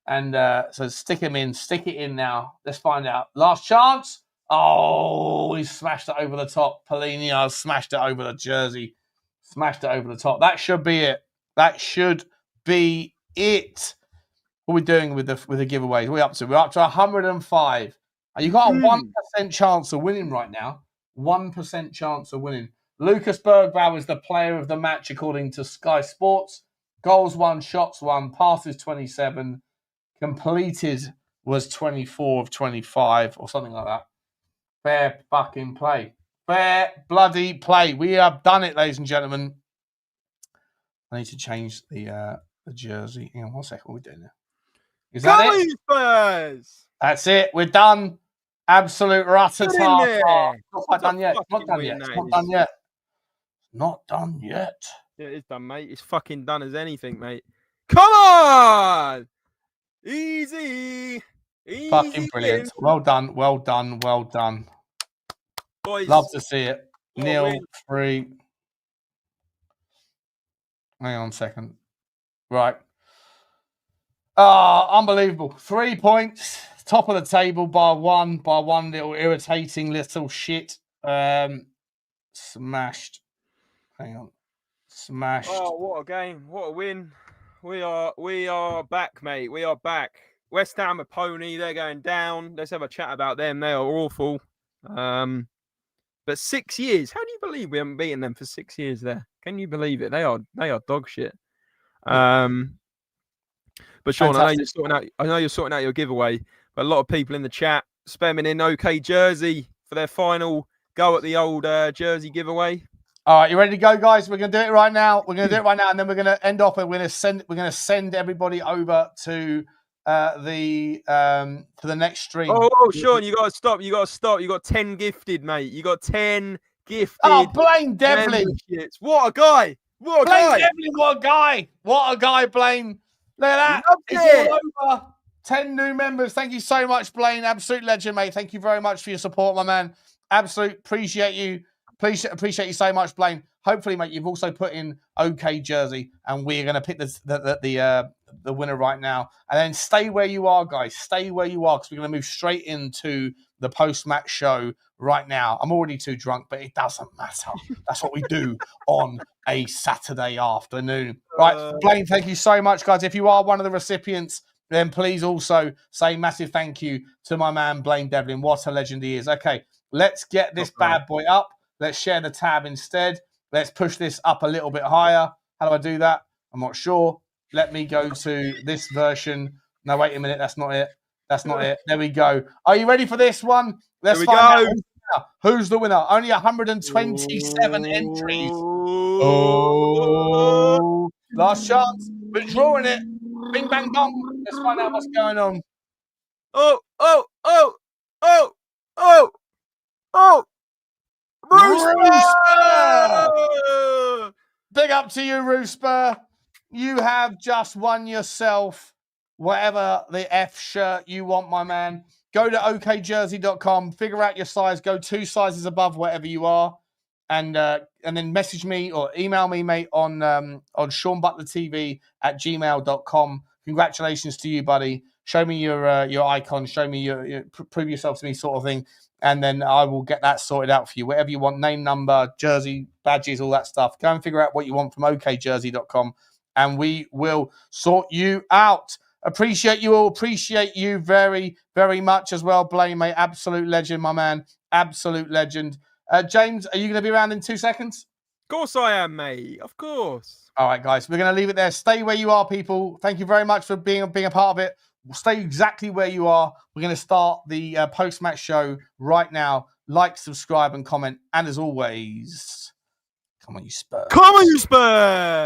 And so stick it in now. Let's find out. Last chance. Oh, he smashed it over the top. Polino smashed it over the jersey. Smashed it over the top. That should be it. That should be it. What are we doing with the giveaways? We're up to 105. You got a 1% chance of winning right now. 1% chance of winning. Lucas Berghvall is the player of the match according to Sky Sports. Goals 1, shots 1, passes 27. Completed was 24 of 25 or something like that. Fair fucking play. Fair bloody play. We have done it, ladies and gentlemen. I need to change the jersey. Hang on 1 second. What are we doing now? Is that it? Spurs! That's it. We're done. Absolute ratata. Not Not done yet. Not done yet. Not done yet. Not done yet. Yeah, it's done, mate. It's fucking done as anything, mate. Come on! Easy. Fucking brilliant. Well done. Well done. Well done. Boys. Love to see it. What a Nil win. 3. Hang on a second. Right. Unbelievable. 3 points. Top of the table by one little irritating little shit. Smashed. Hang on. Smashed. Oh, what a game. What a win. We are back, mate. We are back. West Ham are pony. They're going down. Let's have a chat about them. They are awful. But 6 years. How do you believe we haven't beaten them for 6 years there? Can you believe it? They are dog shit. But Sean, I know you're sorting out your giveaway. But a lot of people in the chat spamming in OK Jersey for their final go at the old jersey giveaway. All right, you ready to go, guys? We're going to do it right now. We're going to do it right now, and then we're going to end off, and we're going to send everybody over to the next stream. Oh, Sean, you got to stop. You got 10 gifted, mate. You got 10 gifted. Oh, Blaine Devlin. What a guy. What a Blaine guy. Devlin, what a guy. What a guy, Blaine. Look at that. Loved It's it. all over. 10 new members. Thank you so much, Blaine. Absolute legend, mate. Thank you very much for your support, my man. Absolute appreciate you. Appreciate you so much, Blaine. Hopefully, mate, you've also put in OK Jersey, and we're going to pick the winner right now. And then stay where you are, guys. Stay where you are, because we're going to move straight into the post-match show right now. I'm already too drunk, but it doesn't matter. That's what we do on a Saturday afternoon. Right, Blaine, thank you so much, guys. If you are one of the recipients, then please also say massive thank you to my man, Blaine Devlin. What a legend he is. Okay, let's get this bad boy up. Let's share the tab instead. Let's push this up a little bit higher. How do I do that? I'm not sure. Let me go to this version. No, wait a minute. That's not it. That's not it. There we go. Are you ready for this one? Let's find out who's the winner. Only 127 entries. Oh, last chance. We're drawing it. Bing, bang, bong. Let's find out what's going on. Oh. Rooster! Big up to you, Rooster. You have just won yourself whatever the F shirt you want, my man. Go to okjersey.com, figure out your size, go 2 sizes above whatever you are, and then message me or email me, mate, on SeanButlerTV@gmail.com. Congratulations to you, buddy. Show me your icon, show me your prove yourself to me, sort of thing. And then I will get that sorted out for you. Whatever you want, name, number, jersey, badges, all that stuff. Go and figure out what you want from okjersey.com, and we will sort you out. Appreciate you all. Appreciate you very, very much as well, Blaine, mate. Absolute legend, my man. Absolute legend. James, are you going to be around in 2 seconds? course I am, mate. Of course. All right, guys, we're going to leave it there. Stay where you are, people. Thank you very much for being a part of it. Stay exactly where you are. We're going to start the post-match show right now. Like, subscribe, and comment. And as always, come on, you Spurs. Come on, you Spurs!